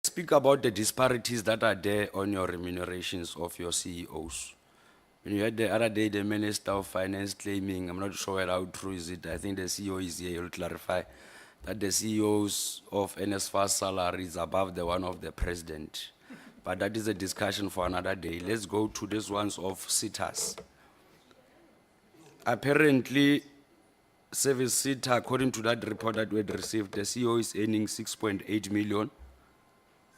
speak about the disparities that are there on your remunerations of your CEOs. When you had the other day, the Minister of Finance claiming, I'm not sure how true is it, I think the CEO is here, he'll clarify, that the CEOs of NSFAS salary is above the one of the President. But that is a discussion for another day. Let's go to these ones of SETAs. Apparently, Service SETA, according to that report that we had received, the CEO is earning 6.8 million.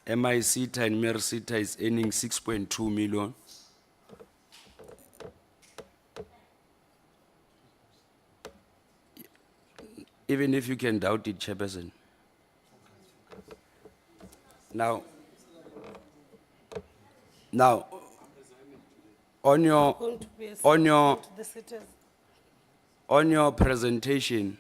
MI SETA and MER SETA is earning 6.2 million. Even if you can doubt it, Chairperson. Now, on your presentation,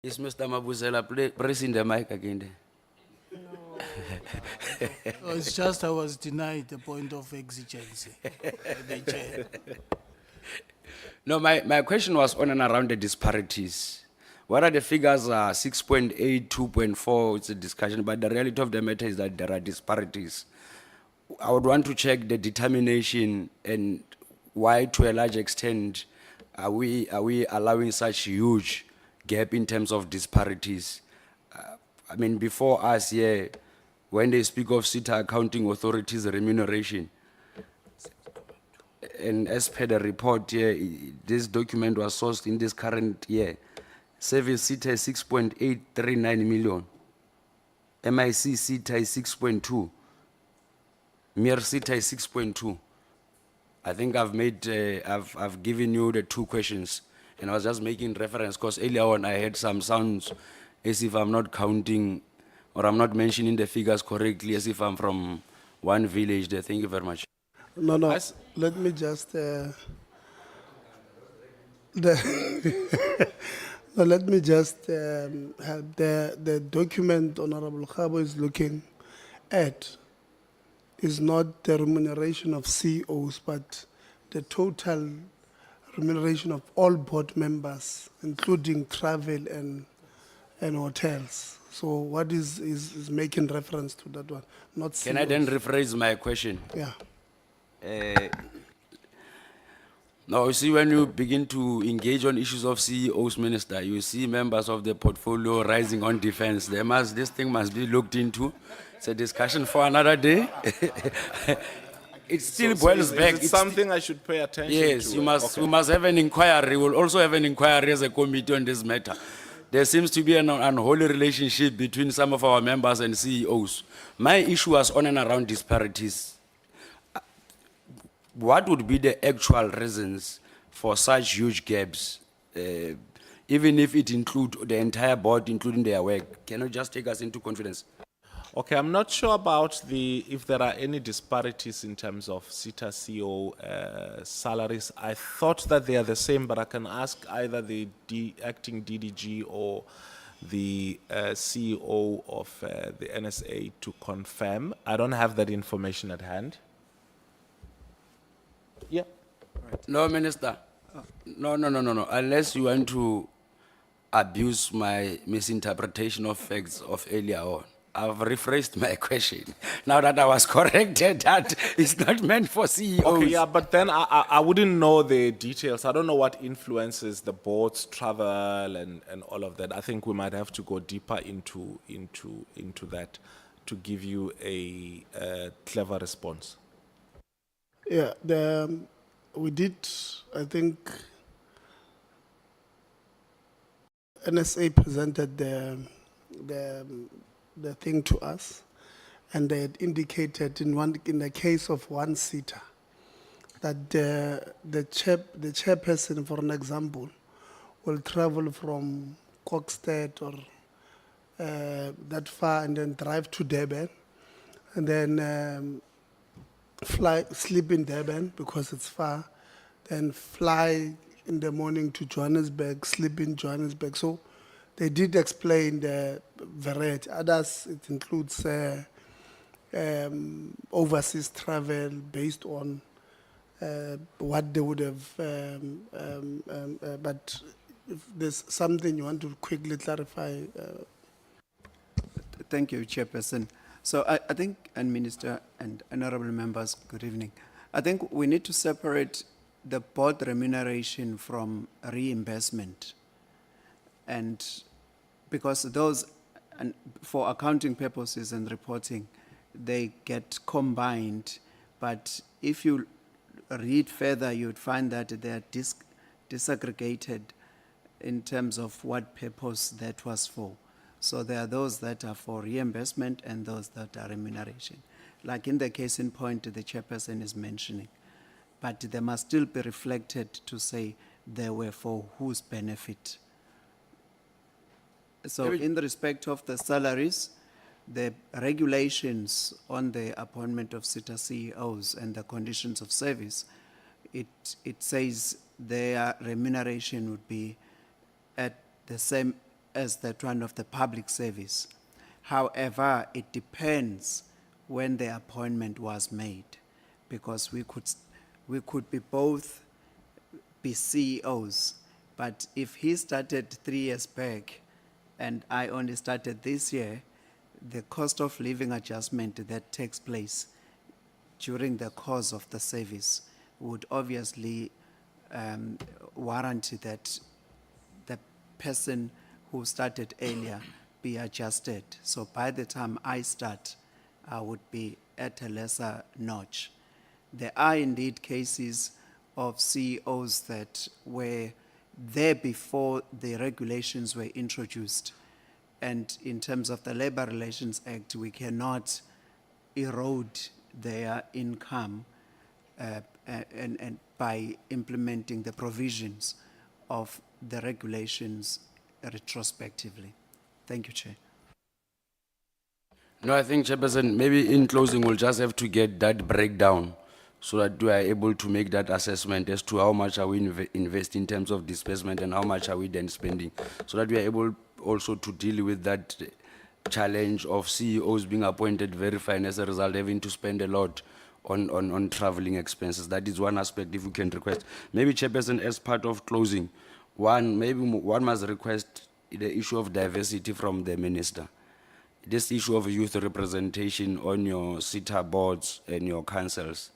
is Mr. Mabuzela pressing the mic again there? Oh, it's just I was denied the point of exigency. The chair. No, my question was on and around the disparities. What are the figures? 6.8, 2.4, it's a discussion, but the reality of the matter is that there are disparities. I would want to check the determination and why, to a large extent, are we allowing such huge gap in terms of disparities? I mean, before us here, when they speak of SETA accounting authorities remuneration, and as per the report here, this document was sourced in this current year. Service SETA is 6.839 million. MIC SETA is 6.2. MER SETA is 6.2. I think I've made, I've given you the two questions, and I was just making reference because earlier on I had some sounds as if I'm not counting or I'm not mentioning the figures correctly, as if I'm from one village there. Thank you very much. No, let me just, no, let me just have the document Honorable Khabo is looking at is not the remuneration of CEOs, but the total remuneration of all board members, including travel and hotels. So what is making reference to that one, not CEOs. Can I then rephrase my question? Yeah. Now, you see, when you begin to engage on issues of CEOs, Minister, you see members of the portfolio rising on defense. This thing must be looked into. It's a discussion for another day. It still boils back. It's something I should pay attention to. Yes, you must. We must have an inquiry. We'll also have an inquiry as a committee on this matter. There seems to be an unholy relationship between some of our members and CEOs. My issue was on and around disparities. What would be the actual reasons for such huge gaps, even if it include the entire board, including their work? Can you just take us into confidence? Okay, I'm not sure about if there are any disparities in terms of SETA CEO salaries. I thought that they are the same, but I can ask either the acting DDG or the CEO of the NSA to confirm. I don't have that information at hand. Yeah. No, Minister. No. Unless you want to abuse my misinterpretation of facts of earlier on. I've rephrased my question. Now that I was corrected, that it's not meant for CEOs. Okay, yeah, but then I wouldn't know the details. I don't know what influences the board's travel and all of that. I think we might have to go deeper into that to give you a clever response. Yeah, we did, I think, NSA presented the thing to us, and they had indicated in the case of one SETA that the chairperson, for an example, will travel from Kokstad or that far and then drive to Durban, and then sleep in Durban because it's far, then fly in the morning to Johannesburg, sleep in Johannesburg. So they did explain the variety. Others, it includes overseas travel based on what they would have, but if there's something you want to quickly clarify, Thank you, Chairperson. So I think, and Minister and honorable members, good evening. I think we need to separate the board remuneration from reimbursement. And because those, and for accounting purposes and reporting, they get combined. But if you read further, you'd find that they are disaggregated in terms of what purpose that was for. So there are those that are for reimbursement and those that are remuneration. Like in the case in point the chairperson is mentioning. But they must still be reflected to say they were for whose benefit. So Maybe- in the respect of the salaries, the regulations on the appointment of SETA CEOs and the conditions of service, it says their remuneration would be at the same as that one of the public service. However, it depends when the appointment was made, because we could be both be CEOs, but if he started 3 years back and I only started this year, the cost of living adjustment that takes place during the course of the service would obviously warrant that the person who started earlier be adjusted. So by the time I start, I would be at a lesser notch. There are indeed cases of CEOs that were there before the regulations were introduced. And in terms of the Labor Relations Act, we cannot erode their income and by implementing the provisions of the regulations retrospectively. Thank you, Chair. No, I think, Chairperson, maybe in closing, we'll just have to get that breakdown so that we are able to make that assessment as to how much are we invest in terms of disbursement and how much are we then spending, so that we are able also to deal with that challenge of CEOs being appointed very fine, as a result having to spend a lot on traveling expenses. That is one aspect, if we can request. Maybe, Chairperson, as part of closing, one must request the issue of diversity from the minister. This issue of youth representation on your SETA boards and your councils,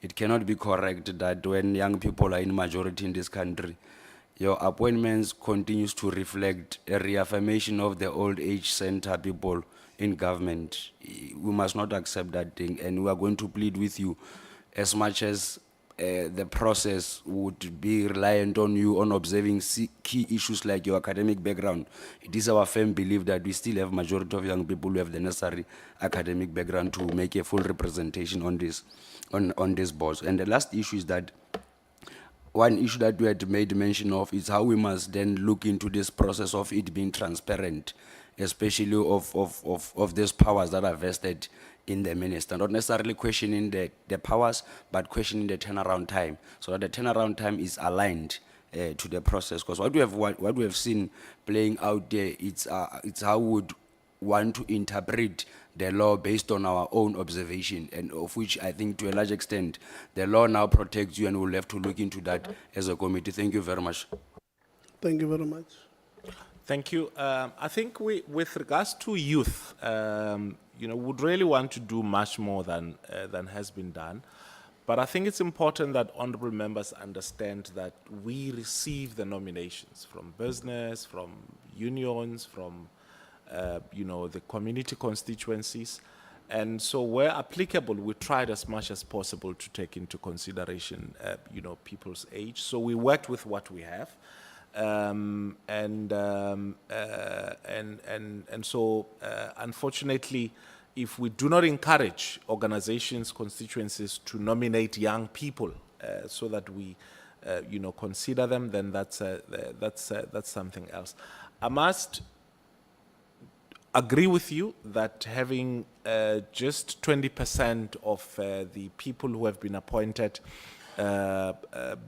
it cannot be correct that when young people are in majority in this country, your appointments continues to reflect a reaffirmation of the old age center people in government. We must not accept that thing, and we are going to plead with you as much as the process would be reliant on you on observing key issues like your academic background. It is our firm belief that we still have majority of young people who have the necessary academic background to make a full representation on this, on these boards. And the last issue is that one issue that we had made mention of is how we must then look into this process of it being transparent, especially of these powers that are vested in the minister, not necessarily questioning the powers, but questioning the turnaround time, so that the turnaround time is aligned to the process. Because what we have seen playing out there, it's how we would want to interpret the law based on our own observation, and of which I think to a large extent the law now protects you, and we'll have to look into that as a committee. Thank you very much. thank you very much. Thank you. I think with regards to youth, would really want to do much more than has been done. But I think it's important that honorable members understand that we receive the nominations from business, from unions, from the community constituencies. And so where applicable, we tried as much as possible to take into consideration, people's age. So we worked with what we have. So unfortunately, if we do not encourage organizations, constituencies to nominate young people so that we, consider them, then that's something else. I must agree with you that having just 20% of the people who have been appointed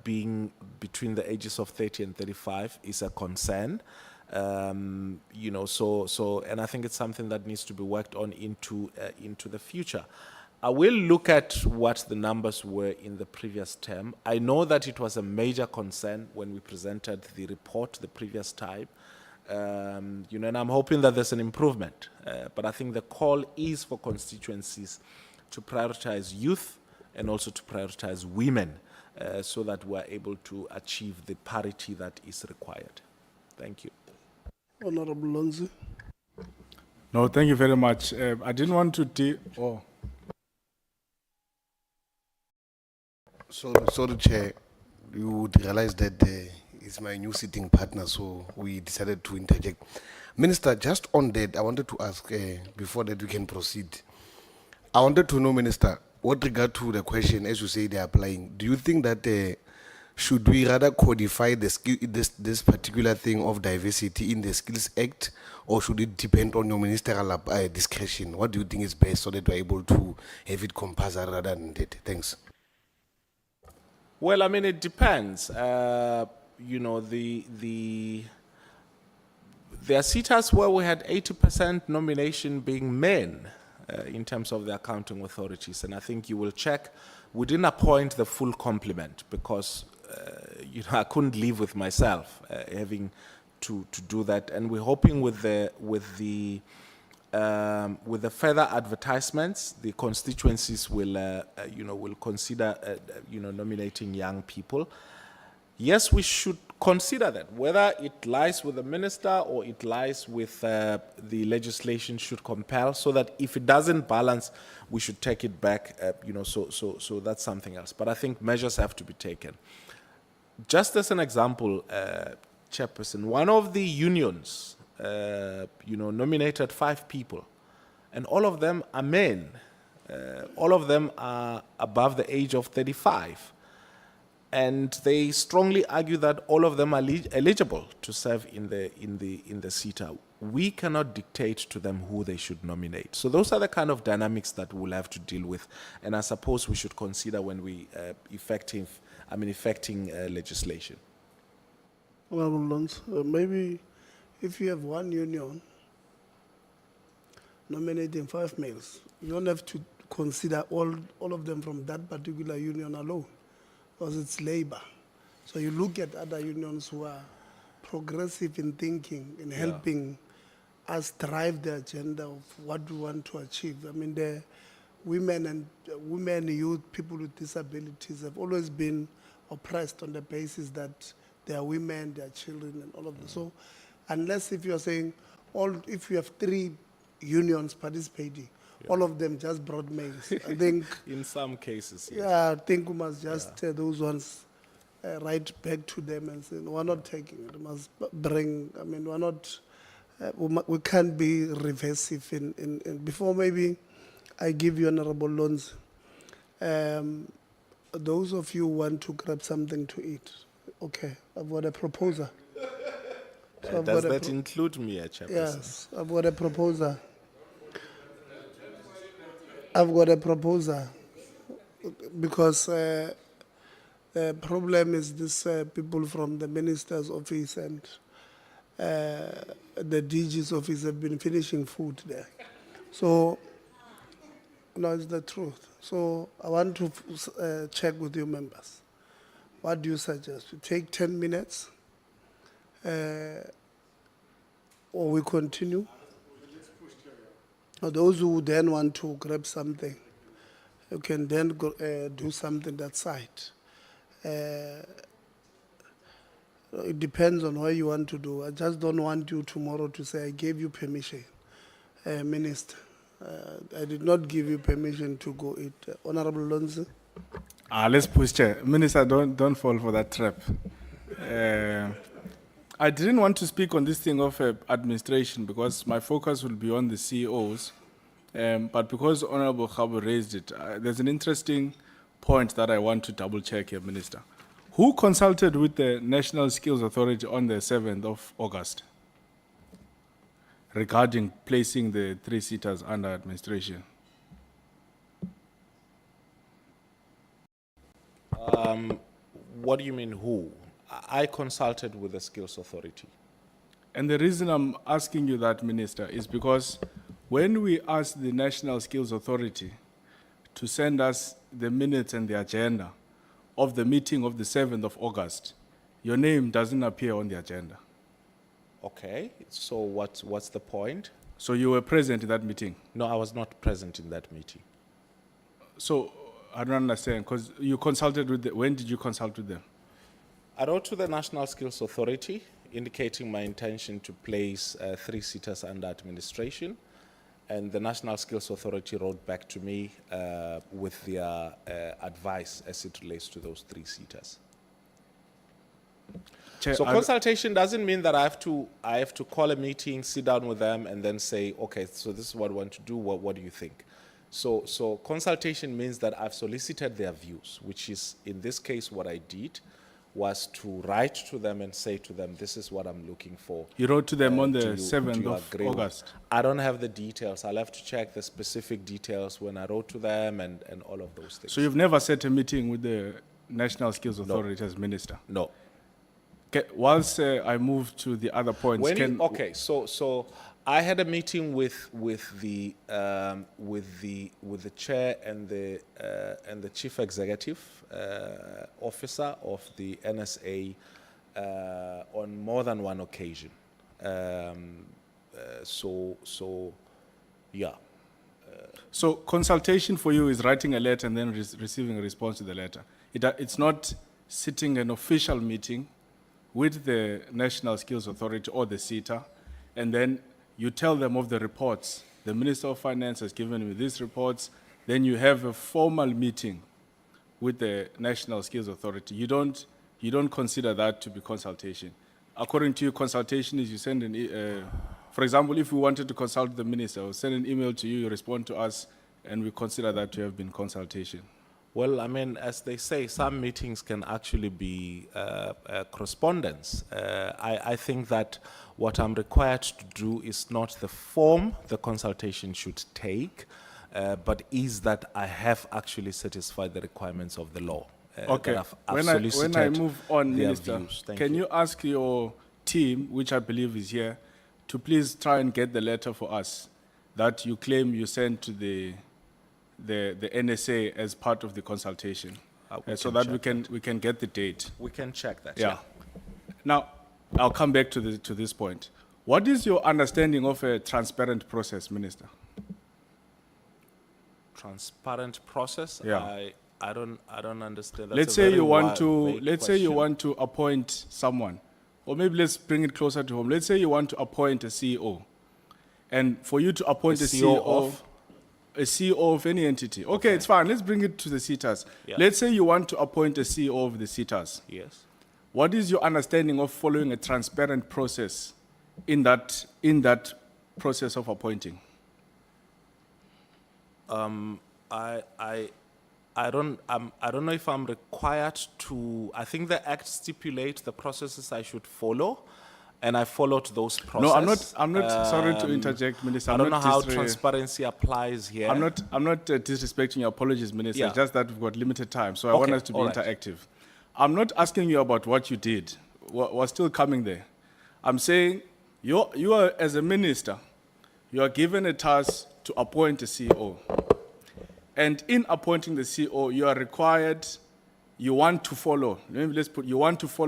being between the ages of 30 and 35 is a concern. And I think it's something that needs to be worked on into the future. I will look at what the numbers were in the previous term. I know that it was a major concern when we presented the report the previous time. You know, and I'm hoping that there's an improvement. But I think the call is for constituencies to prioritize youth and also to prioritize women so that we're able to achieve the parity that is required. Thank you. Honorable Lonzi. No, thank you very much. I didn't want to Sorry, Chair. You would realize that it's my new sitting partner, so we decided to interject. Minister, just on that, I wanted to ask, before that we can proceed. I wanted to know, Minister, with regard to the question, as you say, they're applying, do you think that should we rather codify the skill, this particular thing of diversity in the Skills Act, or should it depend on your ministerial discretion? What do you think is best so that we're able to have it compulsory rather than that? Thanks. Well, I mean, it depends. You know, there are SETAs where we had 80% nomination being men in terms of the accounting authorities. And I think you will check, we didn't appoint the full complement because, you know, I couldn't live with myself having to do that. And we're hoping with the further advertisements, the constituencies will, you know, will consider, you know, nominating young people. Yes, we should consider that, whether it lies with the minister or it lies with the legislation should compel, so that if it doesn't balance, we should take it back, you know, so that's something else. But I think measures have to be taken. Just as an example, Chairperson, one of the unions, you know, nominated 5 people, and all of them are men. All of them are above the age of 35. And they strongly argue that all of them are eligible to serve in the SETA. We cannot dictate to them who they should nominate. So those are the kind of dynamics that we'll have to deal with, and I suppose we should consider when we effecting legislation. Honorable Lonzi, maybe if you have one union nominating 5 males, you don't have to consider all of them from that particular union alone, because it's labor. So you look at other unions who are progressive in thinking, in helping us drive the agenda of what we want to achieve. I mean, the women, youth, people with disabilities have always been oppressed on the basis that they are women, they are children, and all of this. So unless if you're saying, if you have 3 unions participating, all of them just brought males, I think In some cases, yes. yeah, I think we must just those ones write back to them and say, we're not taking it. We must bring, I mean, we're not, we can't be reversive in before maybe I give you Honorable Lonzi. Those of you who want to grab something to eat, okay, I've got a proposal. So Does that include me, Chairperson? Yes, I've got a proposal. I've got a proposal because the problem is this people from the minister's office and the DG's office have been finishing food there. So, no, it's the truth. So I want to check with you members. What do you suggest? We take 10 minutes or we continue? Or those who then want to grab something, you can then go, do something that side. It depends on what you want to do. I just don't want you tomorrow to say, I gave you permission, Minister. I did not give you permission to go eat. Honorable Lonzi? let's push, Chair. Minister, don't fall for that trap. I didn't want to speak on this thing of administration because my focus will be on the CEOs. But because Honorable Khabo raised it, there's an interesting point that I want to double check here, Minister. Who consulted with the National Skills Authority on the 7th of August regarding placing the 3 SETAs under administration? What do you mean who? I consulted with the Skills Authority. And the reason I'm asking you that, Minister, is because when we asked the National Skills Authority to send us the minutes and the agenda of the meeting of the 7th of August, your name doesn't appear on the agenda. Okay, so what's the point? So you were present in that meeting. No, I was not present in that meeting. So I don't understand, because you consulted with when did you consult with them? I wrote to the National Skills Authority indicating my intention to place 3 SETAs under administration, and the National Skills Authority wrote back to me with their advice as it relates to those 3 SETAs. Chair, So I- consultation doesn't mean that I have to call a meeting, sit down with them, and then say, okay, so this is what I want to do. What do you think? So consultation means that I've solicited their views, which is in this case what I did was to write to them and say to them, this is what I'm looking for. You wrote to them on the Do you 7th of agree with- August. I don't have the details. I'll have to check the specific details when I wrote to them and all of those things. So you've never set a meeting with the National Skills Authority as minister? No. Okay, whilst I move to the other points, When can, you, okay, so I had a meeting with the chair and the chief executive officer of the NSA on more than one occasion. Yeah. so consultation for you is writing a letter and then receiving a response to the letter. It's not sitting an official meeting with the National Skills Authority or the SETA, and then you tell them of the reports. The Minister of Finance has given me these reports, then you have a formal meeting with the National Skills Authority. You don't consider that to be consultation. According to you, consultation is you send for example, if we wanted to consult the minister, we'll send an email to you, you respond to us, and we consider that to have been consultation. Well, I mean, as they say, some meetings can actually be correspondence. I think that what I'm required to do is not the form the consultation should take, but is that I have actually satisfied the requirements of the law. Okay, that I've when I solicited move on, their Minister, views. Thank can you. you ask your team, which I believe is here, to please try and get the letter for us that you claim you sent to the NSA as part of the consultation, We so can that check we can get the date. We can check that. Yeah. Now, I'll come back to this point. What is your understanding of a transparent process, Minister? Transparent process. Yeah. I don't understand. That's Let's a say very you want vague question. to appoint someone, or maybe let's bring it closer to home. Let's say you want to appoint a CEO, and for you to appoint a CEO of? a CEO of any entity. Okay, it's fine. Let's bring it to the SETAs. Yeah. Let's say you want to appoint a CEO of the SETAs. Yes. What is your understanding of following a transparent process in that process of appointing? I don't know if I'm required to. I think the Act stipulates the processes I should follow, and I followed those processes. No, I'm not. Sorry to interject, Minister. I don't know how disre- transparency applies here. I'm not disrespecting your apologies, Minister. Yeah. It's just that we've got limited time, so I Okay, want us to be all right. interactive. I'm not asking you about what you did. We're still coming there. I'm saying you are, as a minister, you are given a task to appoint a CEO. And in appointing the CEO, you are required, you want to follow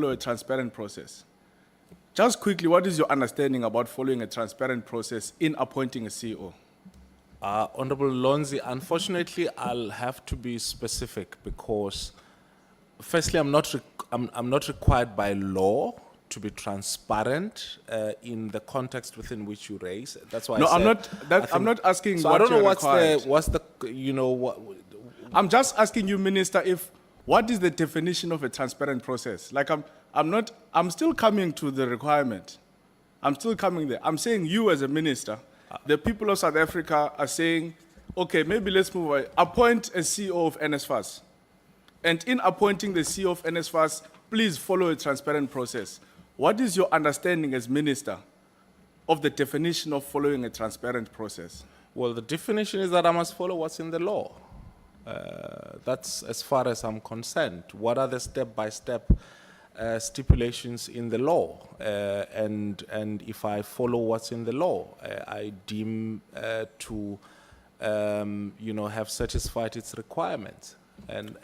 a transparent process. Just quickly, what is your understanding about following a transparent process in appointing a CEO? Honorable Lonzi, unfortunately, I'll have to be specific because, firstly, I'm not required by law to be transparent in the context within which you raise. That's why No, I said, I'm not asking So what I don't know you're what's required. I'm I'm just asking you, Minister, what is the definition of a transparent process? Like I'm still coming to the requirement. I'm still coming there. I'm saying you as a minister, the people of South Africa are saying, okay, maybe let's move away. Appoint a CEO of NSFAS. And in appointing the CEO of NSFAS, please follow a transparent process. What is your understanding as minister of the definition of following a transparent process? Well, the definition is that I must follow what's in the law. That's as far as I'm concerned. What are the step-by-step stipulations in the law? And if I follow what's in the law, I deem to have satisfied its requirements. And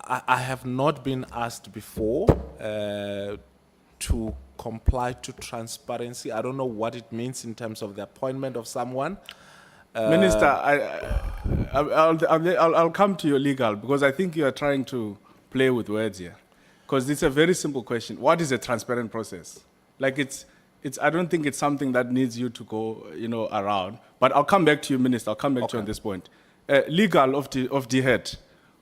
I have not been asked before to comply to transparency. I don't know what it means in terms of the appointment of someone. Minister, I'll come to your legal because I think you are trying to play with words here. Because it's a very simple question. What is a transparent process? Like I don't think it's something that needs you to go, around. But I'll come back to you, Minister. I'll come back to you on this point. Legal of DHET,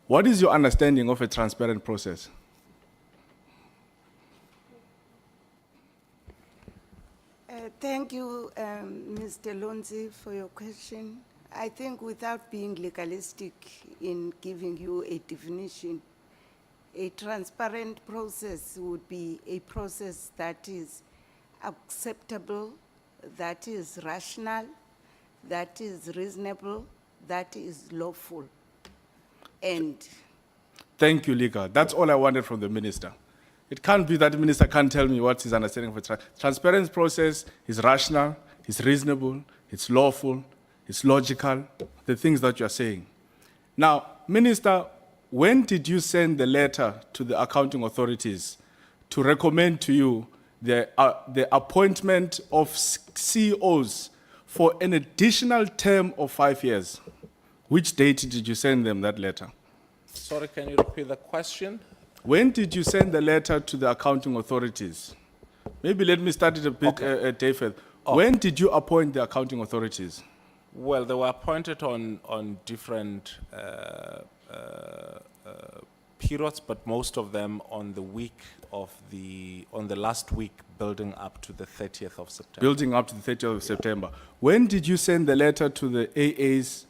what is your understanding of a transparent process? Thank you, Mr. Lonzi, for your question. I think without being legalistic in giving you a definition, a transparent process would be a process that is acceptable, that is rational, that is reasonable, that is lawful. And Thank you, legal. That's all I wanted from the minister. It can't be that the minister can't tell me what his understanding of a transparent process is rational, it's reasonable, it's lawful, it's logical, the things that you're saying. Now, Minister, when did you send the letter to the accounting authorities to recommend to you the appointment of CEOs for an additional term of 5 years? Which date did you send them that letter? Sorry, can you repeat the question? When did you send the letter to the accounting authorities? Maybe let me start it a bit, David. When did you appoint the accounting authorities? Well, they were appointed on different periods, but most of them on the last week building up to the 30th of September. Building up to the 30th of September. When did you send the letter to the AAs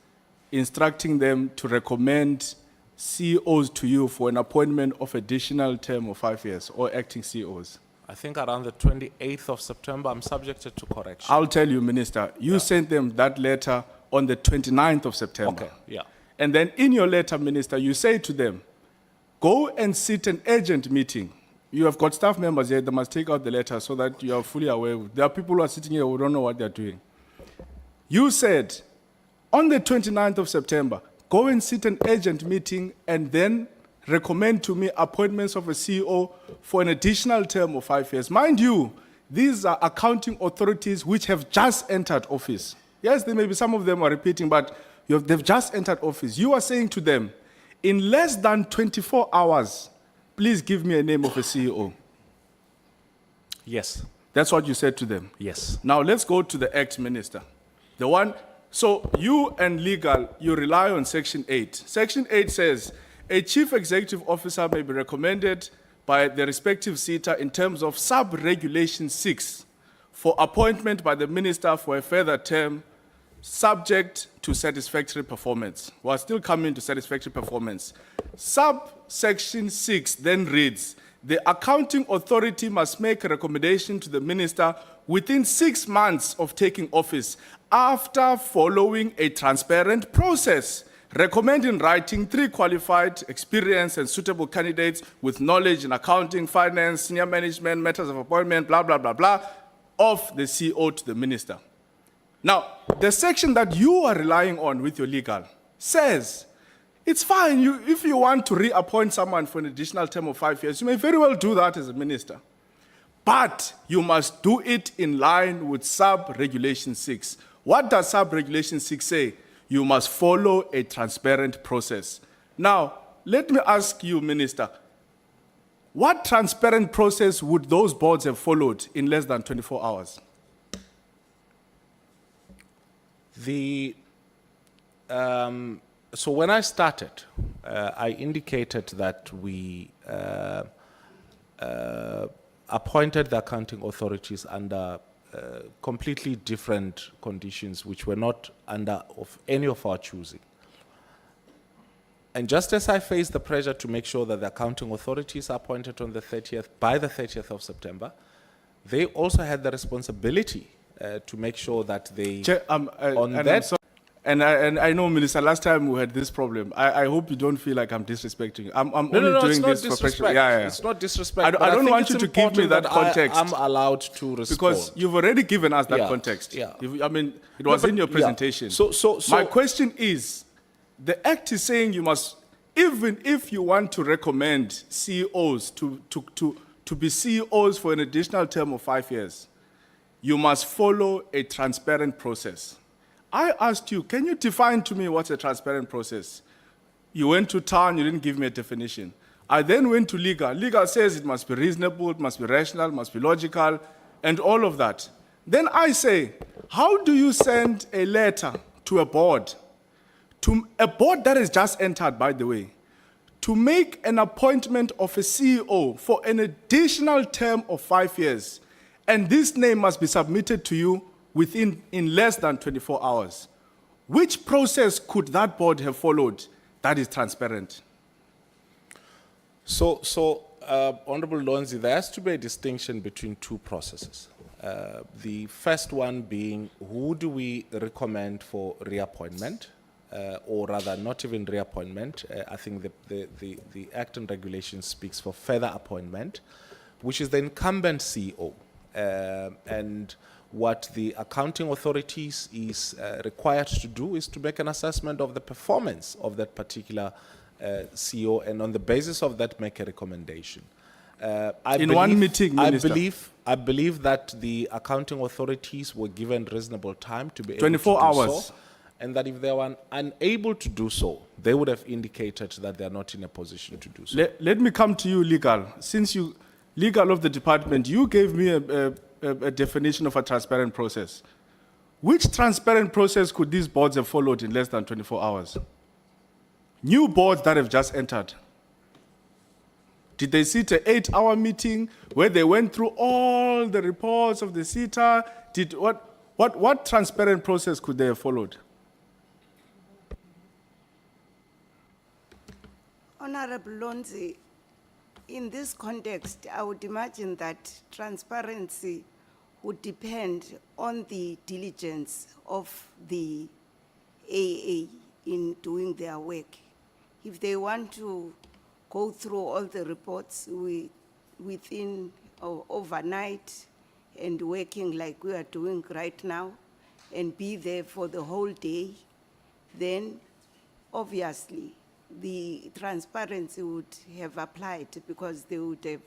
instructing them to recommend CEOs to you for an appointment of additional term of 5 years or acting CEOs? I think around the 28th of September. I'm subjected to correction. I'll tell you, Minister, you sent them that letter on the 29th of September. Okay, yeah. And then in your letter, Minister, you say to them, go and sit an urgent meeting. You have got staff members here, they must take out the letter so that you are fully aware. There are people who are sitting here who don't know what they're doing. You said, on the 29th of September, go and sit an urgent meeting and then recommend to me appointments of a CEO for an additional term of 5 years. Mind you, these are accounting authorities which have just entered office. Yes, there may be some of them are repeating, but they've just entered office. You are saying to them, in less than 24 hours, please give me a name of a CEO. Yes. That's what you said to them. Yes. Now let's go to the Act, Minister. The one, so you and legal, you rely on Section 8. Section 8 says, a chief executive officer may be recommended by the respective SETA in terms of sub-regulation 6 for appointment by the minister for a further term subject to satisfactory performance. We're still coming to satisfactory performance. Subsection 6 then reads, the accounting authority must make a recommendation to the minister within 6 months of taking office after following a transparent process. Recommend in writing 3 qualified, experienced, and suitable candidates with knowledge in accounting, finance, senior management, matters of appointment, blah, blah, blah, blah, of the CEO to the minister. Now, the section that you are relying on with your legal says, it's fine, if you want to reappoint someone for an additional term of 5 years, you may very well do that as a minister. But you must do it in line with sub-regulation 6. What does sub-regulation 6 say? You must follow a transparent process. Now, let me ask you, Minister, what transparent process would those boards have followed in less than 24 hours? So when I started, I indicated that we appointed the accounting authorities under completely different conditions which were not under of any of our choosing. And just as I faced the pressure to make sure that the accounting authorities are appointed on the 30th, by the 30th of September, they also had the responsibility to make sure that they, And I know, Minister, last time we had this problem. I hope you don't feel like I'm disrespecting you. I'm No, only no, no, doing it's not this for pressure. disrespect. Yeah, yeah. It's not disrespect. I don't- but I don't think want it's you to give me important that context. I'm allowed to respond. Because you've already given us that Yeah, context. yeah. I mean, it was but- in your yeah. presentation. So- My question is, the act is saying you must, even if you want to recommend CEOs to be CEOs for an additional term of 5 years, you must follow a transparent process. I asked you, can you define to me what's a transparent process? You went to town, you didn't give me a definition. I then went to legal. Legal says it must be reasonable, it must be rational, it must be logical, and all of that. Then I say, how do you send a letter to a board that has just entered, by the way, to make an appointment of a CEO for an additional term of 5 years, and this name must be submitted to you in less than 24 hours? Which process could that board have followed that is transparent? So, Honorable Lonzi, there has to be a distinction between two processes. The first one being, who do we recommend for reappointment, or rather not even reappointment. I think the Act and Regulation speaks for further appointment, which is the incumbent CEO. And what the accounting authorities is required to do is to make an assessment of the performance of that particular CEO, and on the basis of that, make a recommendation. One meeting, Minister. I believe that the accounting authorities were given reasonable time to be able 24 to do hours. so, and that if they were unable to do so, they would have indicated that they are not in a position to do so. Let me come to you, legal. Since you, legal of the department, you gave me a definition of a transparent process. Which transparent process could these boards have followed in less than 24 hours? New boards that have just entered. Did they sit an 8-hour meeting where they went through all the reports of the SETA? What transparent process could they have followed? Honorable Lonzi, in this context, I would imagine that transparency would depend on the diligence of the AA in doing their work. If they want to go through all the reports within or overnight and working like we are doing right now and be there for the whole day, then obviously the transparency would have applied because they would have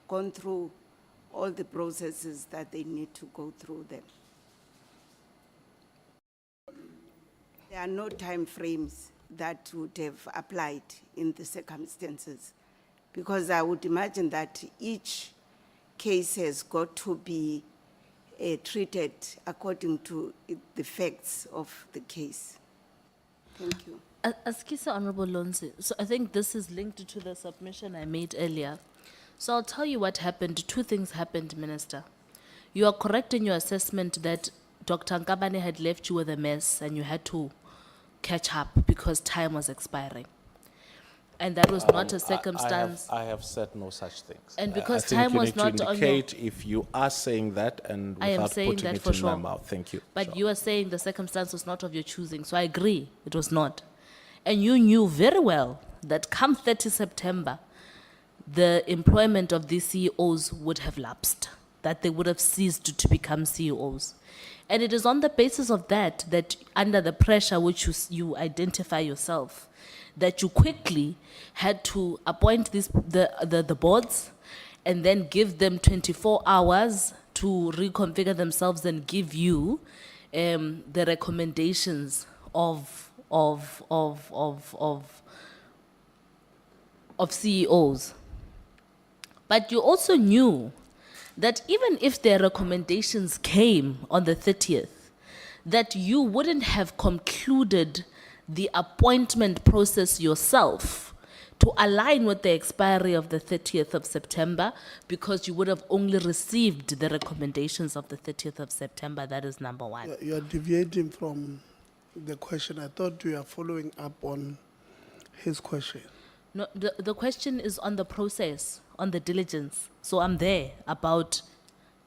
gone through all the processes that they need to go through them. There are no time frames that would have applied in the circumstances, because I would imagine that each case has got to be treated according to the facts of the case. Thank you. Askisa Honorable Lonzi, so I think this is linked to the submission I made earlier. So I'll tell you what happened. Two things happened, Minister. You are correct in your assessment that Dr. Nkabane had left you with a mess and you had to catch up because time was expiring. And that was not a circumstance. I have said no such things. And because I think time you was need not to on your- indicate if you are saying that and I am without saying putting that it for in my sure. mouth. Thank you. But Sure. you are saying the circumstance was not of your choosing. So I agree, it was not. And you knew very well that come 30 September, the employment of these CEOs would have lapsed, that they would have ceased to become CEOs. And it is on the basis of that, that under the pressure which you identify yourself, that you quickly had to appoint the boards and then give them 24 hours to reconfigure themselves and give you the recommendations of CEOs. But you also knew that even if their recommendations came on the 30th, that you wouldn't have concluded the appointment process yourself to align with the expiry of the 30th of September, because you would have only received the recommendations of the 30th of September. That is number one. You are deviating from the question. I thought you are following up on his question. No, the question is on the process, on the diligence. So I'm there about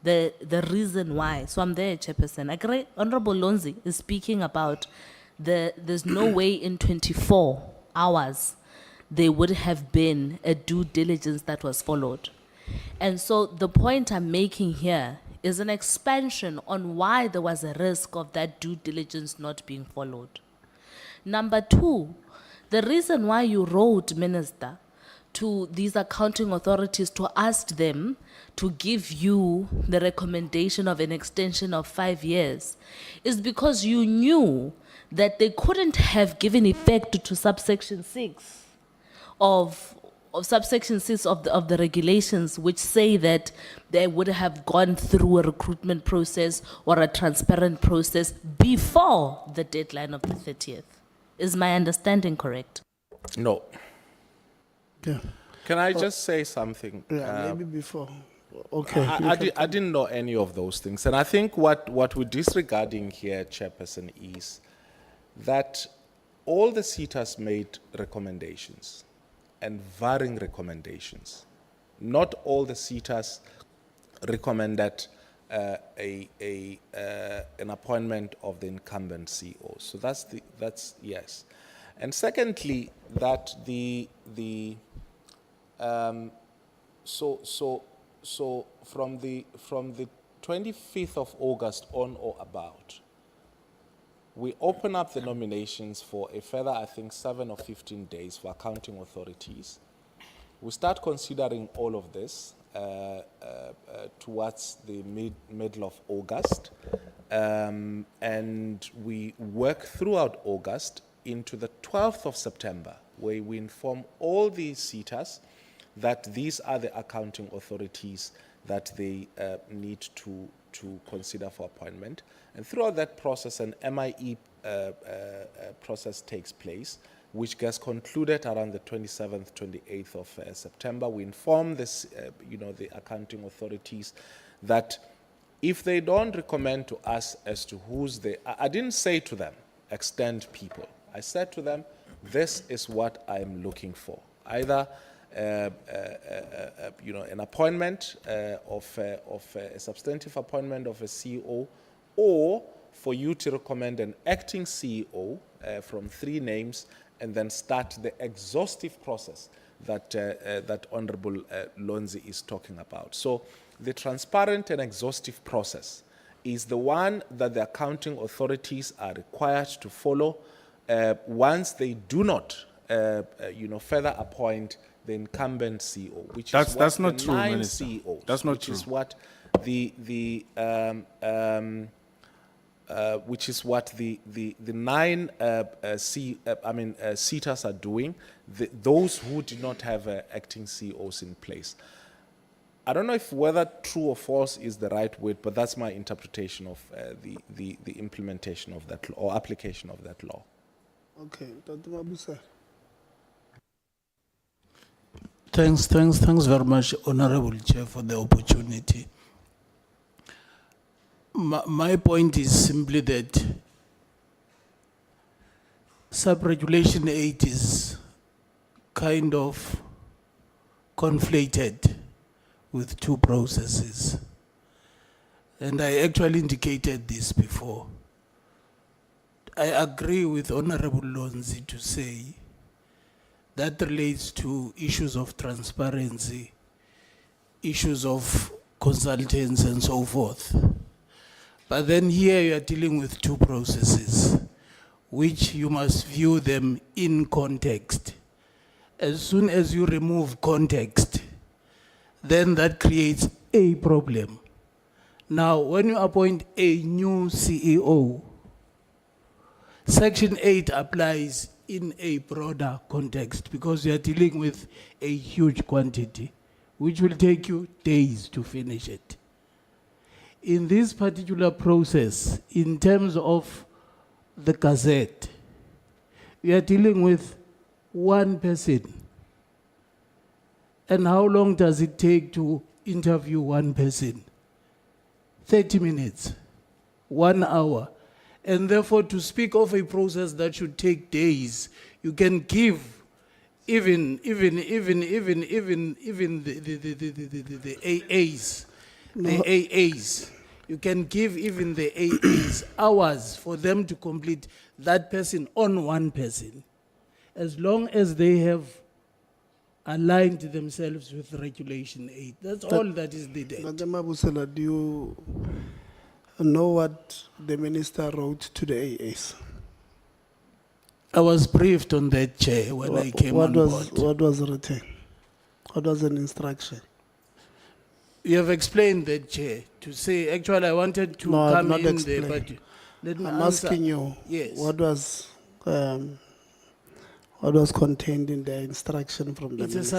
the reason why. So I'm there, Chairperson. I agree. Honorable Lonzi is speaking about there's no way in 24 hours there would have been a due diligence that was followed. And so the point I'm making here is an expansion on why there was a risk of that due diligence not being followed. Number two, the reason why you wrote, Minister, to these accounting authorities to ask them to give you the recommendation of an extension of 5 years is because you knew that they couldn't have given effect to subsection 6 of subsection 6 of the regulations, which say that they would have gone through a recruitment process or a transparent process before the deadline of the 30th. Is my understanding correct? No. Yeah, Can I just say something? yeah, maybe before. Okay. I didn't know any of those things. And I think what we're disregarding here, Chairperson, is that all the SETAs made recommendations and varying recommendations. Not all the SETAs recommended an appointment of the incumbent CEO. So that's yes. And secondly, that so from the 25th of August on or about, we open up the nominations for a further, I think, 7 or 15 days for accounting authorities. We start considering all of this towards the middle of August, and we work throughout August into the 12th of September, where we inform all the SETAs that these are the accounting authorities that they need to consider for appointment. And throughout that process, an MIE process takes place, which gets concluded around the 27th, 28th of September. We inform this, the accounting authorities that if they don't recommend to us as to who's the, I didn't say to them, extend people. I said to them, this is what I'm looking for. Either an appointment of a substantive appointment of a CEO, or for you to recommend an acting CEO from 3 names, and then start the exhaustive process that that Honorable Lonzi is talking about. So the transparent and exhaustive process is the one that the accounting authorities are required to follow once they do not, further appoint the incumbent CEO, which is That's what not the true, 9 Minister. CEOs, That's not which true. is what which is what the 9 SETAs are doing. Those who did not have acting CEOs in place. I don't know if whether true or false is the right word, but that's my interpretation of the implementation of that law, or application of that law. Okay, Dr. Mabuse. Thanks very much, Honorable Chair, for the opportunity. My point is simply that sub-regulation 8 is kind of conflated with 2 processes. And I actually indicated this before. I agree with Honorable Lonzi to say that relates to issues of transparency, issues of consultants and so forth. But then here you are dealing with 2 processes, which you must view them in context. As soon as you remove context, then that creates a problem. Now, when you appoint a new CEO, Section 8 applies in a broader context because you are dealing with a huge quantity, which will take you days to finish it. In this particular process, in terms of the Gazette, we are dealing with 1 person. And how long does it take to interview 1 person? 30 minutes, 1 hour. And therefore, to speak of a process that should take days, you can give even the AAs. The AAs, You can give even the AAs hours for them to complete that person on one person, as long as they have aligned themselves with Regulation 8. That's all that is needed. Madam Mabusela, do you know what the minister wrote to the AAs? I was briefed on that, Chair, when I came on board. What was written? What was an instruction? You have explained that, Chair, to say, actually, I wanted to No, I've come not in explained. there, but let me I'm answer. asking you, Yes. what was contained in the instruction from the It's a minister?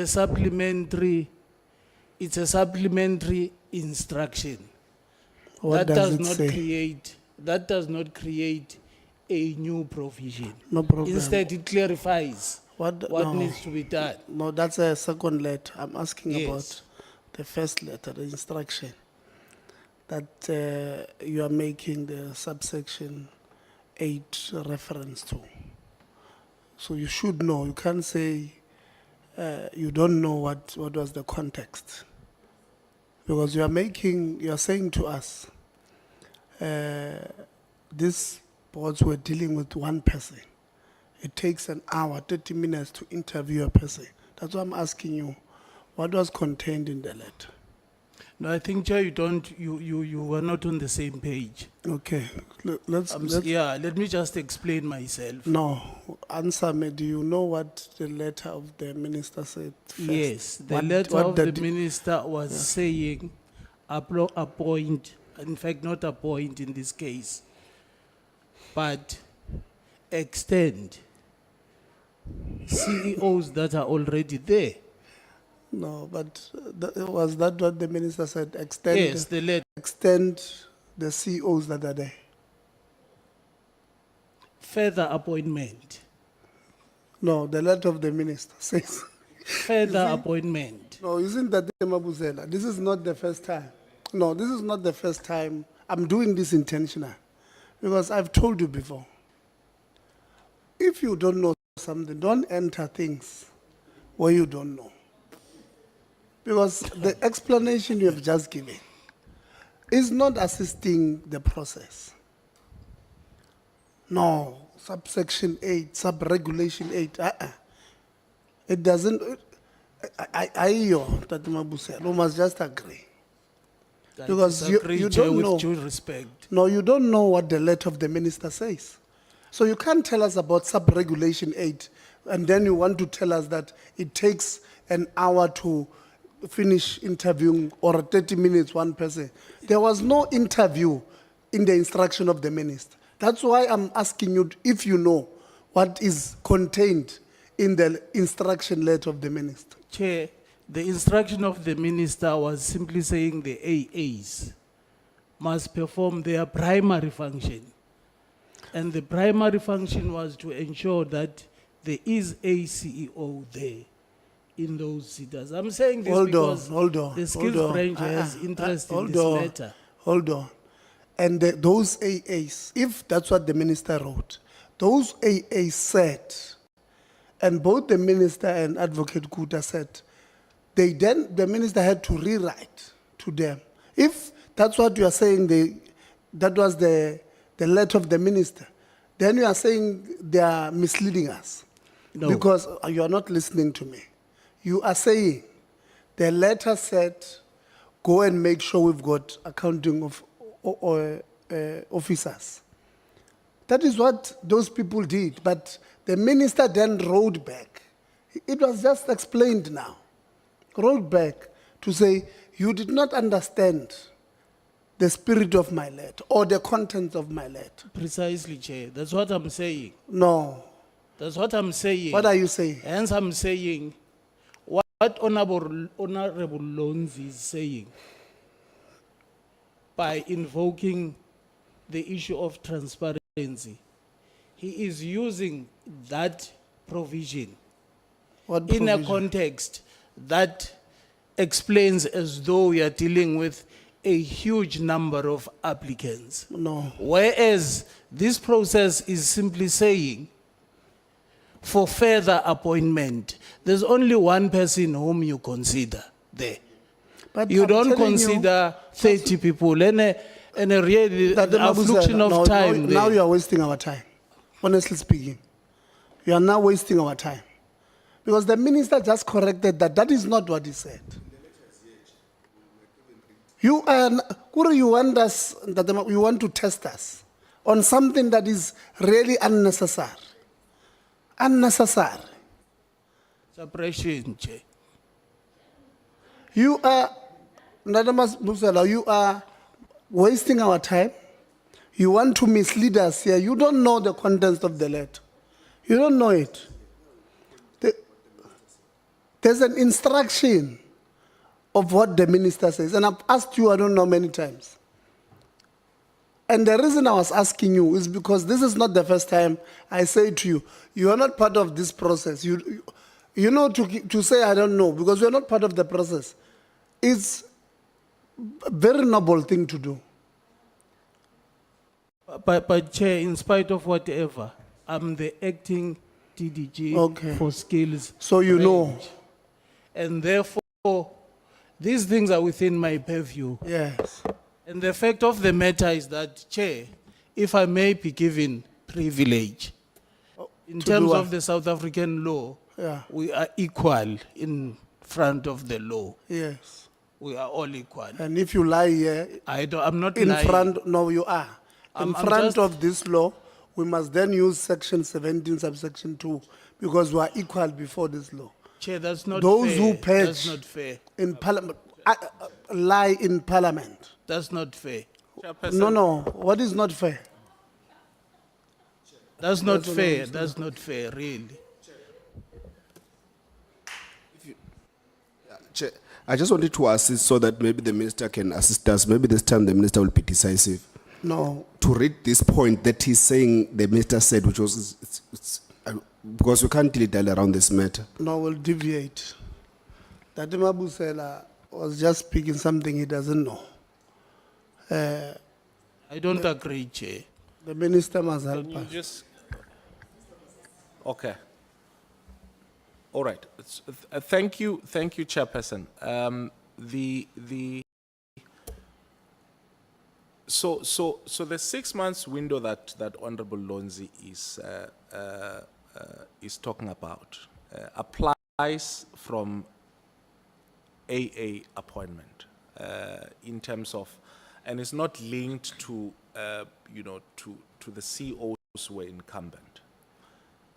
supplementary instruction. What That does it not say? create a new provision. No problem. Instead, it clarifies what no. needs to be done. No, that's a second letter. I'm asking Yes. about the first letter, the instruction that you are making the subsection 8 reference to. So you should know. You can't say you don't know what was the context. Because you are saying to us, these boards were dealing with one person. It takes an hour, 30 minutes to interview a person. That's why I'm asking you, what was contained in the letter? No, I think, Chair, you were not on the same page. Okay, let's Let me just explain myself. no, answer me. Do you know what the letter of the minister said first? Yes, the What- letter what of the did- minister was saying appoint, in fact, not appoint in this case, but extend CEOs that are already there. No, but was that what the minister said? Extend, Yes, the letter. extend the COs that are there. Further appointment. No, the letter of the minister says. Further appointment. No, isn't that the Mabuzela? This is not the first time. No, this is not the first time. I'm doing this intentional. Because I've told you before. If you don't know something, don't enter things where you don't know. Because the explanation you have just given is not assisting the process. No, subsection 8, sub-regulation 8, It doesn't, we must just agree. I Because disagree, you Chair, don't with know. due respect. No, you don't know what the letter of the minister says. So you can't tell us about sub-regulation 8, and then you want to tell us that it takes an hour to finish interviewing or 30 minutes one person. There was no interview in the instruction of the minister. That's why I'm asking you if you know what is contained in the instruction letter of the minister. Chair, the instruction of the minister was simply saying the AAs must perform their primary function. And the primary function was to ensure that there is a CEO there in those SETAs. I'm saying this because the skills branch has interest in this matter. Hold on. And those AAs, if that's what the minister wrote, those AAs said, and both the minister and Advocate Kuta said, the minister had to rewrite to them. If that's what you are saying, that was the letter of the minister, then you are saying they are misleading us. No. Because you are not listening to me. You are saying the letter said, go and make sure we've got accounting of officers. That is what those people did. But the minister then wrote back. It was just explained now. Wrote back to say, you did not understand the spirit of my letter or the content of my letter. Precisely, Chair. That's what I'm saying. No. That's what I'm saying. What are you saying? Hence, I'm saying what Honorable Loans is saying by invoking the issue of transparency. He is using that provision What in a provision? context that explains as though we are dealing with a huge number of applicants. No. Whereas this process is simply saying, for further appointment, there's only one person whom you consider there. But You I'm don't telling you- consider 30 people and a really That the affliction Mabusela, of no, time Now there. you are wasting our time, honestly speaking. You are now wasting our time. Because the minister just corrected that. That is not what he said. You want us, you want to test us on something that is really unnecessary. Unnecessary. Suppression, Chair. You are, Nadamas Musala, you are wasting our time. You want to mislead us here. You don't know the contents of the letter. You don't know it. There's an instruction of what the minister says. And I've asked you, I don't know, many times. And the reason I was asking you is because this is not the first time I say to you, you are not part of this process. You know, to say I don't know, because you are not part of the process, it's a very noble thing to do. But Chair, in spite of whatever, I'm the acting TDG Okay. for skills. So you know. range. And therefore, these things are within my purview. Yes. And the fact of the matter is that, Chair, if I may be given privilege, in to do terms what? of the South African law, Yeah. we are equal in front of the law. Yes. We are all equal. And if you lie here, I'm not in lying. front, no, you are. In I'm front just- of this law, we must then use section 17, subsection 2, because we are equal before this law. Chair, that's not Those fair. who That's purge not fair. in parliament, lie in parliament. That's not fair. No, what is not fair? That's not That's what fair. I'm saying. That's not fair, really. Chair, I just wanted to assist so that maybe the minister can assist us. Maybe this time the minister will be decisive. No, To read this point that he's saying the minister said, which was, because we can't dilly-dally around this matter. no, we'll deviate. That Mabusela was just speaking something he doesn't know. I don't agree, Chair. The minister must help Can you us. just, okay. All right. Thank you, Chairperson. So the 6 months window that Honorable Lonzi is talking about applies from AA appointment in terms of, and it's not linked to to the COs who were incumbent.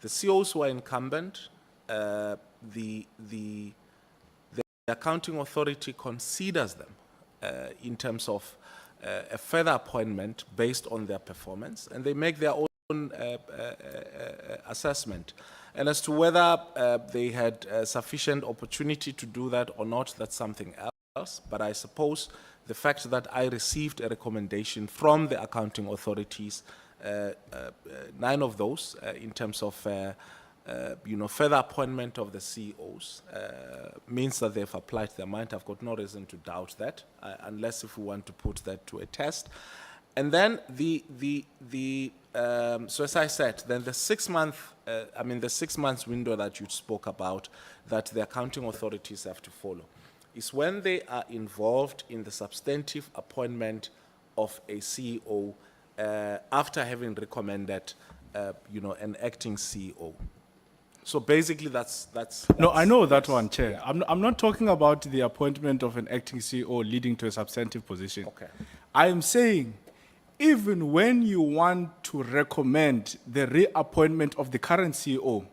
The COs who are incumbent, the accounting authority considers them in terms of a further appointment based on their performance, and they make their own assessment. And as to whether they had sufficient opportunity to do that or not, that's something else. But I suppose the fact that I received a recommendation from the accounting authorities, 9 of those, in terms of further appointment of the CEOs, means that they've applied their mind. I've got no reason to doubt that, unless if we want to put that to a test. And then so as I said, then the 6 month, the 6 months window that you spoke about, that the accounting authorities have to follow, is when they are involved in the substantive appointment of a CEO after having recommended, an acting CEO. So basically, that's No, I know that one, Chair. I'm not talking about the appointment of an acting CEO leading to a substantive position. Okay. I am saying, even when you want to recommend the reappointment of the current CEO,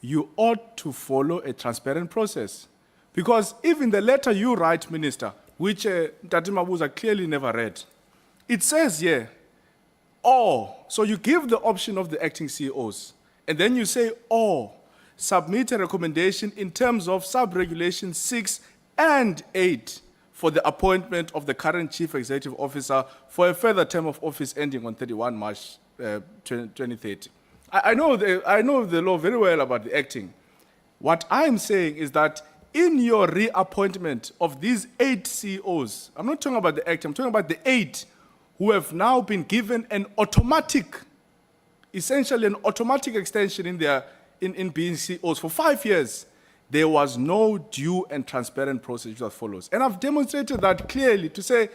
you ought to follow a transparent process. Because even the letter you write, Minister, which Tati Mabuza clearly never read, it says here, or, so you give the option of the acting CEOs, and then you say, or, submit a recommendation in terms of sub-regulation 6 and 8 for the appointment of the current Chief Executive Officer for a further term of office ending on 31 March 2030. I know the law very well about the acting. What I'm saying is that in your reappointment of these 8 CEOs, I'm not talking about the acting, I'm talking about the 8 who have now been given an automatic, essentially an automatic extension in being CEOs for 5 years. there was no due and transparent process that follows. And I've demonstrated that clearly to say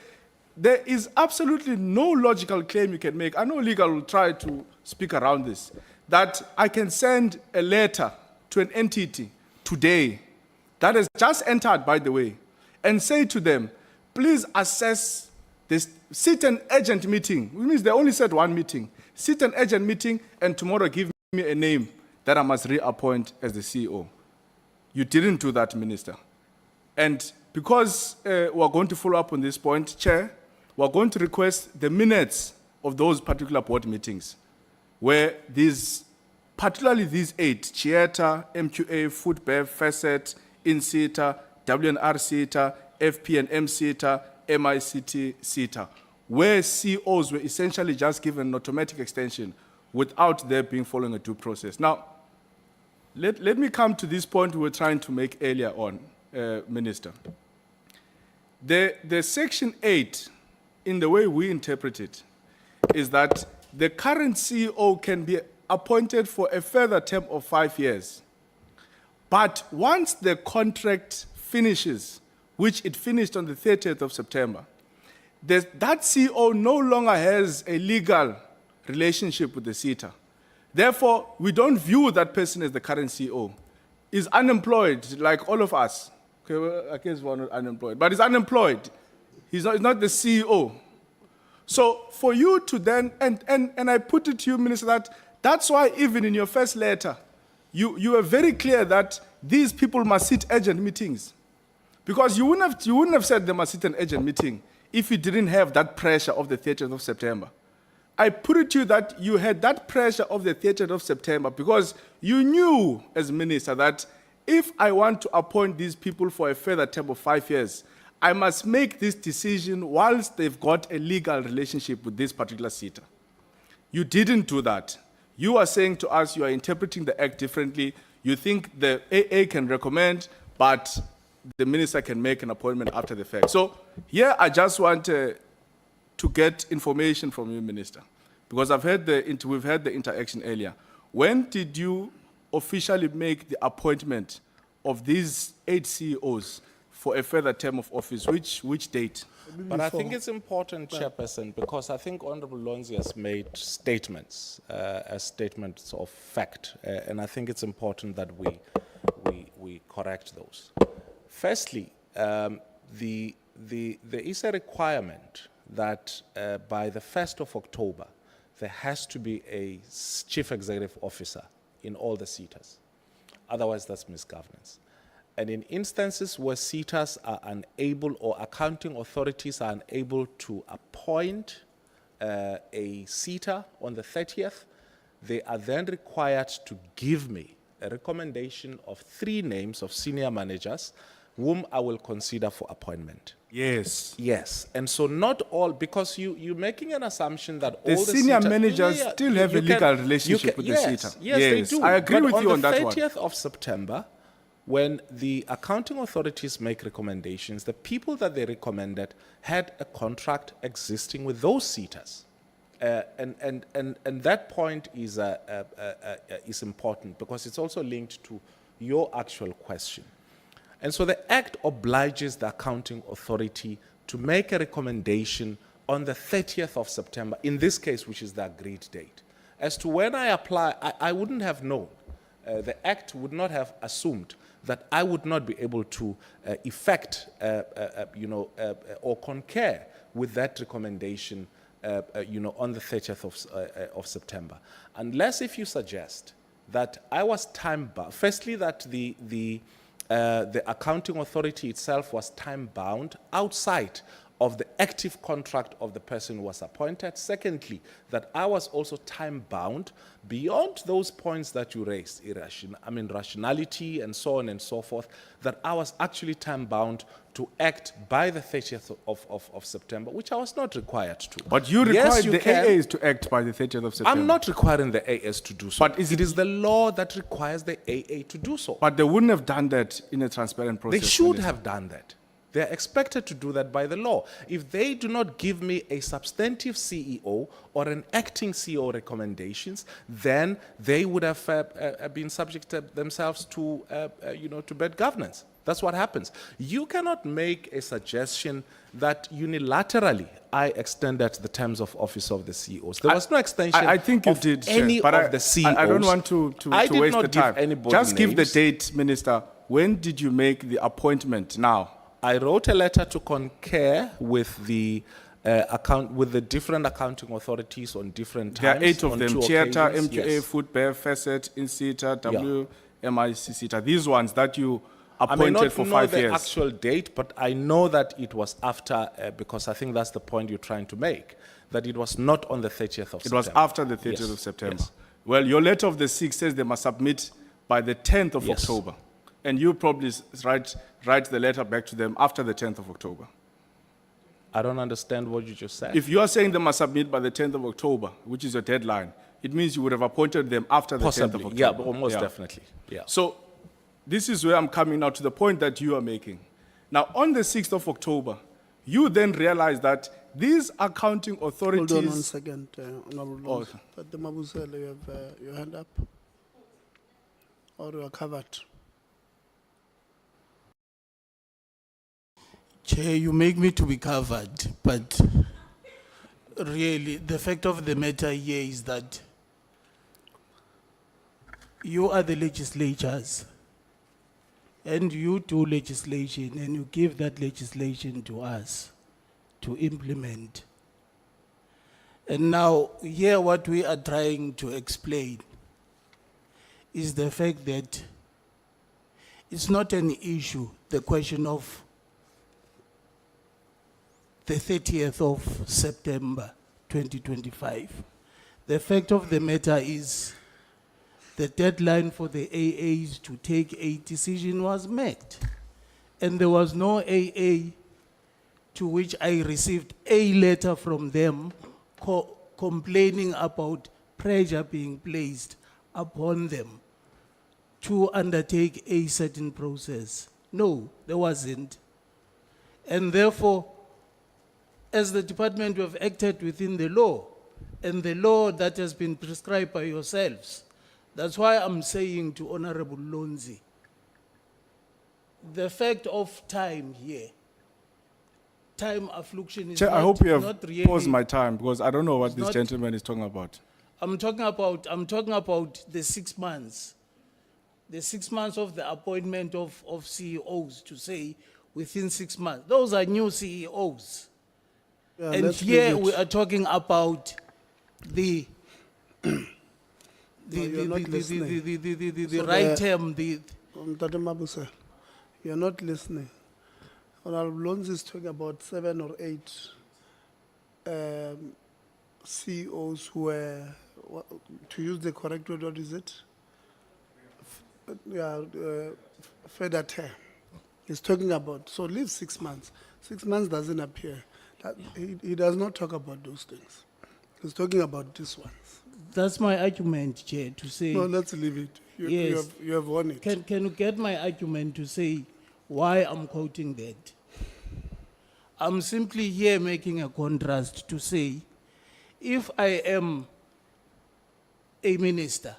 there is absolutely no logical claim you can make. I know legal will try to speak around this, that I can send a letter to an entity today that has just entered, by the way, and say to them, please assess this, sit an urgent meeting, which means they only said one meeting, sit an urgent meeting and tomorrow give me a name that I must reappoint as the CEO. You didn't do that, Minister. And because we're going to follow up on this point, Chair, we're going to request the minutes of those particular board meetings where these, particularly these 8, CHETA, MQA, FoodBev, FACET, INSETA, WNR SETA, FP and MSETA, MICT SETA, where COs were essentially just given an automatic extension without there being following a due process. Now, let me come to this point we were trying to make earlier on, Minister. The Section 8, in the way we interpret it, is that the current CEO can be appointed for a further term of 5 years. But once the contract finishes, which it finished on the 30th of September, that CEO no longer has a legal relationship with the SETA. Therefore, we don't view that person as the current CEO. He's unemployed, like all of us. Okay, well, I guess we're not unemployed, but he's unemployed. He's not the CEO. So for you to then, and I put it to you, Minister, that's why even in your first letter, you were very clear that these people must sit urgent meetings. Because you wouldn't have said they must sit an urgent meeting if you didn't have that pressure of the 30th of September. I put it to you that you had that pressure of the 30th of September because you knew as minister that if I want to appoint these people for a further term of 5 years, I must make this decision whilst they've got a legal relationship with this particular SETA. You didn't do that. You are saying to us you are interpreting the act differently. You think the AA can recommend, but the minister can make an appointment after the fact. So here I just want to get information from you, Minister, because we've had the interaction earlier. When did you officially make the appointment of these 8 CEOs for a further term of office? Which date? But I think it's important, Chairperson, because I think Honorable Lonzi has made statements as statements of fact, and I think it's important that we correct those. Firstly, there is a requirement that by the 1st of October, there has to be a Chief Executive Officer in all the SETAs. Otherwise, that's misgovernance. And in instances where SETAs are unable or accounting authorities are unable to appoint a SETA on the 30th, they are then required to give me a recommendation of 3 names of senior managers whom I will consider for appointment. Yes. Yes, and so not all, because you're making an assumption that The all senior SETA managers still have a legal relationship with the SETA. Yes, they do. I agree But with you on that one. On the 30th of September, when the accounting authorities make recommendations, the people that they recommended had a contract existing with those SETAs. And that point is important because it's also linked to your actual question. And so the Act obliges the accounting authority to make a recommendation on the 30th of September, in this case, which is the agreed date. As to when I apply, I wouldn't have known. The Act would not have assumed that I would not be able to effect, or concur with that recommendation, on the 30th of September. Unless if you suggest that I was time-bound, firstly, that the accounting authority itself was time-bound outside of the active contract of the person who was appointed. Secondly, that I was also time-bound beyond those points that you raised, rationality and so on and so forth, that I was actually time-bound to act by the 30th of September, which I was not required to. But you required the AAs to act by the 30th of September. I'm not requiring the AAs to do so. But it is the law that requires the AA to do so. But they wouldn't have done that in a transparent process. They should have done that. They're expected to do that by the law. If they do not give me a substantive CEO or an acting CEO recommendations, then they would have been subjected themselves to, to bad governance. That's what happens. You cannot make a suggestion that unilaterally I extended the terms of office of the CEOs. There was no extension I think you of did, Chair, any but of the CEOs. I don't want to I to did waste not the give time. anybody Just give the names. date, Minister. When did you make the appointment now? I wrote a letter to concur with the with the different accounting authorities on different There are times. 8 of on them, 2 Theatre, occasions, MQA, yes. Footbear, FACET, INSETA, Yeah. WMIC, SETA. These ones that you I may appointed not for know 5 the years. actual date, but I know that it was after, because I think that's the point you're trying to make, that it was not on the 30th of It September. was after the 30th Yes, of September. yes. Well, your letter of the 6th says they must submit by the 10th of Yes. October. And you probably write the letter back to them after the 10th of October. I don't understand what you just said. If you are saying they must submit by the 10th of October, which is your deadline, it means you would have appointed them after the 10th of Possibly, October. yeah, but almost definitely, yeah. So this is where I'm coming now to the point that you are making. Now, on the 6th of October, you then realize that these accounting authorities... Hold on 1 second, Honorable Oh, Lonzi. Tate Mabusela, you have your hand up? Or you are covered? Chair, you make me to be covered, but really, the fact of the matter here is that you are the legislatures, and you do legislation, and you give that legislation to us to implement. And now, here what we are trying to explain is the fact that it's not an issue, the question of the 30th of September 2025. The fact of the matter is the deadline for the AAs to take a decision was met. And there was no AA to which I received a letter from them complaining about pressure being placed upon them to undertake a certain process. No, there wasn't. And therefore, as the department, we have acted within the law, and the law that has been prescribed by yourselves. That's why I'm saying to Honorable Lonzi, the fact of time here, time affliction is Chair, I not, hope you not have really... paused my time because I don't know what It's this not- gentleman is talking about. I'm talking about the 6 months. The 6 months of the appointment of CEOs to say within 6 months. Those are new CEOs. Yeah, And let's here leave it. we are talking about the you're not listening. the So right the- term, Tate Mabusela, you're not listening. Honorable Lonzi is talking about 7 or 8 CEOs who were, to use the correct word, what is it? Further term. He's talking about, so leave 6 months. 6 months doesn't appear. He does not talk about those things. He's talking about this one. that's my argument, Chair, to say, No, let's leave it. Yes. You have won it. can you get my argument to say why I'm quoting that? I'm simply here making a contrast to say, if I am a minister,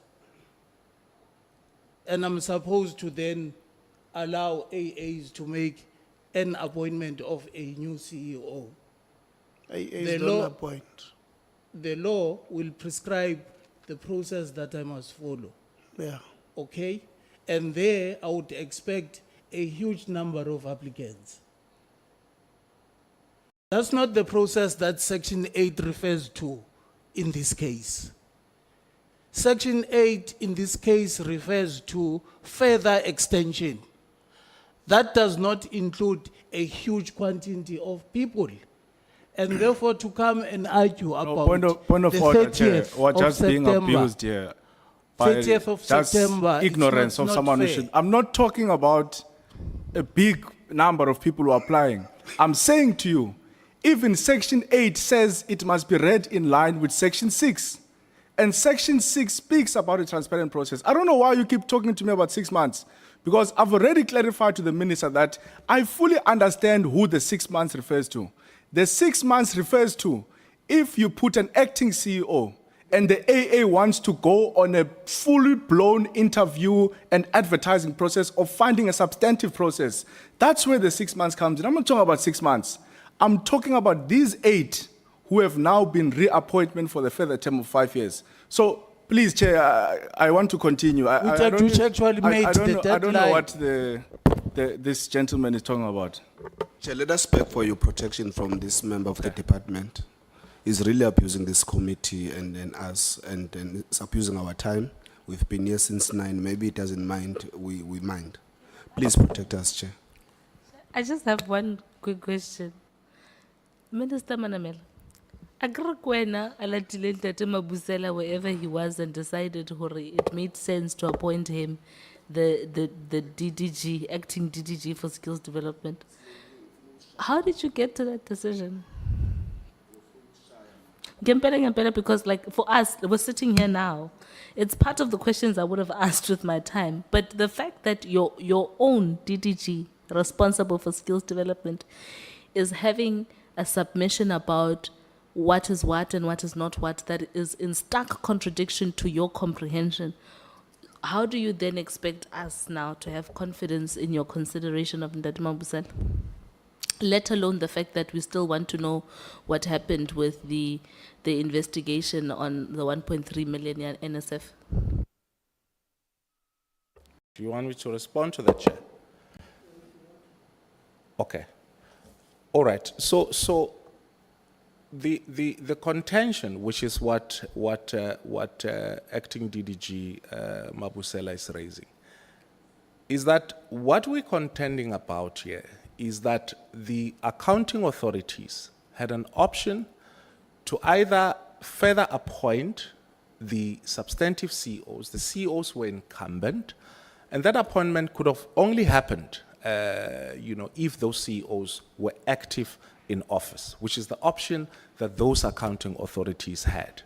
and I'm supposed to then allow AAs to make an appointment of a new CEO, The law- law point. the law will prescribe the process that I must follow, Yeah. okay? And there I would expect a huge number of applicants. That's not the process that Section 8 refers to in this case. Section 8 in this case refers to further extension. That does not include a huge quantity of people. And therefore, to come and argue No, about point of the order, Chair. 30th We're of just being September, abused here. by 30th of just September, it's ignorance of not someone who fair. should. I'm not talking about a big number of people who are applying. I'm saying to you, even Section 8 says it must be read in line with Section 6. And Section 6 speaks about a transparent process. I don't know why you keep talking to me about 6 months, Because I've already clarified to the minister that I fully understand who the 6 months refers to. The 6 months refers to if you put an acting CEO and the AA wants to go on a fully blown interview and advertising process or finding a substantive process. That's where the 6 months comes in. I'm not talking about 6 months. I'm talking about these 8 who have now been reappointment for the further term of 5 years. So please, Chair, I want to continue. Which actually made the I don't know deadline. what this gentleman is talking about. Chair, let us beg for your protection from this member of the department. He's really abusing this committee and us, and it's abusing our time. We've been here since 9. Maybe he doesn't mind. We mind. Please protect us, Chair. I just have one quick question. Minister Manamela, Agrikwena alatile Ntate Mabusela wherever he was and decided it made sense to appoint him the DDG, acting DDG for skills development. How did you get to that decision? Ngempela, because like for us, we're sitting here now. It's part of the questions I would have asked with my time. But the fact that your own DDG, responsible for skills development, is having a submission about what is what and what is not what, that is in stark contradiction to your comprehension, how do you then expect us now to have confidence in your consideration of Ntate Mabusela? Let alone the fact that we still want to know what happened with the investigation on the 1.3 million NSF. Do you want me to respond to that, Chair? Okay. All right. So the contention, which is what acting DDG Mabusela is raising, is that what we're contending about here is that the accounting authorities had an option to either further appoint the substantive CEOs. The CEOs were incumbent, and that appointment could have only happened if those CEOs were active in office, which is the option that those accounting authorities had.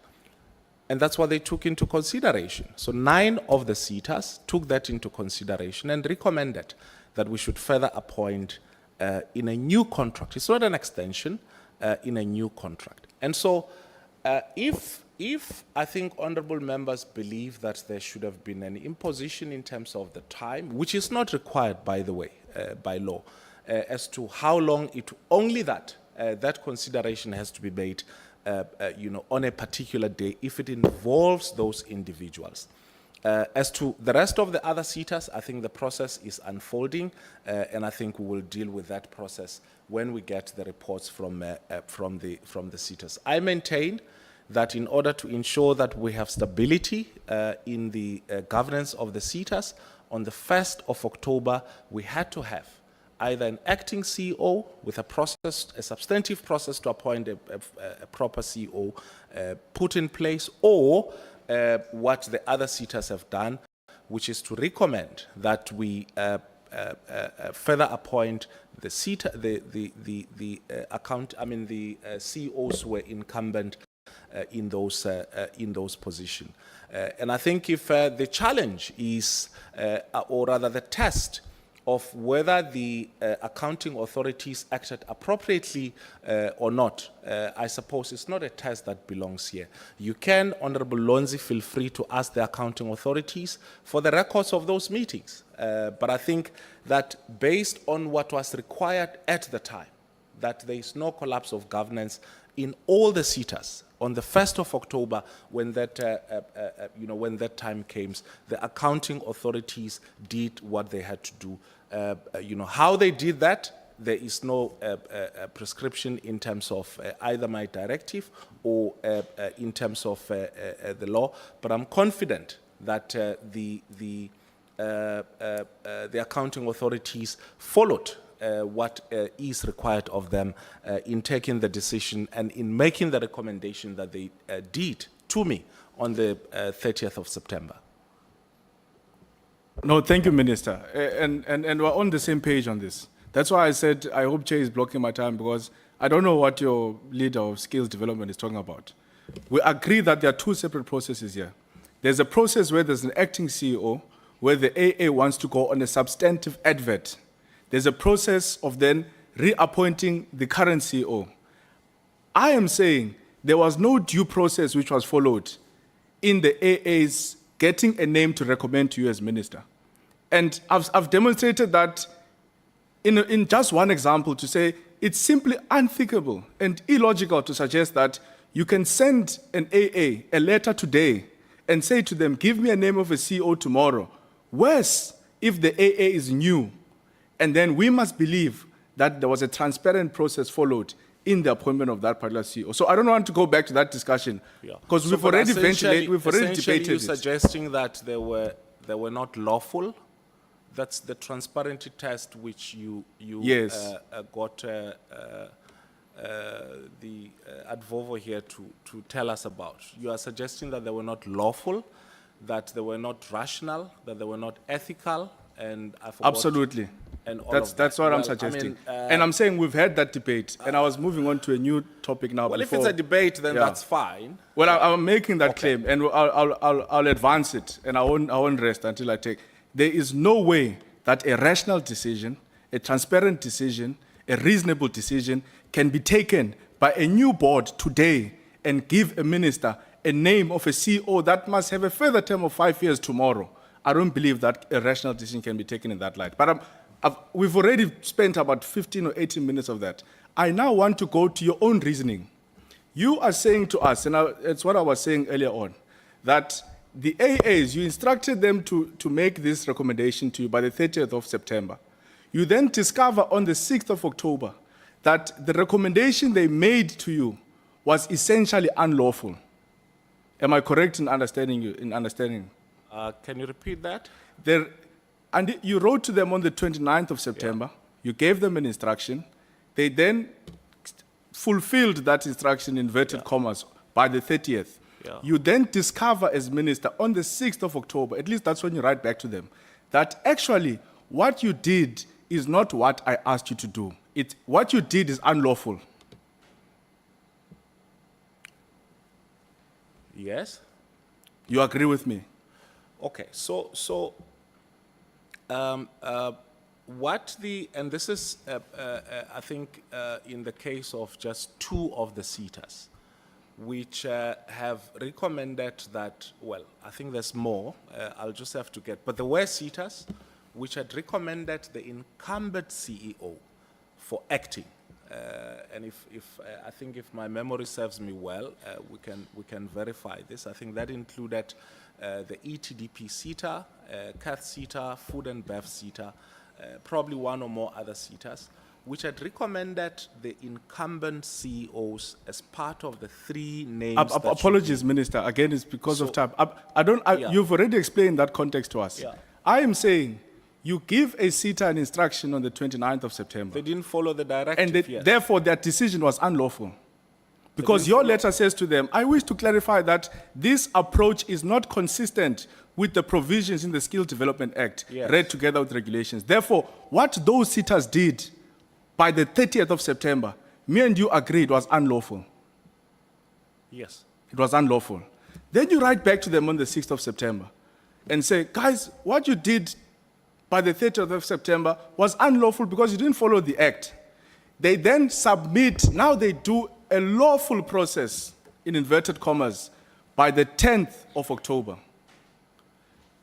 And that's what they took into consideration. So 9 of the SETAs took that into consideration and recommended that we should further appoint in a new contract. It's not an extension, in a new contract. And so if I think honorable members believe that there should have been an imposition in terms of the time, which is not required, by the way, by law, as to how long only that consideration has to be made, on a particular day if it involves those individuals. As to the rest of the other SETAs, I think the process is unfolding, and I think we will deal with that process when we get the reports from the SETAs. I maintain that in order to ensure that we have stability in the governance of the SETAs, on the 1st of October, we had to have either an acting CEO with a substantive process to appoint a proper CEO put in place, or what the other SETAs have done, which is to recommend that we further appoint the SETA, the CEOs who were incumbent in those positions. And I think if the challenge is, or rather the test of whether the accounting authorities acted appropriately or not, I suppose it's not a test that belongs here. You can, Honorable Lonzi, feel free to ask the accounting authorities for the records of those meetings. But I think that based on what was required at the time, that there is no collapse of governance in all the SETAs. On the 1st of October, when that, when that time came, the accounting authorities did what they had to do. How they did that, there is no prescription in terms of either my directive or in terms of the law. But I'm confident that the accounting authorities followed what is required of them in taking the decision and in making the recommendation that they did to me on the 30th of September. No, thank you, Minister. And we're on the same page on this. That's why I said I hope Chair is blocking my time, because I don't know what your leader of skills development is talking about. We agree that there are 2 separate processes here. There's a process where there's an acting CEO where the AA wants to go on a substantive advert, there's a process of then reappointing the current CEO. I am saying there was no due process which was followed in the AA's getting a name to recommend to you as minister. And I've demonstrated that in just one example to say it's simply unthinkable and illogical to suggest that you can send an AA a letter today and say to them, give me a name of a CEO tomorrow. Worse, if the AA is new, and then we must believe that there was a transparent process followed in the appointment of that particular CEO. So I don't want to go back to that discussion because So, we've but already essentially- we've already essentially debated you're it. suggesting that they were not lawful? That's the transparency test which you Yes. got the advovo here to tell us about. You are suggesting that they were not lawful, that they were not rational, that they were not ethical, and I forgot. Absolutely. And all That's of that's that. what I'm Well, I suggesting. mean, And I'm saying we've had that debate, and I was moving on to a new topic now. well, if before. it's a debate, then Yeah. that's fine. Well, I'm making that claim, and I'll advance it, and I won't rest until I take. There is no way that a rational decision, a transparent decision, a reasonable decision can be taken by a new board today and give a minister a name of a CEO that must have a further term of 5 years tomorrow. I don't believe that a rational decision can be taken in that light. But we've already spent about 15 or 18 minutes of that. I now want to go to your own reasoning. You are saying to us, and it's what I was saying earlier on, that the AAs, you instructed them to make this recommendation to you by the 30th of September. You then discover on the 6th of October that the recommendation they made to you was essentially unlawful. Am I correct in understanding you? Can you repeat that? And you wrote to them on the 29th of September. You gave them an instruction. They then fulfilled that instruction, inverted commas, by the 30th. Yeah. You then discover as minister on the 6th of October, at least that's when you write back to them, that actually what you did is not what I asked you to do. What you did is unlawful. Yes. You agree with me? Okay, so and this is, I think, in the case of just 2 of the SETAs, which have recommended that, well, I think there's more, I'll just have to get, but there were SETAs which had recommended the incumbent CEO for acting. And I think if my memory serves me well, we can verify this. I think that included the ETDP SETA, CATH SETA, Food and Bev SETA, probably one or more other SETAs, which had recommended the incumbent CEOs as part of the 3 names. that you Apologies, gave. Minister. Again, it's because of So- time. Yeah. You've already explained that context to us. Yeah. I am saying you give a SETA an instruction on the 29th of September. They didn't follow the directive, And yes. therefore, that decision was unlawful. Because your letter says to them, I wish to clarify that this approach is not consistent with the provisions in the Skill Development Act, Yes. read together with regulations. Therefore, what those SETAs did by the 30th of September, me and you agreed was unlawful. Yes. It was unlawful. Then you write back to them on the 6th of September and say, guys, what you did by the 30th of September was unlawful because you didn't follow the act. They then submit, now they do a lawful process, in inverted commas, by the 10th of October.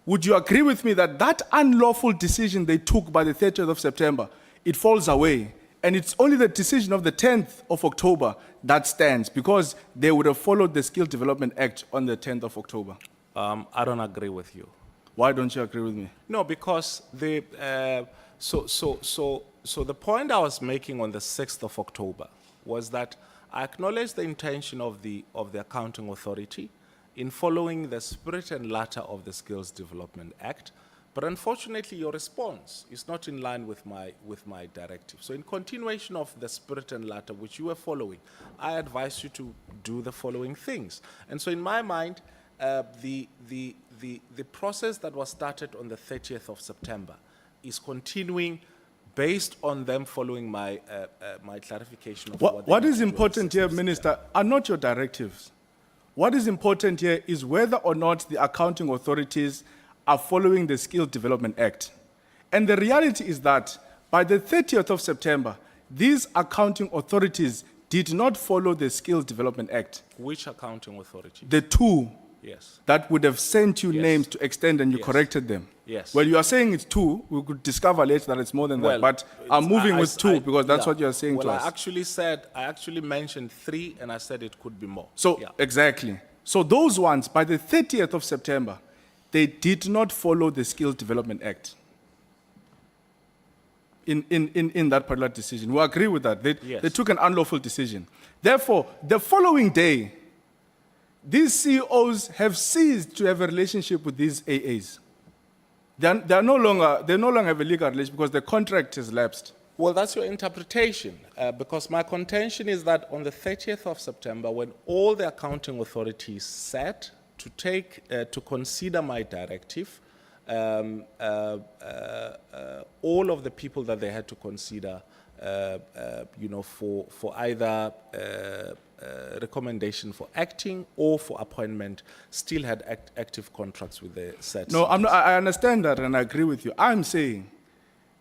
Would you agree with me that that unlawful decision they took by the 30th of September, it falls away, and it's only the decision of the 10th of October that stands because they would have followed the Skill Development Act on the 10th of October? I don't agree with you. Why don't you agree with me? No, because so the point I was making on the 6th of October was that I acknowledge the intention of the Accounting Authority in following the spirit and letter of the Skills Development Act, but unfortunately your response is not in line with my directive. So in continuation of the spirit and letter which you were following, I advise you to do the following things. And so in my mind, the process that was started on the 30th of September is continuing based on them following my clarification of What they is need to do on the important 6th here, of September. Minister, are not your directives. What is important here is whether or not the accounting authorities are following the Skills Development Act. And the reality is that by the 30th of September, these accounting authorities did not follow the Skills Development Act. Which accounting authority? The two Yes. that would have sent you Yes. names to extend and you Yes. corrected them. Yes. Well, you are saying it's two. We could discover later that it's more than that. But I'm moving with two because that's what you are saying to us. I actually mentioned 3 and I said it could be more. So, Yeah. exactly. So those ones, by the 30th of September, they did not follow the Skills Development Act in that particular decision. We agree with that. They Yes. took an unlawful decision. Therefore, the following day, these CEOs have ceased to have a relationship with these AAs. They no longer have a legal relationship because the contract has lapsed. Well, that's your interpretation, because my contention is that on the 30th of September, when all the accounting authorities sat to consider my directive, all of the people that they had to consider, for either recommendation for acting or for appointment, still had active contracts with the SETs. No, I understand that and I agree with you. I'm saying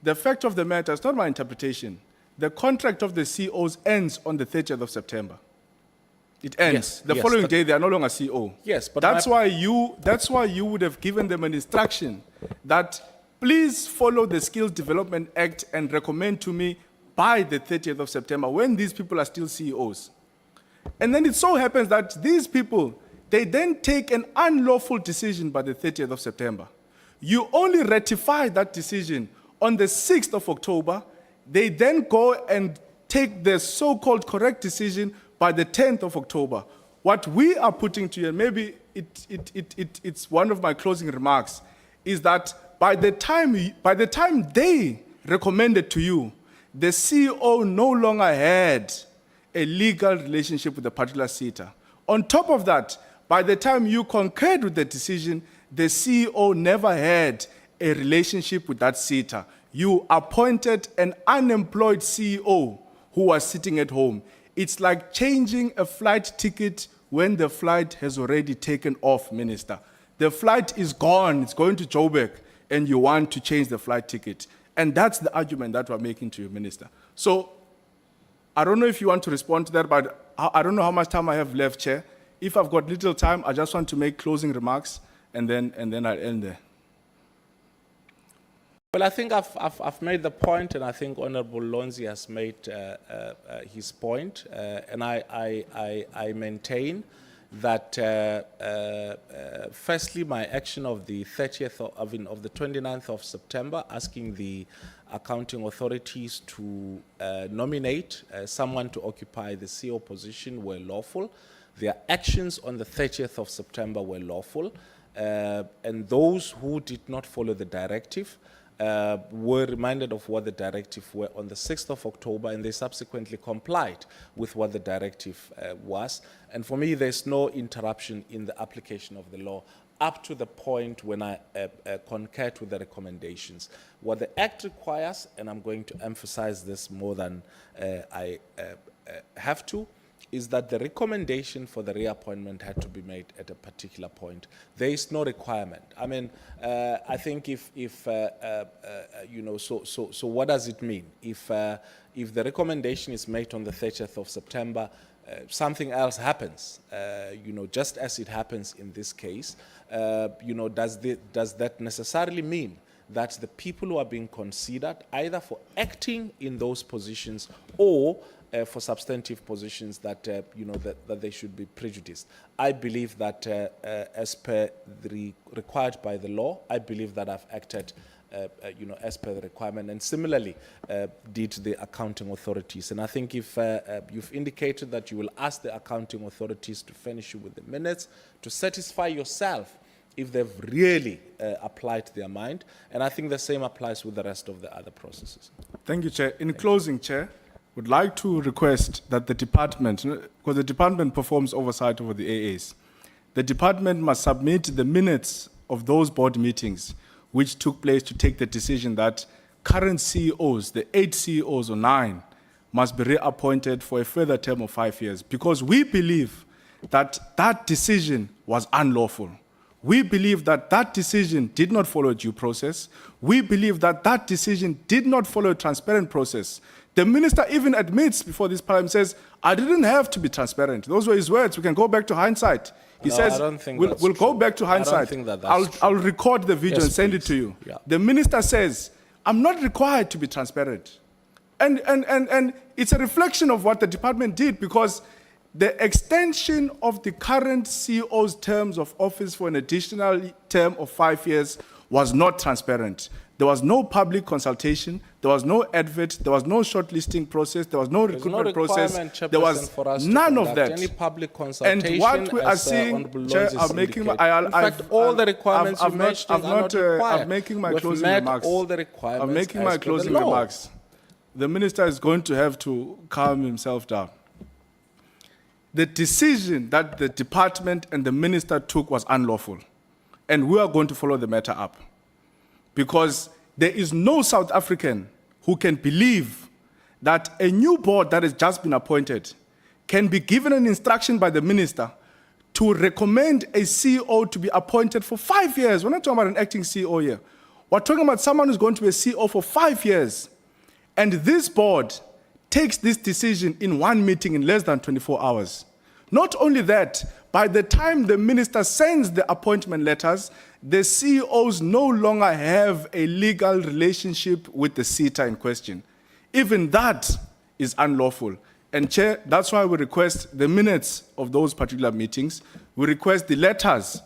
the fact of the matter is not my interpretation. The contract of the CEOs ends on the 30th of September. It ends. Yes, The yes, following but- day, they are no longer CEO. Yes, but that's why you would have given them an instruction that please follow the Skills Development Act and recommend to me by the 30th of September when these people are still CEOs. And then it so happens that these people, they then take an unlawful decision by the 30th of September. You only ratify that decision on the 6th of October. They then go and take the so-called correct decision by the 10th of October. What we are putting to you, and maybe it's one of my closing remarks, is that by the time they recommended to you, the CEO no longer had a legal relationship with a particular SETA. On top of that, by the time you concurred with the decision, the CEO never had a relationship with that SETA. You appointed an unemployed CEO who was sitting at home. It's like changing a flight ticket when the flight has already taken off, Minister. The flight is gone, it's going to Joburg, and you want to change the flight ticket. And that's the argument that we're making to you, Minister. So, I don't know if you want to respond to that, but I don't know how much time I have left, Chair. If I've got little time, I just want to make closing remarks, and then I'll end there. Well, I think I've made the point, and I think Honourable Lonzi has made his point, and I maintain that firstly, my action of the 29th of September, asking the accounting authorities to nominate someone to occupy the CEO position were lawful. Their actions on the 30th of September were lawful, and those who did not follow the directive were reminded of what the directive were on the 6th of October, and they subsequently complied with what the directive was. And for me, there's no interruption in the application of the law up to the point when I concurred with the recommendations. What the Act requires, and I'm going to emphasize this more than I have to, is that the recommendation for the reappointment had to be made at a particular point. There is no requirement. I mean, I think so what does it mean? If the recommendation is made on the 30th of September, something else happens, just as it happens in this case, does that necessarily mean that the people who are being considered either for acting in those positions or for substantive positions that that they should be prejudiced? I believe that as per the required by the law, I believe that I've acted as per the requirement, and similarly did the accounting authorities. And I think if you've indicated that you will ask the accounting authorities to furnish you with the minutes to satisfy yourself if they've really applied their mind, and I think the same applies with the rest of the other processes. Thank you, Chair. In closing, Chair, would like to request that the department, because the department performs oversight over the AAs, the department must submit the minutes of those board meetings which took place to take the decision that current CEOs, the 8 CEOs or 9, must be reappointed for a further term of 5 years, because we believe that that decision was unlawful. We believe that that decision did not follow due process. We believe that that decision did not follow a transparent process. The minister even admits before this parliament, says, I didn't have to be transparent. Those were his words. We can go back to hindsight. He No, says, I don't think we'll that's go true. back to I don't hindsight. think that that's true. I'll record the video Yes, and send it please. to you. Yeah. The minister says, I'm not required to be transparent. And it's a reflection of what the department did, because the extension of the current CEO's terms of office for an additional term of 5 years was not transparent. There was no public consultation, there was no advert, there was no shortlisting process, there was no There's no recruitment process, requirement, there Chairperson, was for us to none of conduct that. any public consultation. And what we are as, seeing, Honourable Chair, Lonzi I'm making indicated. my, In fact, all the requirements you mentioned are not required. I'm making my We've closing met remarks. all the requirements I'm making as my per the closing law. remarks. The minister is going to have to calm himself down. The decision that the department and the minister took was unlawful, and we are going to follow the matter up, because there is no South African who can believe that a new board that has just been appointed can be given an instruction by the minister to recommend a CEO to be appointed for 5 years. We're not talking about an acting CEO here. We're talking about someone who's going to be a CEO for 5 years. And this board takes this decision in one meeting in less than 24 hours. Not only that, by the time the minister sends the appointment letters, the CEOs no longer have a legal relationship with the SETA in question. Even that is unlawful. And Chair, that's why we request the minutes of those particular meetings. We request the letters,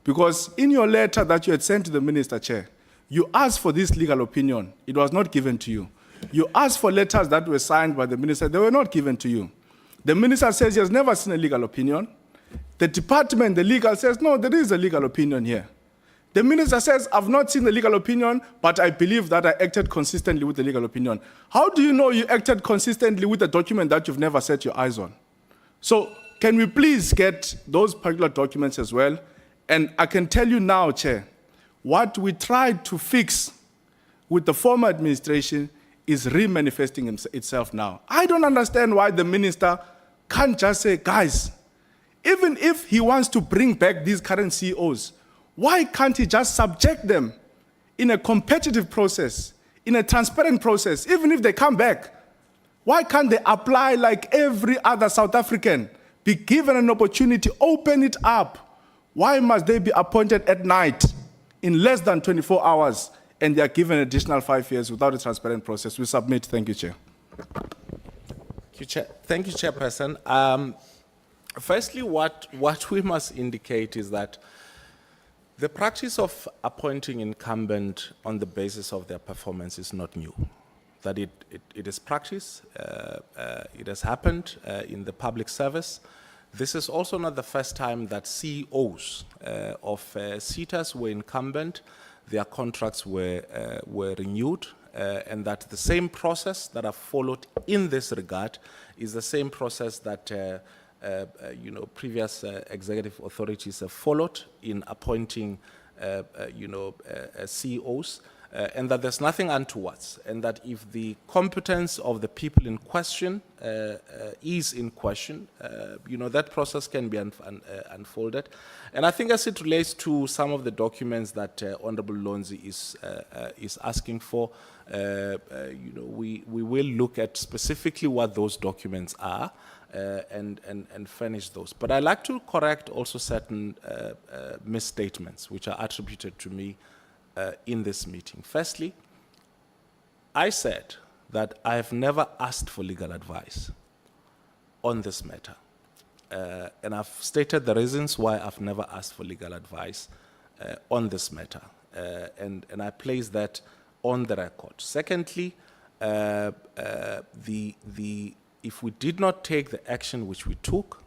because in your letter that you had sent to the minister, Chair, you asked for this legal opinion. It was not given to you. You asked for letters that were signed by the minister. They were not given to you. The minister says he has never seen a legal opinion. The department, the legal, says, no, there is a legal opinion here. The minister says, I've not seen the legal opinion, but I believe that I acted consistently with the legal opinion. How do you know you acted consistently with a document that you've never set your eyes on? So can we please get those particular documents as well? And I can tell you now, Chair, what we tried to fix with the former administration is re-manifesting itself now. I don't understand why the minister can't just say, guys, even if he wants to bring back these current CEOs, why can't he just subject them in a competitive process, in a transparent process, even if they come back? Why can't they apply like every other South African, be given an opportunity, open it up? Why must they be appointed at night in less than 24 hours and they are given additional 5 years without a transparent process? We submit. Thank you, Chair. Thank you, Chairperson. Firstly, what we must indicate is that the practice of appointing incumbent on the basis of their performance is not new. That it is practice, it has happened in the public service. This is also not the first time that CEOs of SETAs were incumbent, their contracts were renewed, and that the same process that have followed in this regard is the same process that previous executive authorities have followed in appointing, CEOs, and that there's nothing untowards, and that if the competence of the people in question is in question, that process can be unfolded. And I think as it relates to some of the documents that Honourable Lonzi is asking for, we will look at specifically what those documents are and furnish those. But I'd like to correct also certain misstatements which are attributed to me in this meeting. Firstly, I said that I have never asked for legal advice on this matter. And I've stated the reasons why I've never asked for legal advice on this matter. And I place that on the record. Secondly, if we did not take the action which we took,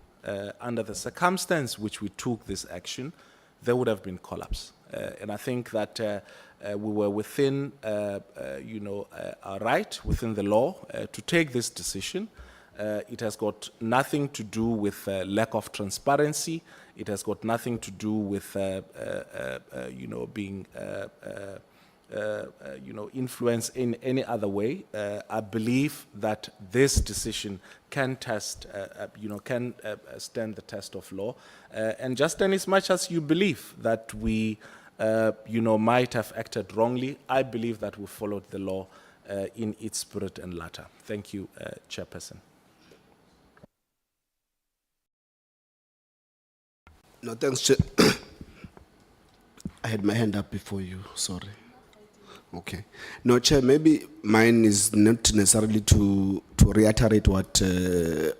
under the circumstance which we took this action, there would have been collapse. And I think that we were within, our right, within the law, to take this decision. It has got nothing to do with lack of transparency. It has got nothing to do with, being influence in any other way. I believe that this decision can stand the test of law. And just in as much as you believe that we, might have acted wrongly, I believe that we followed the law in its spirit and letter. Thank you, Chairperson. No, thanks, Chair. I had my hand up before you, sorry. Okay. No, Chair, maybe mine is not necessarily to reiterate what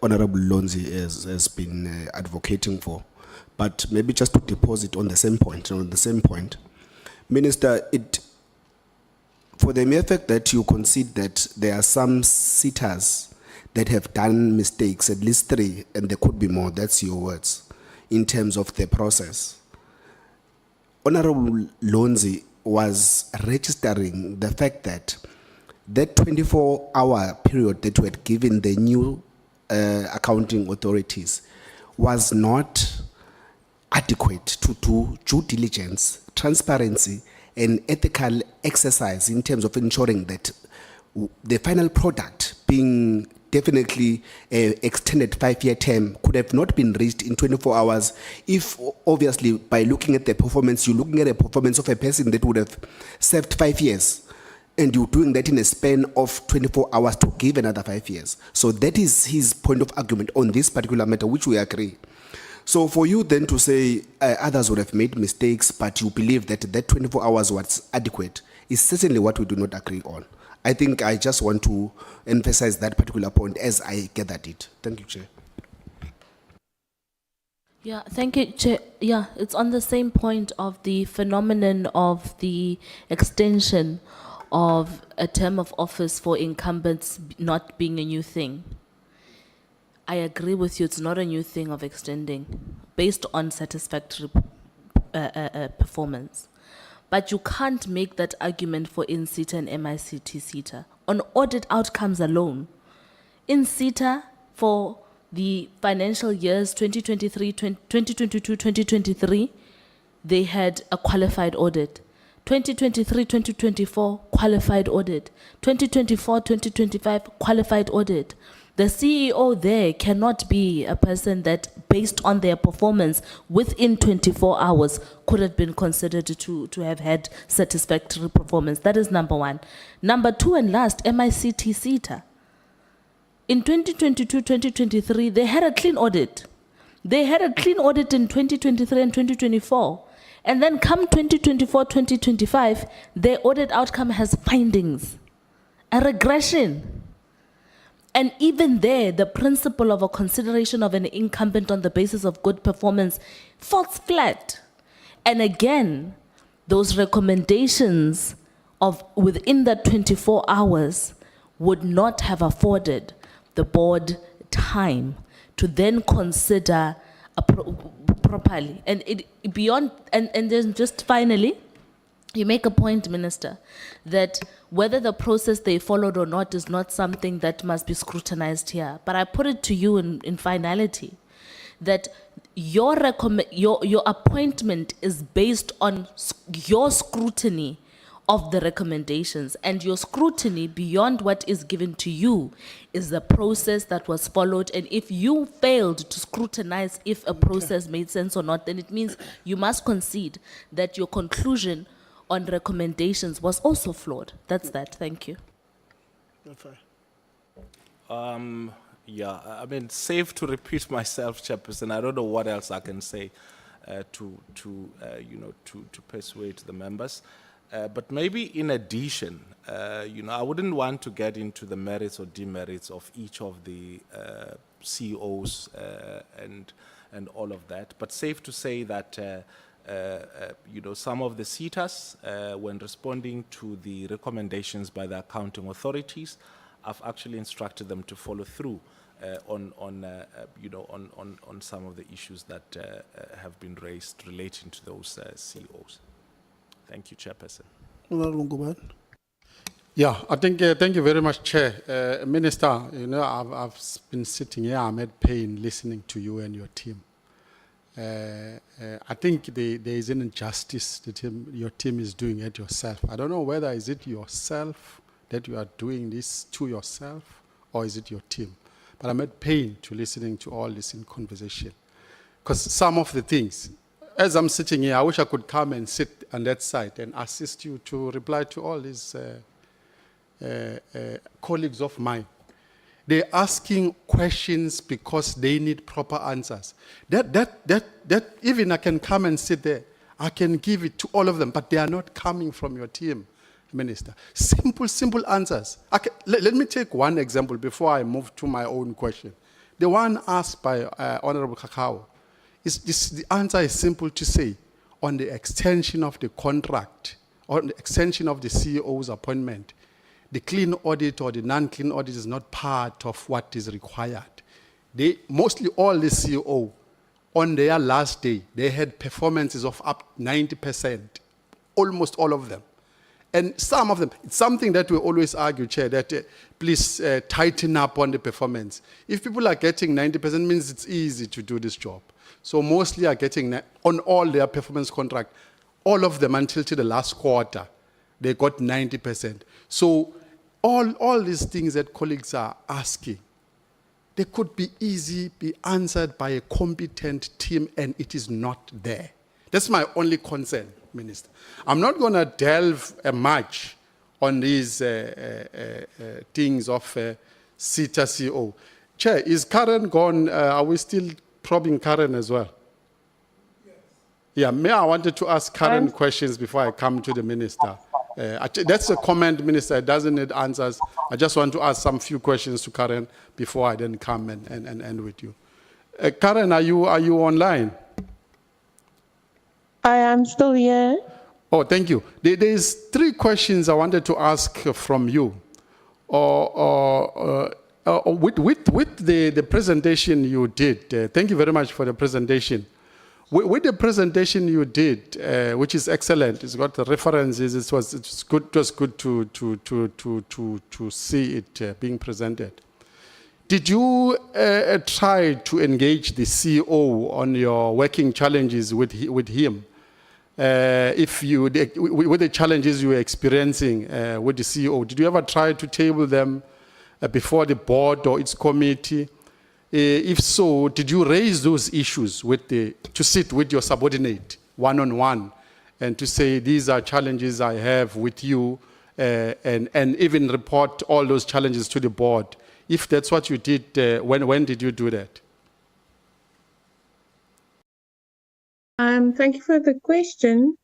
Honorable Lonzi has been advocating for, but maybe just to deposit on the same point. Minister, for the mere fact that you concede that there are some SETAs that have done mistakes, at least 3, and there could be more, that's your words, in terms of the process. Honorable Lonzi was registering the fact that that 24-hour period that you had given the new accounting authorities was not adequate to do due diligence, transparency, and ethical exercise in terms of ensuring that the final product, being definitely extended 5-year term, could have not been reached in 24 hours if, obviously, by looking at the performance, you're looking at a performance of a person that would have served 5 years, and you're doing that in a span of 24 hours to give another 5 years. So that is his point of argument on this particular matter, which we agree. So for you then to say others would have made mistakes, but you believe that that 24 hours was adequate, is certainly what we do not agree on. I think I just want to emphasize that particular point as I gathered it. Thank you, Chair. Yeah, thank you, Chair. Yeah, it's on the same point of the phenomenon of the extension of a term of office for incumbents not being a new thing. I agree with you, it's not a new thing of extending based on satisfactory performance. But you can't make that argument for in-SETA and MICT-SETA on audit outcomes alone. In SETA, for the financial years 2023, 2022, 2023, they had a qualified audit. 2023, 2024, qualified audit. 2024, 2025, qualified audit. The CEO there cannot be a person that, based on their performance within 24 hours, could have been considered to have had satisfactory performance. That is number one. Number two and last, MICT-SETA. In 2022, 2023, they had a clean audit. They had a clean audit in 2023 and 2024. And then come 2024, 2025, their audit outcome has findings, a regression. And even there, the principle of a consideration of an incumbent on the basis of good performance falls flat. And again, those recommendations of within that 24 hours would not have afforded the board time to then consider properly. And it beyond, and then just finally, you make a point, Minister, that whether the process they followed or not is not something that must be scrutinized here. But I put it to you in finality that your appointment is based on your scrutiny of the recommendations, and your scrutiny beyond what is given to you is the process that was followed. And if you failed to scrutinize if a process made sense or not, then it means you must concede that your conclusion on recommendations was also flawed. That's that. Thank you. Yeah, I mean, safe to repeat myself, Chairperson. I don't know what else I can say to persuade the members. But maybe in addition, I wouldn't want to get into the merits or demerits of each of the CEOs and all of that. But safe to say that some of the SETAs, when responding to the recommendations by the accounting authorities, I've actually instructed them to follow through on some of the issues that have been raised relating to those CEOs. Thank you, Chairperson. Yeah, I think, thank you very much, Chair. Minister, I've been sitting here, I'm at pain listening to you and your team. I think there is an injustice that your team is doing it yourself. I don't know whether is it yourself that you are doing this to yourself or is it your team. But I'm at pain to listening to all this in conversation. Because some of the things, as I'm sitting here, I wish I could come and sit on that side and assist you to reply to all these colleagues of mine. They're asking questions because they need proper answers. That even I can come and sit there, I can give it to all of them, but they are not coming from your team, Minister. Simple answers. Let me take one example before I move to my own question. The one asked by Honorable Kakao, the answer is simple to say, on the extension of the contract, or the extension of the CEO's appointment, the clean audit or the non-clean audit is not part of what is required. Mostly all the CEO, on their last day, they had performances of up 90%, almost all of them. And some of them, it's something that we always argue, Chair, that please tighten up on the performance. If people are getting 90%, means it's easy to do this job. So mostly are getting, on all their performance contract, all of them until to the last quarter, they got 90%. So all these things that colleagues are asking, they could be answered by a competent team, and it is not there. That's my only concern, Minister. I'm not going to delve much on these things of SETA CO. Chair, is Karen gone? Are we still probing Karen as well? Yes. Yeah, I wanted to ask Karen questions before I come to the Minister. That's a comment, Minister. It doesn't need answers. I just want to ask some few questions to Karen before I then come and end with you. Karen, are you online? I am still here. Oh, thank you. There's 3 questions I wanted to ask from you. With the presentation you did, thank you very much for the presentation. With the presentation you did, which is excellent, it's got the references. It was good to see it being presented. Did you try to engage the CEO on your working challenges with him? With the challenges you were experiencing with the CEO, did you ever try to table them before the board or its committee? If so, did you raise those issues to sit with your subordinate one-on-one and to say, these are challenges I have with you, and even report all those challenges to the board? If that's what you did, when did you do that? Thank you for the question.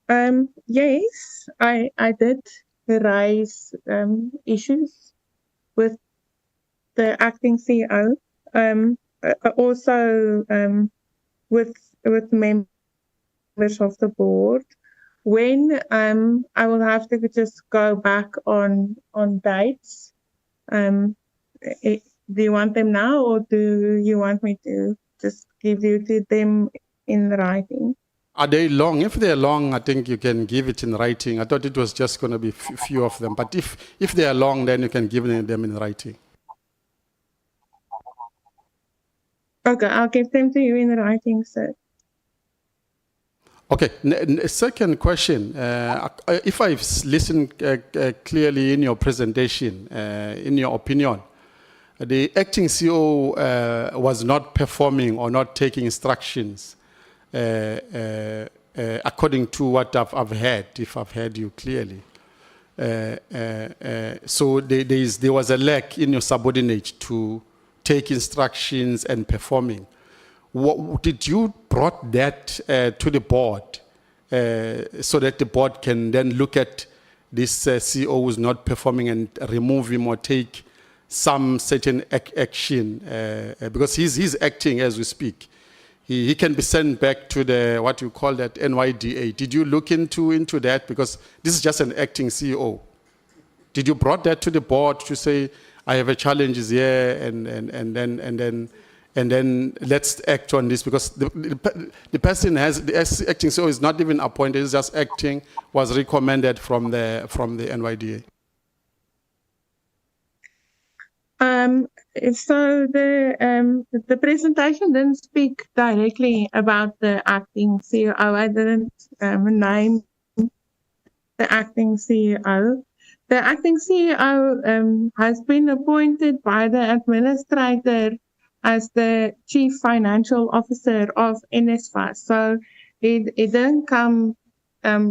Yes, I did raise issues with the acting CEO, also with members of the board. When I will have to just go back on dates. Do you want them now, or do you want me to just give you to them in writing? Are they long? If they're long, I think you can give it in writing. I thought it was just going to be few of them. But if they are long, then you can give them in writing. Okay, I'll give them to you in writing, sir. Okay, second question. If I've listened clearly in your presentation, in your opinion, the acting CEO was not performing or not taking instructions according to what I've heard, if I've heard you clearly. So there was a lack in your subordinate to take instructions and performing. Did you brought that to the board so that the board can then look at this CEO who's not performing and remove him or take some certain action, because he's acting as we speak. He can be sent back to the, what you call that, NYDA. Did you look into that? Because this is just an acting CEO. Did you brought that to the board to say, I have a challenges here, and then let's act on this? Because the person the acting CEO is not even appointed, he's just acting, was recommended from the NYDA. So the presentation didn't speak directly about the acting CEO. I didn't name the acting CEO. The acting CEO has been appointed by the administrator as the Chief Financial Officer of NSFAS. So it didn't come,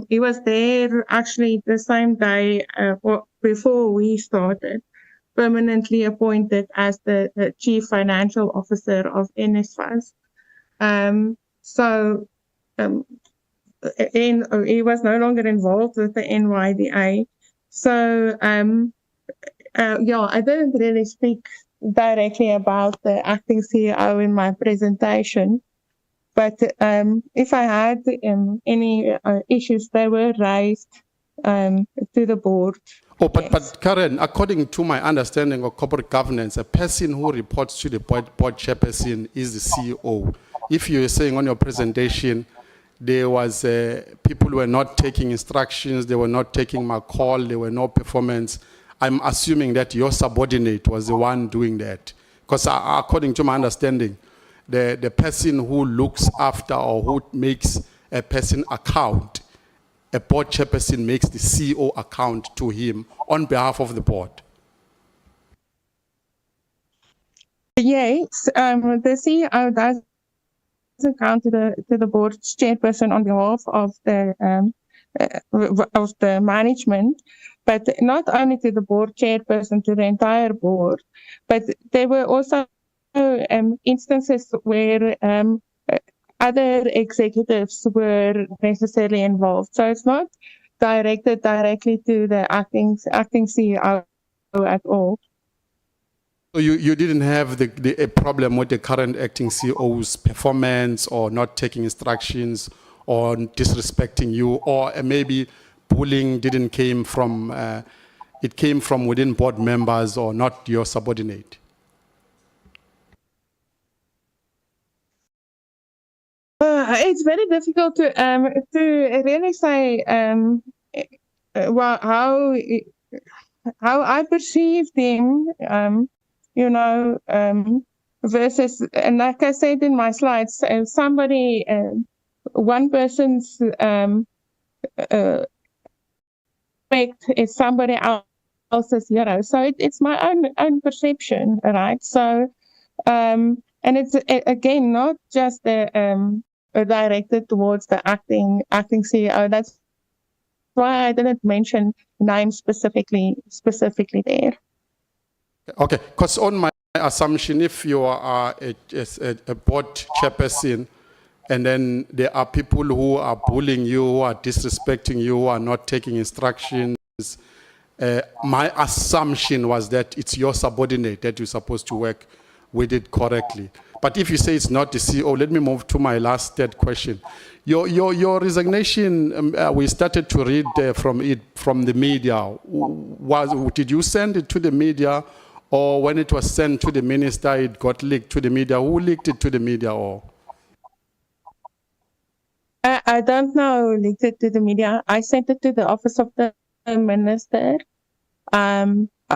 he was there actually the same day or before we started, permanently appointed as the Chief Financial Officer of NSFAS. He was no longer involved with the NYDA. So, I didn't really speak directly about the acting CEO in my presentation. But if I had any issues, they were raised to the board. Oh, but Karen, according to my understanding of corporate governance, a person who reports to the board chairperson is the CEO. If you're saying on your presentation, there was people were not taking instructions, they were not taking my call, there were no performance, I'm assuming that your subordinate was the one doing that. Because according to my understanding, the person who looks after or who makes a person account, a board chairperson makes the CEO account to him on behalf of the board. Yes, the CEO does account to the board chairperson on behalf of the management, but not only to the board chairperson, to the entire board. But there were also instances where other executives were necessarily involved. So it's not directed directly to the acting CEO at all. So you didn't have a problem with the current acting CEO's performance or not taking instructions or disrespecting you, or maybe bullying didn't came from, it came from within board members or not your subordinate? It's very difficult to really say how I perceived him, versus, and like I said in my slides, somebody, one person's effect is somebody else's hero. So it's my own perception, right? So, and it's again not just directed towards the acting CEO. That's why I didn't mention names specifically there. Okay, because on my assumption, if you are a board chairperson and then there are people who are bullying you, who are disrespecting you, who are not taking instructions, my assumption was that it's your subordinate that you're supposed to work with it correctly. But if you say it's not the CEO, let me move to my last third question. Your resignation, we started to read from the media. Did you send it to the media, or when it was sent to the minister, it got leaked to the media? Who leaked it to the media? Or I don't know who leaked it to the media. I sent it to the office of the minister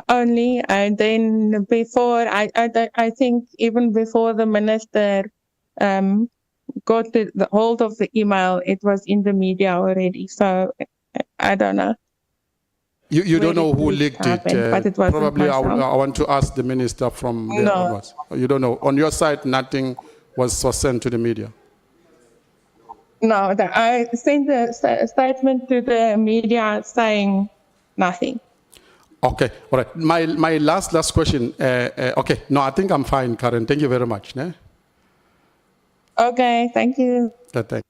only, and then before, I think even before the minister got the hold of the email, it was in the media already. So I don't know. You don't know who leaked it? But it wasn't probably I myself. want to ask the minister from there onwards. You don't know. On your side, nothing was sent to the media? No, I sent a statement to the media saying nothing. Okay, all right. My last question. Okay, no, I think I'm fine, Karen. Thank you very much. Ne? Okay, thank you. Thank you.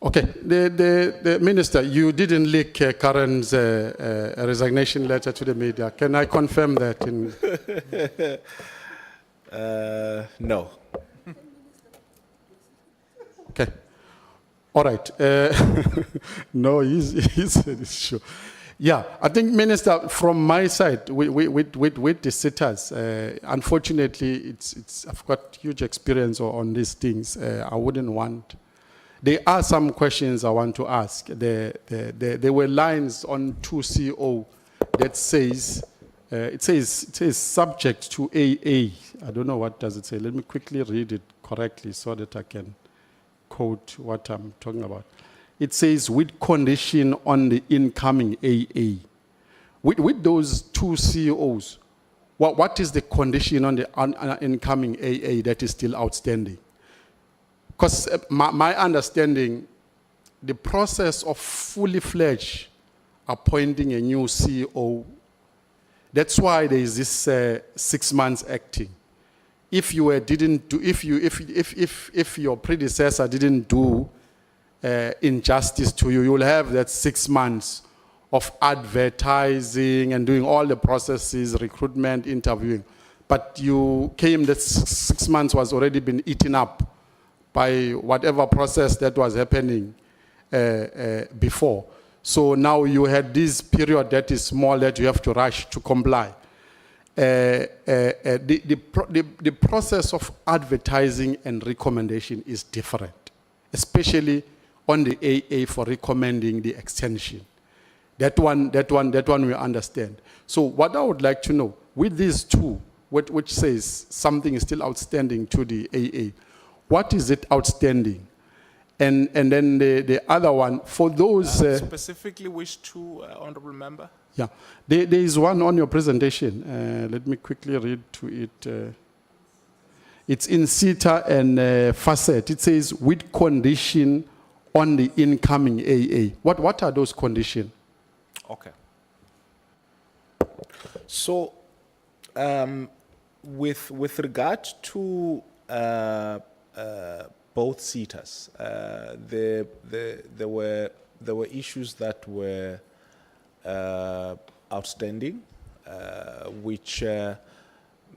Okay, the minister, you didn't leak Karen's resignation letter to the media. Can I confirm that? No. Okay. All right. No, he's sure. Yeah, I think, Minister, from my side, with the SETAs, unfortunately, I've got huge experience on these things. I wouldn't want. There are some questions I want to ask. There were lines on 2CO that says It says subject to AA. I don't know what does it say. Let me quickly read it correctly so that I can quote what I'm talking about. It says with condition on the incoming AA. With those two CEOs, what is the condition on the incoming AA that is still outstanding? Because my understanding, the process of fully fledged appointing a new CEO, that's why there is this 6 months acting. If you didn't do, if your predecessor didn't do injustice to you, you'll have that 6 months of advertising and doing all the processes, recruitment, interviewing. But you came, that 6 months was already been eaten up by whatever process that was happening before. So now you had this period that is small that you have to rush to comply. The process of advertising and recommendation is different, especially on the AA for recommending the extension. That one we understand. So what I would like to know, with these two, which says something is still outstanding to the AA, what is it outstanding? And then the other one, for those... Specifically which two, Honorable Member? Yeah, there is one on your presentation. Let me quickly read to it. It's in SETA and FACET. It says, with condition on the incoming AA. What are those conditions? Okay. So, with regard to both SETAs, there were issues that were outstanding, which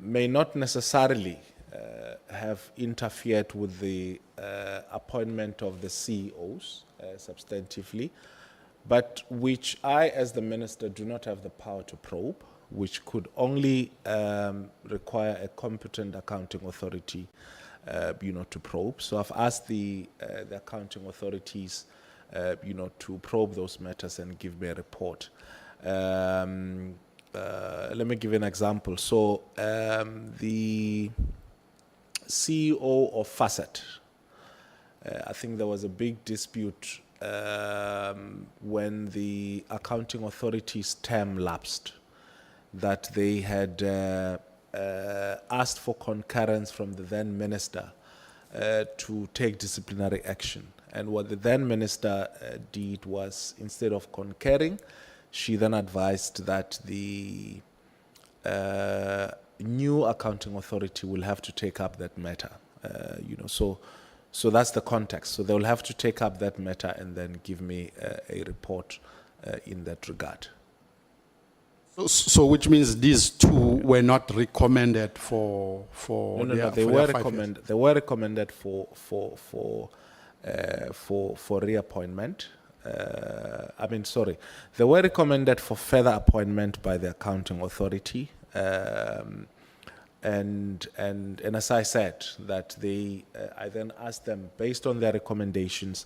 may not necessarily have interfered with the appointment of the CEOs substantively, but which I, as the minister, do not have the power to probe, which could only require a competent accounting authority, to probe. So I've asked the accounting authorities, to probe those matters and give me a report. Let me give you an example. So the CEO of FACET, I think there was a big dispute when the accounting authority's term lapsed, that they had asked for concurrence from the then minister to take disciplinary action. And what the then minister did was, instead of concurring, she then advised that the new accounting authority will have to take up that matter. So that's the context. So they will have to take up that matter and then give me a report in that regard. So which means these two were not recommended for No, they were recommended. They were recommended for reappointment. They were recommended for further appointment by the accounting authority. And as I said, that I then asked them, based on their recommendations,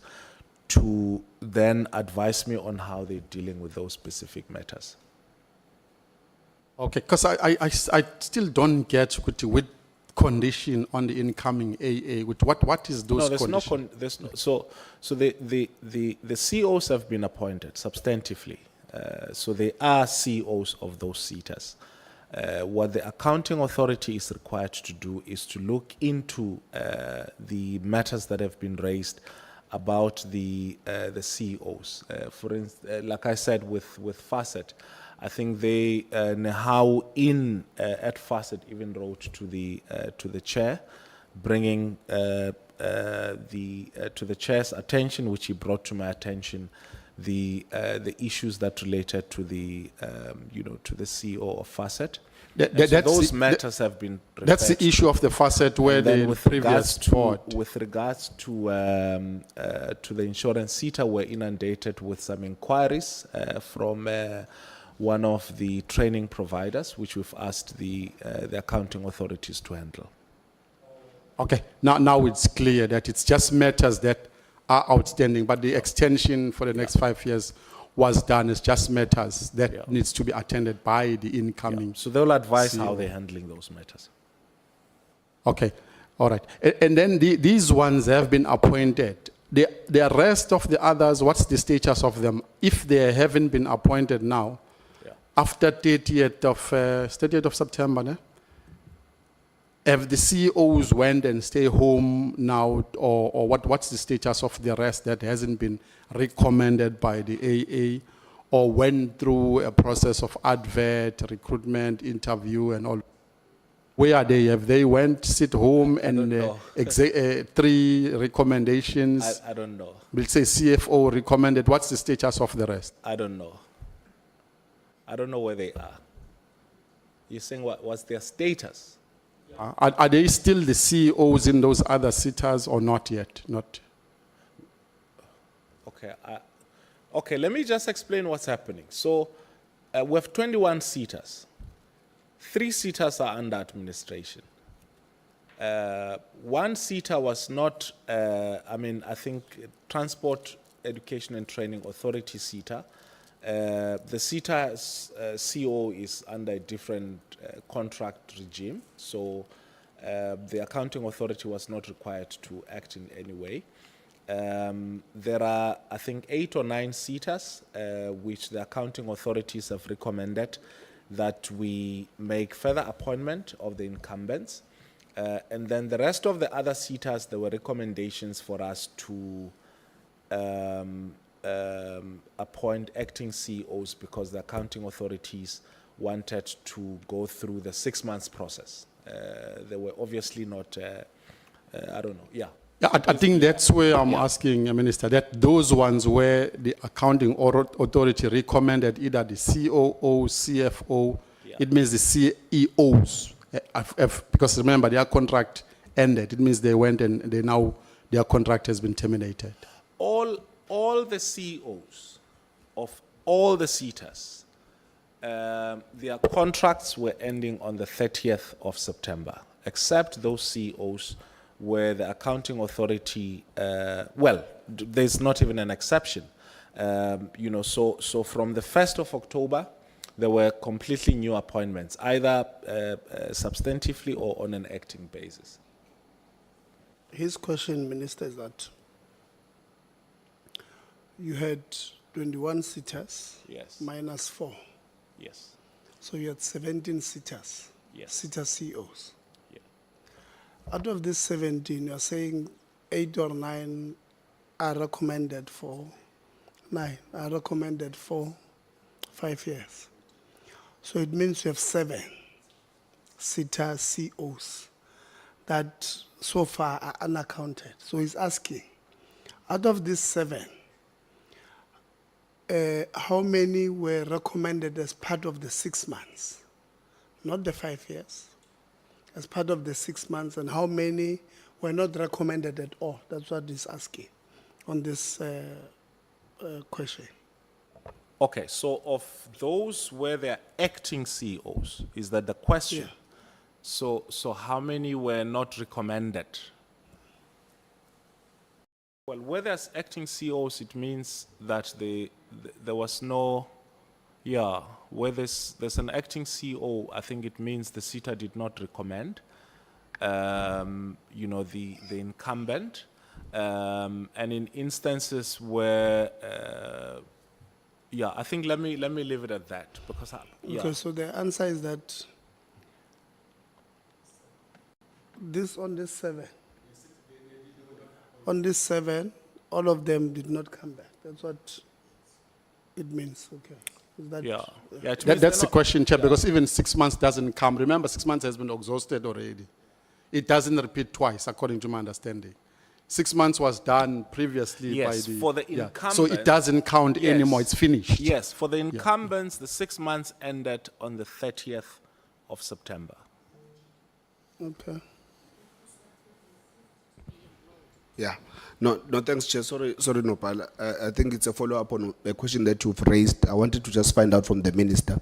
to then advise me on how they're dealing with those specific matters. Okay, because I still don't get with condition on the incoming AA. With what is those conditions? So the CEOs have been appointed substantively. So they are CEOs of those SETAs. What the accounting authority is required to do is to look into the matters that have been raised about the CEOs. For instance, like I said, with FACET, I think they Nehau at FACET even wrote to the chair, bringing to the chair's attention, which he brought to my attention, the issues that related to the to the CEO of FACET. Those matters have been referred. That's the issue of the FACET where the previous board. With regards to the insurance, SETA were inundated with some inquiries from one of the training providers, which we've asked the accounting authorities to handle. Okay, now it's clear that it's just matters that are outstanding, but the extension for the next 5 years was done. It's just matters that Yeah. needs to be attended by the incoming. So they'll advise how CEO. they're handling those matters. Okay, all right. And then these ones have been appointed. The rest of the others, what's the status of them? If they haven't been appointed now, Yeah. after 30th of September, ne? Have the CEOs went and stay home now, or what's the status of the rest that hasn't been recommended by the AA, or went through a process of advert, recruitment, interview, and all? Where are they? Have they went, sit home, and know. 3 recommendations? I don't know. We'll say CFO recommended. What's the status of the rest? I don't know. I don't know where they are. You're saying what's their status? Are they still the CEOs in those other SETAs or not yet? Not. Okay. Okay, let me just explain what's happening. So we have 21 SETAs. 3 SETAs are under administration. 1 SETA was not, I think Transport, Education and Training Authority SETA. The SETA's CO is under a different contract regime, so the accounting authority was not required to act in any way. There are, I think, 8 or 9 SETAs which the accounting authorities have recommended that we make further appointment of the incumbents. And then the rest of the other SETAs, there were recommendations for us to appoint acting CEOs because the accounting authorities wanted to go through the 6 months process. They were obviously not, I don't know, yeah. Yeah, I think that's where I'm asking, Minister, that those ones where the accounting authority recommended either the COO, CFO, it means the CEOs, because remember their contract ended. It means they went and their contract has been terminated. All the CEOs of all the SETAs, their contracts were ending on the 30th of September, except those CEOs where the accounting authority, there's not even an exception. So from the 1st of October, there were completely new appointments, either substantively or on an acting basis. His question, Minister, is that you had 21 SETAs Yes. minus 4. Yes. So you had 17 SETAs, Yes. SETA CEOs. Yeah. Out of these 17, you're saying 8 or 9 are recommended for 5 years. So it means you have 7 SETA CEOs that so far are unaccounted. So he's asking, out of these 7, how many were recommended as part of the 6 months? Not the 5 years. As part of the 6 months, and how many were not recommended at all? That's what he's asking on this question. Okay, so of those where they're acting CEOs, is that the question? Yeah. So how many were not recommended? Well, where there's acting CEOs, it means that there was no, where there's an acting CEO, I think it means the SETA did not recommend, the incumbent, and in instances where, I think let me leave it at that because Okay, so the answer is that on this 7, all of them did not come back. That's what it means. Okay. Is that, it means That's the they're not- question, Chair, because even 6 months doesn't come. Remember, 6 months has been exhausted already. It doesn't repeat twice, according to my understanding. 6 months was done previously Yes, by the... for the So incumbent. it doesn't count Yes. anymore, it's finished. Yes, for the incumbents, the 6 months ended on the 30th of September. okay. Yeah. No, thanks, Chair. Sorry, Nopal. I think it's a follow-up on a question that you've raised. I wanted to just find out from the Minister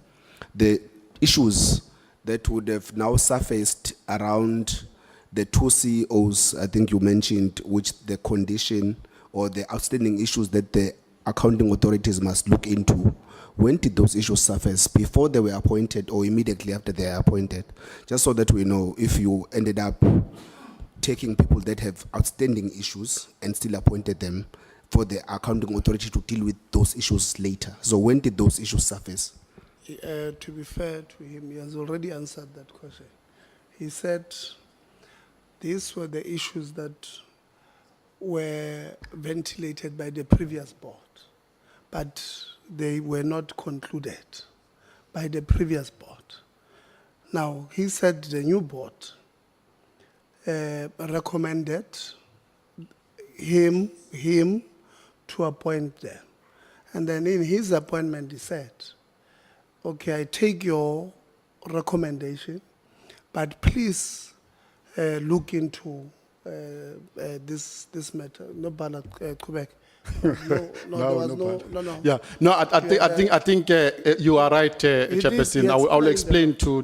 the issues that would have now surfaced around the 2 CEOs, I think you mentioned, which the condition or the outstanding issues that the accounting authorities must look into. When did those issues surface? Before they were appointed or immediately after they are appointed? Just so that we know if you ended up taking people that have outstanding issues and still appointed them for the accounting authority to deal with those issues later. So when did those issues surface? To be fair to him, he has already answered that question. He said these were the issues that were ventilated by the previous board, but they were not concluded by the previous board. Now, he said the new board recommended him to appoint them. And then in his appointment, he said, okay, I take your recommendation, but please look into this matter. No, Quebec. No. Yeah, no, I think you are right, Chairperson. I will explain to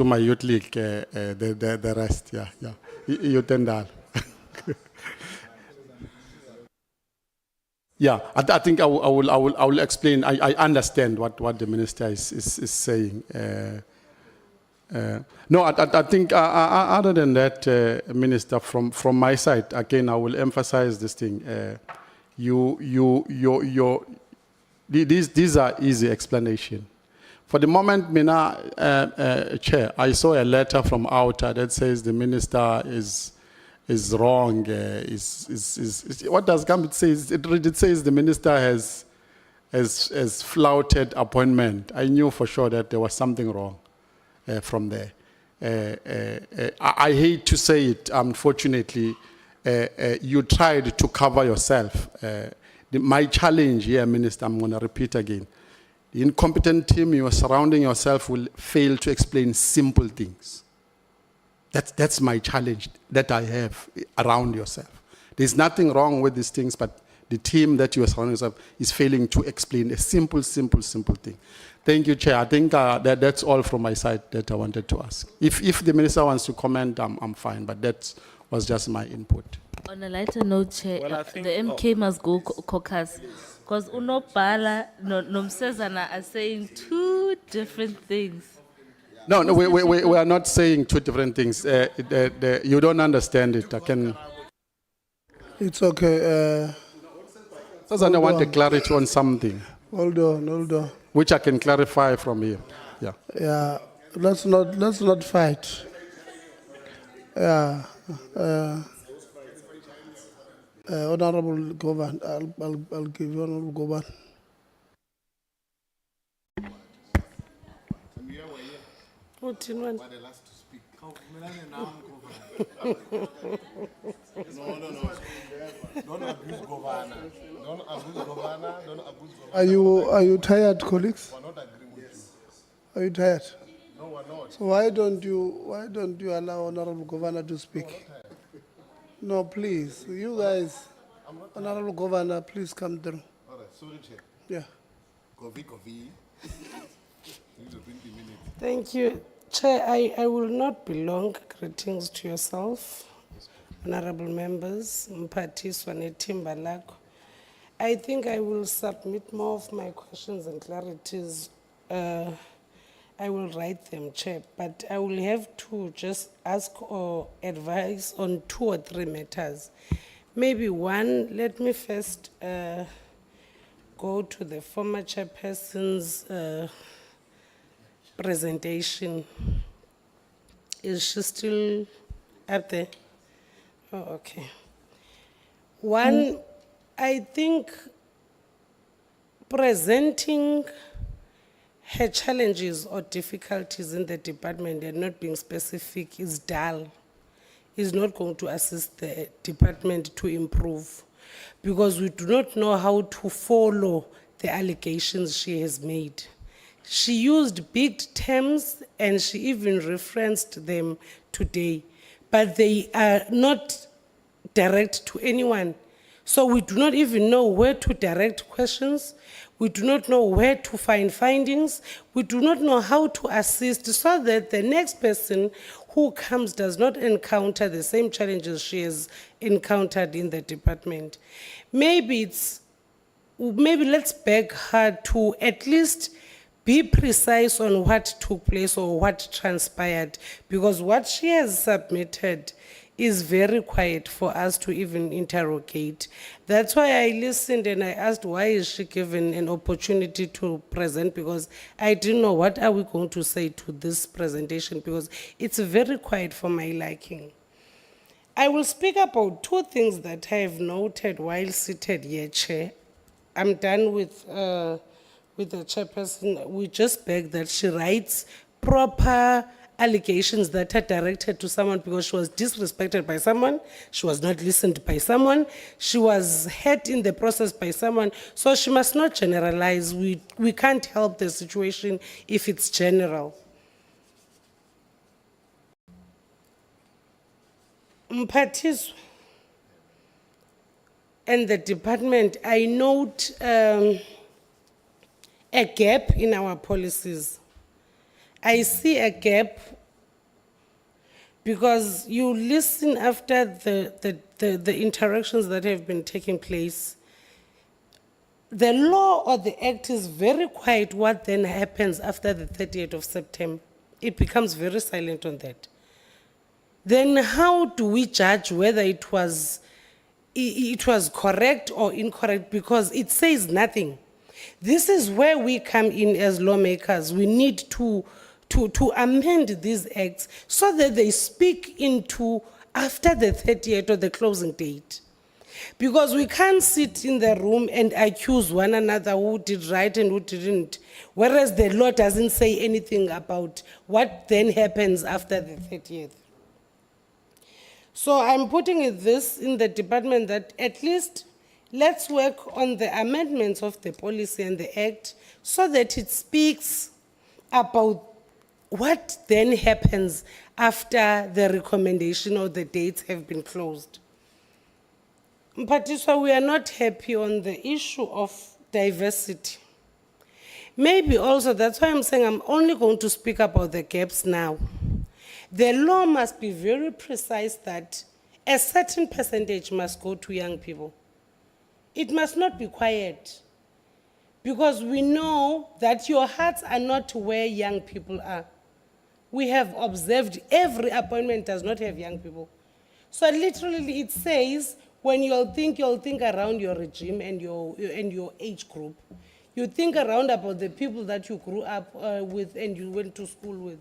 my youth league the rest. Yeah. You tendal. Yeah, I think I will explain. I understand what the minister is saying. No, I think other than that, Minister, from my side, again, I will emphasize this thing. These are easy explanation. For the moment, Mina, Chair, I saw a letter from outer that says the minister is wrong. What does Gambit say? It says the minister has flouted appointment. I knew for sure that there was something wrong from there. I hate to say it, unfortunately, you tried to cover yourself. My challenge here, Minister, I'm going to repeat again. The incompetent team you are surrounding yourself will fail to explain simple things. That's my challenge that I have around yourself. There's nothing wrong with these things, but the team that you are surrounding yourself is failing to explain a simple thing. Thank you, Chair. I think that's all from my side that I wanted to ask. If the minister wants to comment, I'm fine, but that was just my input. On a lighter note, Chair, Well, I think- the MK must go caucus because Unopala Nomsezana are saying two different things. No, we are not saying two different things. You don't understand it. I can. It's okay. I want a clarity on something, Hold on. which I can clarify from here. Yeah. Yeah, let's not fight. Yeah. Honorable Governor, I'll give you Honorable Governor. Are you tired, colleagues? Are you tired? No, we're not. So why don't you allow Honorable Governor to speak? No, please, you guys. Honorable Governor, please come through. All right, sorry, Chair. Yeah. Thank you. Chair, I will not be long. Greetings to yourself, honorable members, Mphathiswa neThimba lakho. I think I will submit more of my questions and clarities. I will write them, Chair, but I will have to just ask or advise on 2 or 3 matters. Maybe one, let me first go to the former chairperson's presentation. Is she still up there? Oh, okay. One, I think presenting her challenges or difficulties in the department and not being specific is dull, is not going to assist the department to improve, because we do not know how to follow the allegations she has made. She used big terms and she even referenced them today, but they are not direct to anyone. So we do not even know where to direct questions. We do not know where to find findings. We do not know how to assist so that the next person who comes does not encounter the same challenges she has encountered in the department. Maybe let's beg her to at least be precise on what took place or what transpired, because what she has submitted is very quiet for us to even interrogate. That's why I listened and I asked, why is she given an opportunity to present? Because I didn't know what are we going to say to this presentation, because it's very quiet for my liking. I will speak about two things that I have noted while seated here, Chair. I'm done with the chairperson. We just beg that she writes proper allegations that are directed to someone, because she was disrespected by someone, she was not listened by someone, she was hurt in the process by someone, so she must not generalize. We can't help the situation if it's general. Mphathiswa and the department, I note a gap in our policies. I see a gap because you listen after the interactions that have been taking place. The law or the act is very quiet. What then happens after the 30th of September? It becomes very silent on that. Then how do we judge whether it was correct or incorrect? Because it says nothing. This is where we come in as lawmakers. We need to amend these acts so that they speak into after the 30th or the closing date. Because we can't sit in the room and accuse one another who did right and who didn't, whereas the law doesn't say anything about what then happens after the 30th. So I'm putting this in the department that at least let's work on the amendments of the policy and the act so that it speaks about what then happens after the recommendation or the dates have been closed. Mphathiswa, we are not happy on the issue of diversity. Maybe also, that's why I'm saying I'm only going to speak about the gaps now. The law must be very precise that a certain percentage must go to young people. It must not be quiet, because we know that your hearts are not where young people are. We have observed every appointment does not have young people. So literally it says, when you'll think around your regime and your age group. You think around about the people that you grew up with and you went to school with.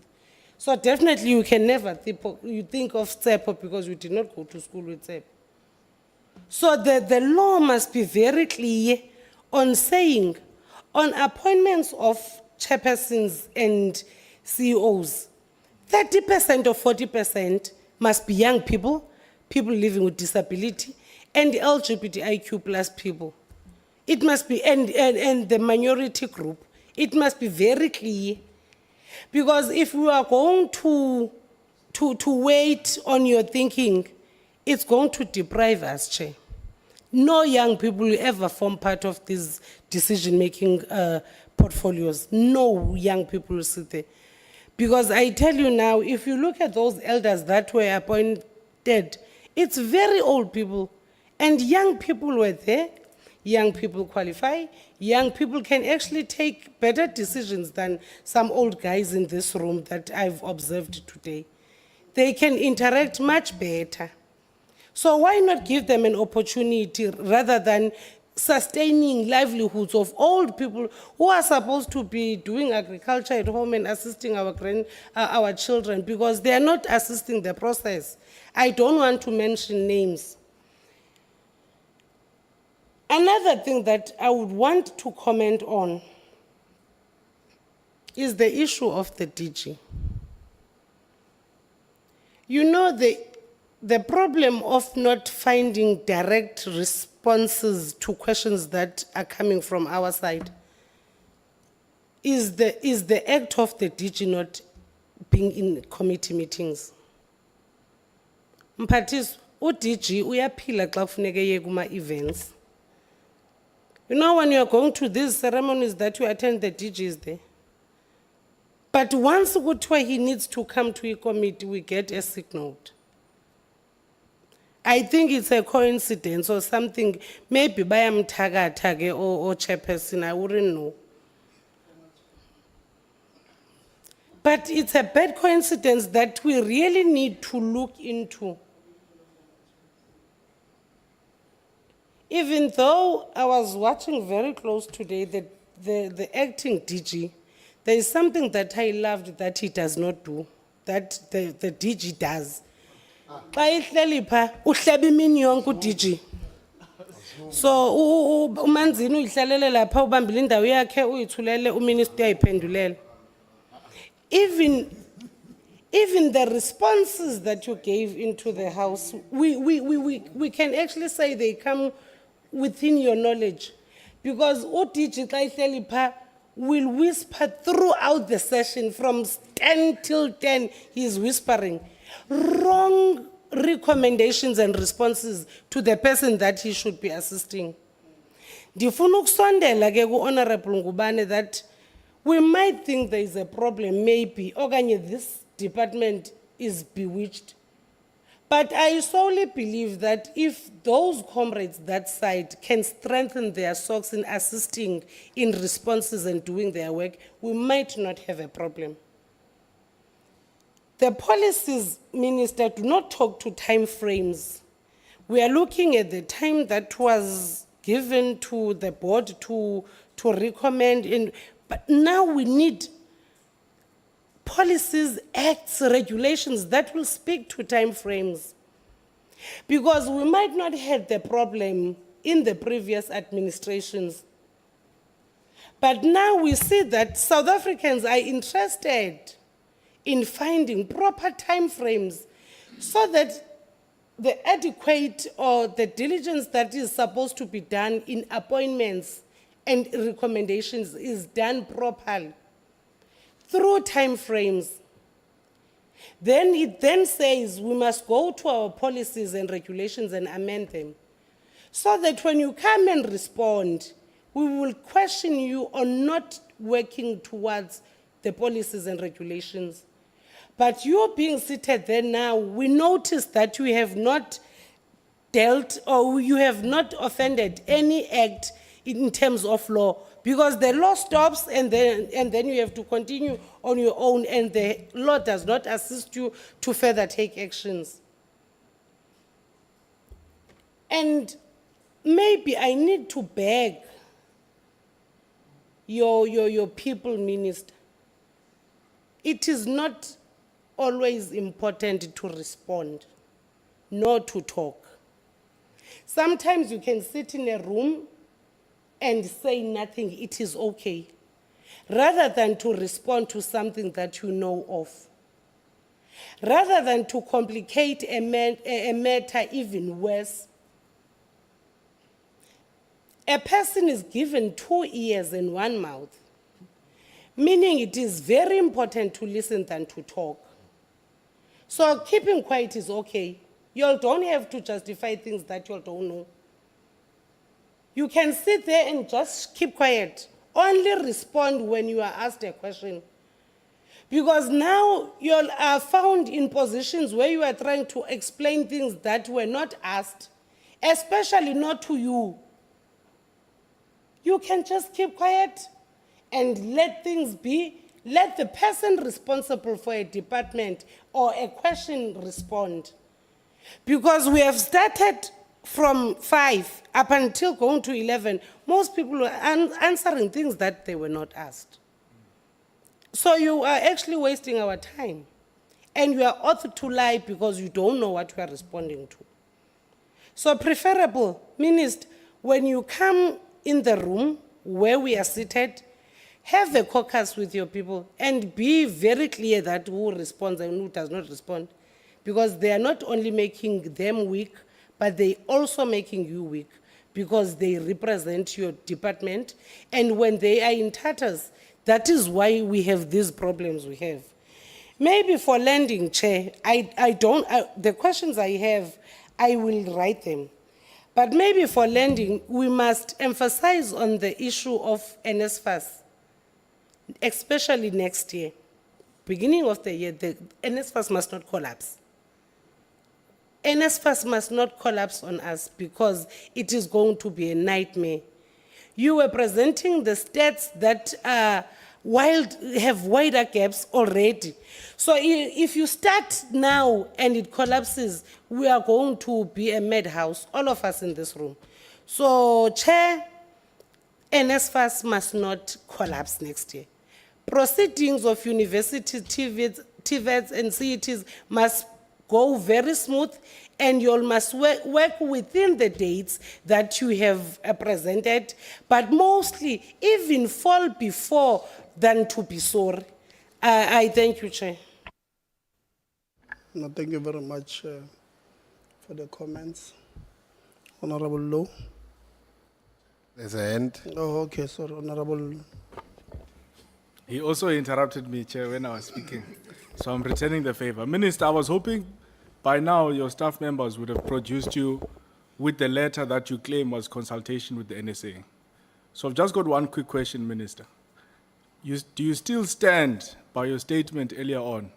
So definitely you can never think of SAPCO because you did not go to school with SAPCO. So the law must be very clear on saying, on appointments of chairpersons and CEOs, 30% or 40% must be young people, people living with disability, and LGBTIQ plus people. It must be, and the minority group, it must be very clear. Because if we are going to wait on your thinking, it's going to deprive us, Chair. No young people will ever form part of these decision-making portfolios. No young people will sit there. Because I tell you now, if you look at those elders that were appointed, it's very old people. And young people were there. Young people qualify. Young people can actually take better decisions than some old guys in this room that I've observed today. They can interact much better. So why not give them an opportunity rather than sustaining livelihoods of old people who are supposed to be doing agriculture at home and assisting our children, because they are not assisting the process. I don't want to mention names. Another thing that I would want to comment on is the issue of the DG. You know, the problem of not finding direct responses to questions that are coming from our side is the act of the DG not being in committee meetings. Mphathiswa, u-DG uyaphila xa kufuneke eye kuma-events. You know, when you're going to these ceremonies that you attend, the DG is there. But once he needs to come to a committee, we get a sick note. I think it's a coincidence or something, maybe by Tage or chairperson, I wouldn't know. But it's a bad coincidence that we really need to look into. Even though I was watching very close today, the acting DG, there is something that I loved that he does not do, that the DG does. Xa ihleli pha, uhleba imini yonke uDG. So umanzini uyihlalele lapha ubambile indawo yakhe uyithulele uminister uyayiphendulela. Even the responses that you gave into the house, we can actually say they come within your knowledge. Because uDG xa ihleli pha will whisper throughout the session from 10 till 10, he's whispering wrong recommendations and responses to the person that he should be assisting. Ndifuna ukusondela ke ku-Honorable Ngubane that we might think there is a problem, maybe, okanye this department is bewitched. But I solely believe that if those comrades that side can strengthen their socks in assisting in responses and doing their work, we might not have a problem. The policies, Minister, do not talk to time frames. We are looking at the time that was given to the board to recommend, but now we need policies, acts, regulations that will speak to time frames. Because we might not have the problem in the previous administrations. But now we see that South Africans are interested in finding proper time frames so that the adequate or the diligence that is supposed to be done in appointments and recommendations is done properly through time frames. Then it then says we must go to our policies and regulations and amend them so that when you come and respond, we will question you on not working towards the policies and regulations. But you being seated there now, we notice that you have not dealt or you have not offended any act in terms of law, because the law stops and then you have to continue on your own, and the law does not assist you to further take actions. And maybe I need to beg your people, Minister. It is not always important to respond, nor to talk. Sometimes you can sit in a room and say nothing, it is okay, rather than to respond to something that you know of. Rather than to complicate a matter even worse. A person is given 2 ears and 1 mouth, meaning it is very important to listen than to talk. So keeping quiet is okay. You all don't have to justify things that you all don't know. You can sit there and just keep quiet. Only respond when you are asked a question. Because now you all are found in positions where you are trying to explain things that were not asked, especially not to you. You can just keep quiet and let things be. Let the person responsible for a department or a question respond. Because we have started from 5 up until going to 11, most people are answering things that they were not asked. So you are actually wasting our time. And you are ought to lie because you don't know what you are responding to. So preferable, Minister, when you come in the room where we are seated, have a caucus with your people and be very clear that who responds and who does not respond. Because they are not only making them weak, but they also making you weak because they represent your department. And when they are in tatters, that is why we have these problems we have. Maybe for landing, Chair, the questions I have, I will write them. But maybe for lending, we must emphasize on the issue of NSFAS, especially next year. Beginning of the year, the NSFAS must not collapse. NSFAS must not collapse on us because it is going to be a nightmare. You were presenting the stats that have wider gaps already. So if you start now and it collapses, we are going to be a madhouse, all of us in this room. So, Chair, NSFAS must not collapse next year. Proceedings of universities, TVETs and CETs must go very smooth, and you all must work within the dates that you have presented, but mostly even fall before than to be sorry. I thank you, Chair. No, thank you very much for the comments. Honorable Low. There's a hand. Oh, okay, sorry, Honorable. He also interrupted me, Chair, when I was speaking. So I'm returning the favor. Minister, I was hoping by now your staff members would have produced you with the letter that you claim was consultation with the NSA. So I've just got one quick question, Minister. Do you still stand by your statement earlier on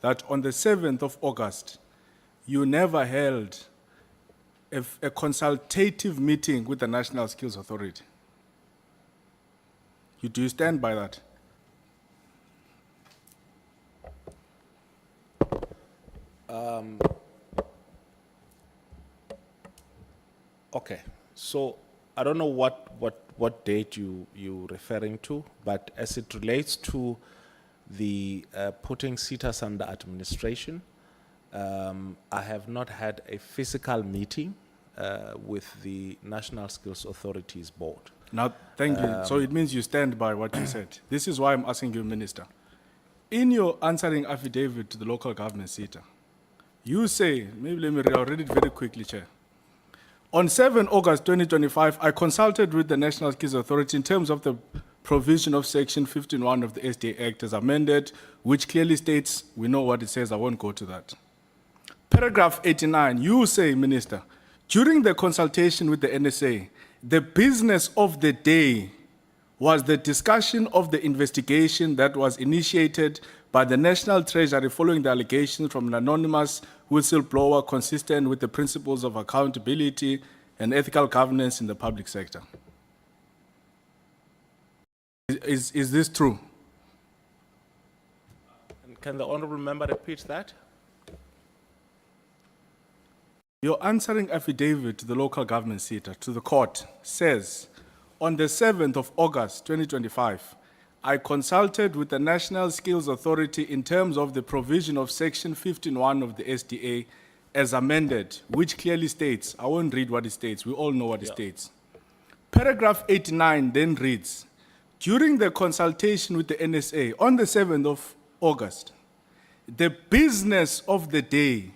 that on the 7th of August, you never held a consultative meeting with the National Skills Authority? Do you stand by that? Okay, so I don't know what date you referring to, but as it relates to the putting SETAs under administration, I have not had a physical meeting with the National Skills Authorities Board. Now, thank you. So it means you stand by what you said. This is why I'm asking you, Minister. In your answering affidavit to the local government SETA, you say, maybe let me read, I'll read it very quickly, Chair. On 7 August 2025, I consulted with the National Skills Authority in terms of the provision of Section 15(1) of the SDA Act as amended, which clearly states, we know what it says, I won't go to that. Paragraph 89, you say, Minister, during the consultation with the NSA, the business of the day was the discussion of the investigation that was initiated by the National Treasury following the allegations from an anonymous whistleblower consistent with the principles of accountability and ethical governance in the public sector. Is this true? And can the honourable member repeat that? Your answering affidavit to the local government SETA, to the court, says, on the 7th of August 2025, I consulted with the National Skills Authority in terms of the provision of Section 15(1) of the SDA as amended, which clearly states, I won't read what it states, we all know what it states. Paragraph 89 then reads, during the consultation with the NSA on the 7th of August, the business of the day,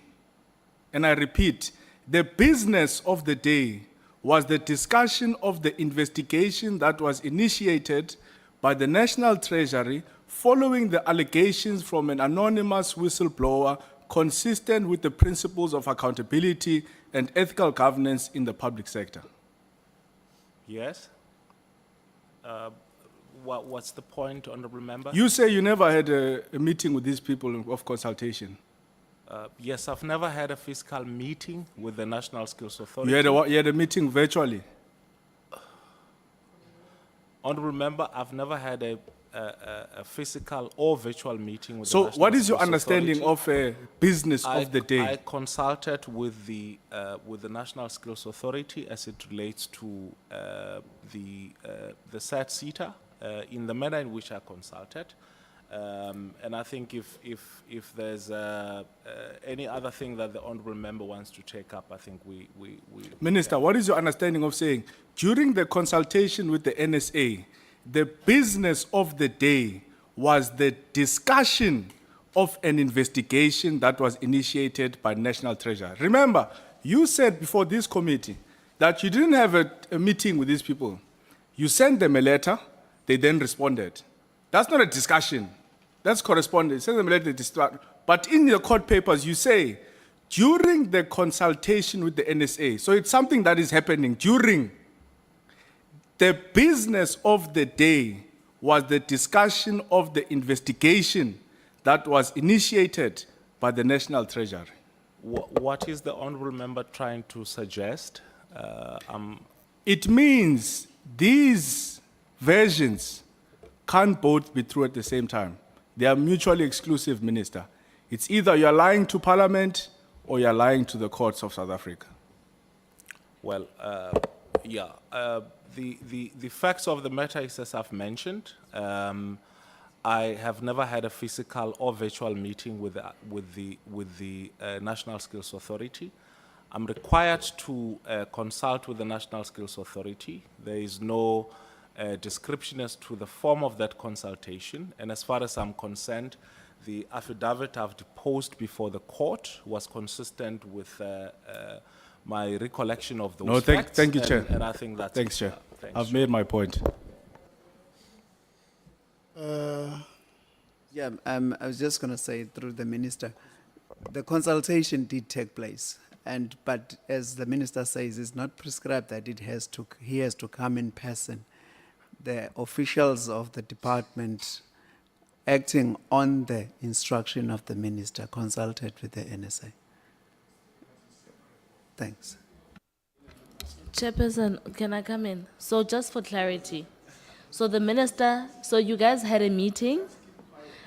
and I repeat, the business of the day was the discussion of the investigation that was initiated by the National Treasury following the allegations from an anonymous whistleblower consistent with the principles of accountability and ethical governance in the public sector. Yes. What's the point, honourable member? You say you never had a meeting with these people of consultation. Yes, I've never had a physical meeting with the National Skills Authority. You had a meeting virtually. Honourable member, I've never had a physical or virtual meeting with the So National what is your Skills understanding Authority. of business of the day? I consulted with the National Skills Authority as it relates to the SETA in the manner in which I consulted. And I think if there's any other thing that the honourable member wants to take up, I think we Minister, what is your understanding of saying, during the consultation with the NSA, the business of the day was the discussion of an investigation that was initiated by National Treasury? Remember, you said before this committee that you didn't have a meeting with these people. You sent them a letter, they then responded. That's not a discussion. That's correspondence. Send them a letter, but in your court papers, you say, during the consultation with the NSA, so it's something that is happening during, the business of the day was the discussion of the investigation that was initiated by the National Treasury. What is the honorable member trying to suggest? It means these versions can't both be true at the same time. They are mutually exclusive, Minister. It's either you're lying to Parliament or you're lying to the courts of South Africa. Well, yeah, the facts of the matter is as I've mentioned. I have never had a physical or virtual meeting with the National Skills Authority. I'm required to consult with the National Skills Authority. There is no description as to the form of that consultation, and as far as I'm concerned, the affidavit I've deposed before the court was consistent with my recollection of those No, facts. thank you, Chair. And I think that's Thanks, Chair. thanks. I've made my point. Yeah, I was just going to say through the minister, the consultation did take place, but as the minister says, it's not prescribed that he has to come in person. The officials of the department, acting on the instruction of the minister, consulted with the NSA. Thanks. Chairperson, can I come in? So just for clarity, so the minister, so you guys had a meeting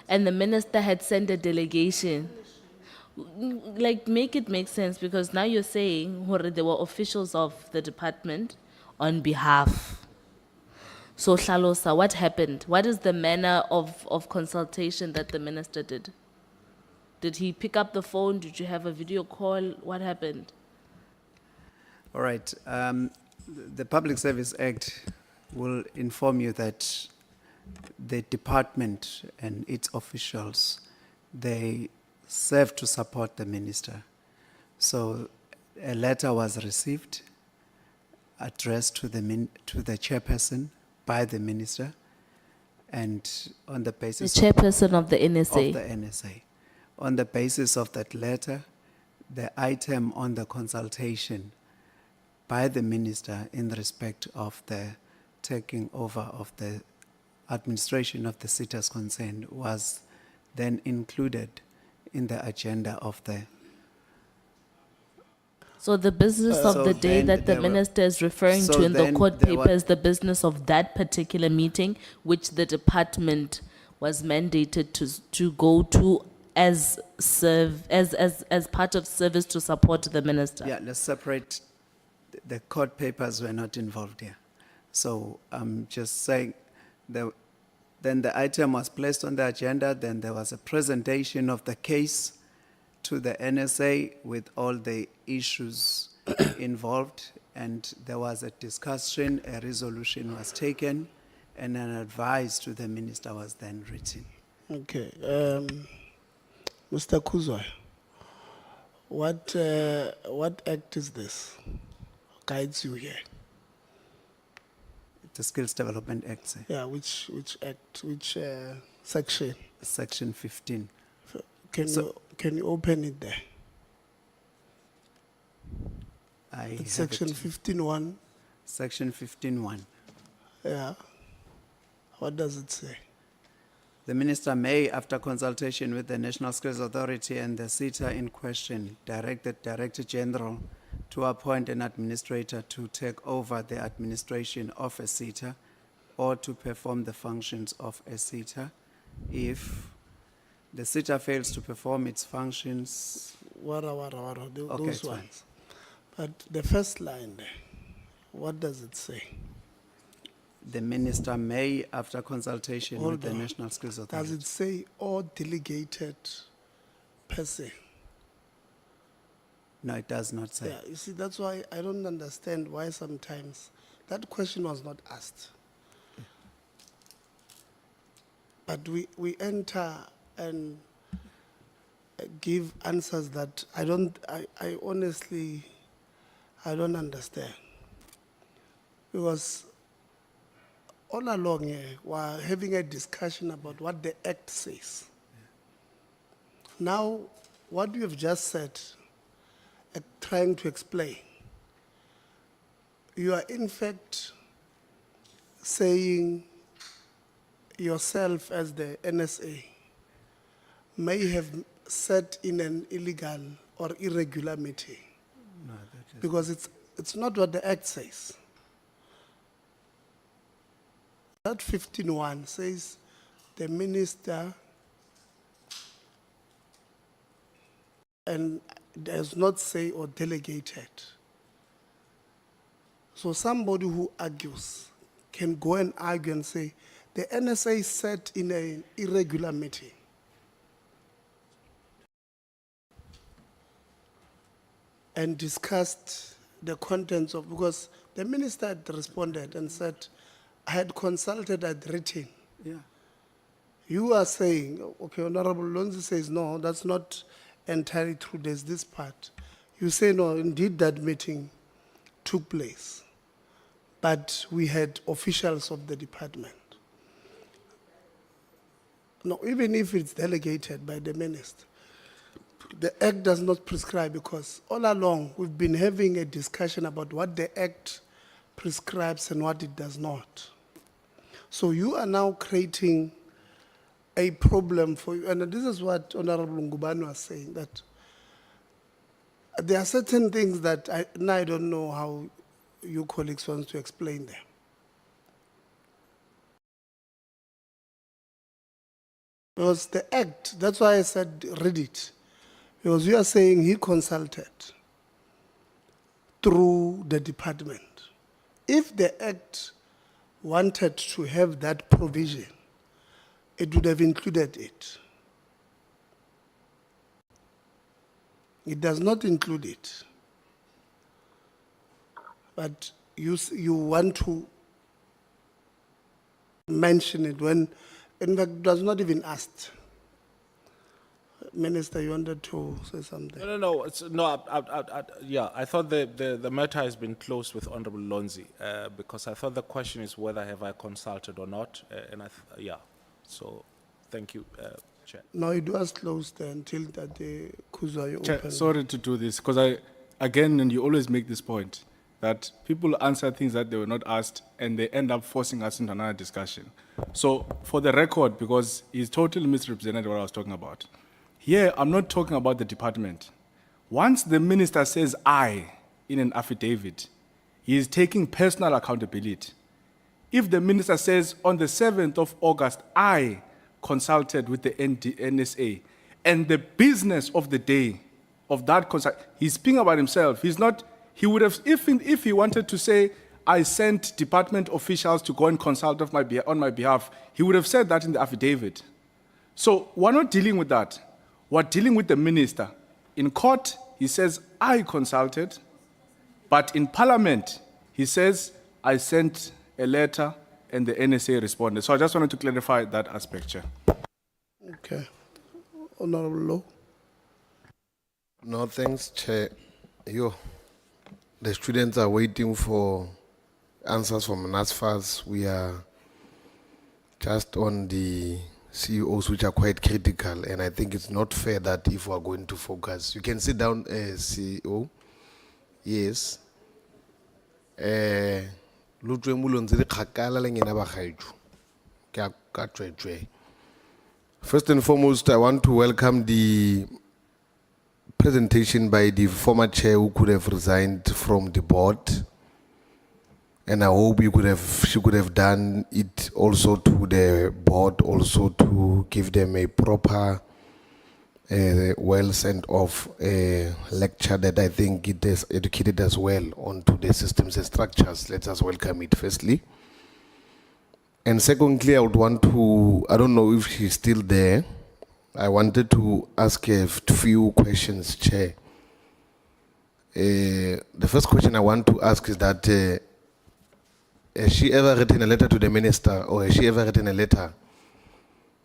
and the minister had sent a delegation. Like, make it make sense, because now you're saying there were officials of the department on behalf. So Hlalosa, what happened? What is the manner of consultation that the minister did? Did he pick up the phone? Did you have a video call? What happened? All right. The Public Service Act will inform you that the department and its officials, they serve to support the minister. So a letter was received addressed to the chairperson by the minister, and on the The basis chairperson of the NSA. of the NSA. On the basis of that letter, the item on the consultation by the minister in respect of the taking over of the administration of the SETAs concerned was then included in the agenda of the. So the business of So the day then that the there were- minister is referring so to in the then court there were- paper is the business of that particular meeting, which the department was mandated to go to as part of service to support the minister. Yeah, let's separate, the court papers were not involved here. So I'm just saying, then the item was placed on the agenda, then there was a presentation of the case to the NSA with all the issues involved, and there was a discussion, a resolution was taken, and an advice to the minister was then written. Okay, Mr. Kuzwa, what act is this? Guides you here? The Skills Development Act, sir, Yeah, which act, which section? Section 15. Can you open it there? I It's have section it. 15(1). Section 15(1). Yeah. What does it say? The minister may, after consultation with the National Skills Authority and the SETA in question, direct the Director General to appoint an administrator to take over the administration of a SETA or to perform the functions of a SETA. If the SETA fails to perform its functions, Okay, Okay, it's those fine. ones. But the first line there, what does it say? the minister may, after consultation with Hold the on. National Skills Does Authority. it say or delegated per se? No, it does not say. Yeah, you see, that's why I don't understand why sometimes that question was not asked. But we enter and give answers that I honestly, I don't understand. Because all along here, we're having a discussion about what the Act says. Now, what you have just said trying to explain. You are in fact saying yourself as the NSA may have sat in an illegal or irregular meeting. Because it's not what the Act says. That 15.1 says the minister and does not say or delegated. So somebody who argues can go and argue and say, the NSA sat in an irregular meeting. And discussed the contents of, because the minister had responded and said, I had consulted, I'd written. Yeah. You are saying, okay, Honorable Lonzi says, no, that's not entirely true, there's this part. You say, no, indeed that meeting took place, but we had officials of the department. No, even if it's delegated by the minister, the Act does not prescribe, because all along we've been having a discussion about what the Act prescribes and what it does not. So you are now creating a problem for you, and this is what Honorable Ngubane was saying, that there are certain things that I don't know how you colleagues want to explain them. Because the Act, that's why I said read it. Because you are saying he consulted through the department. If the Act wanted to have that provision, it would have included it. It does not include it. But you want to mention it when, in fact, it was not even asked. Minister, you wanted to say something? No. Yeah, I thought the matter has been closed with Honorable Lonzi, because I thought the question is whether have I consulted or not, yeah. So, thank you, Chair. No, it was closed until that the Kuzwa Chair, opened. sorry to do this, because and you always make this point, that people answer things that they were not asked, and they end up forcing us into another discussion. So, for the record, because he's totally misrepresented what I was talking about, here, I'm not talking about the department. Once the minister says I in an affidavit, he is taking personal accountability. If the minister says on the 7th of August, I consulted with the NSA, and the business of the day of that consult, he's speaking about himself. He would have, if he wanted to say, I sent department officials to go and consult on my behalf, he would have said that in the affidavit. So we're not dealing with that. We're dealing with the minister. In court, he says, I consulted, but in parliament, he says, I sent a letter and the NSA responded. So I just wanted to clarify that aspect, Chair. Okay. Honorable Law. No, thanks, Chair. The students are waiting for answers from NSFAS. We are just on the CEOs, which are quite critical, and I think it's not fair that if we are going to focus, you can sit down, CEO. Yes. First and foremost, I want to welcome the presentation by the former chair who could have resigned from the board. And I hope she could have done it also to the board, also to give them a proper, well sent off lecture that I think it has educated us well onto the systems and structures. Let us welcome it firstly. And secondly, I would want to, I don't know if she's still there. I wanted to ask a few questions, Chair. The first question I want to ask is that, has she ever written a letter to the minister, or has she ever written a letter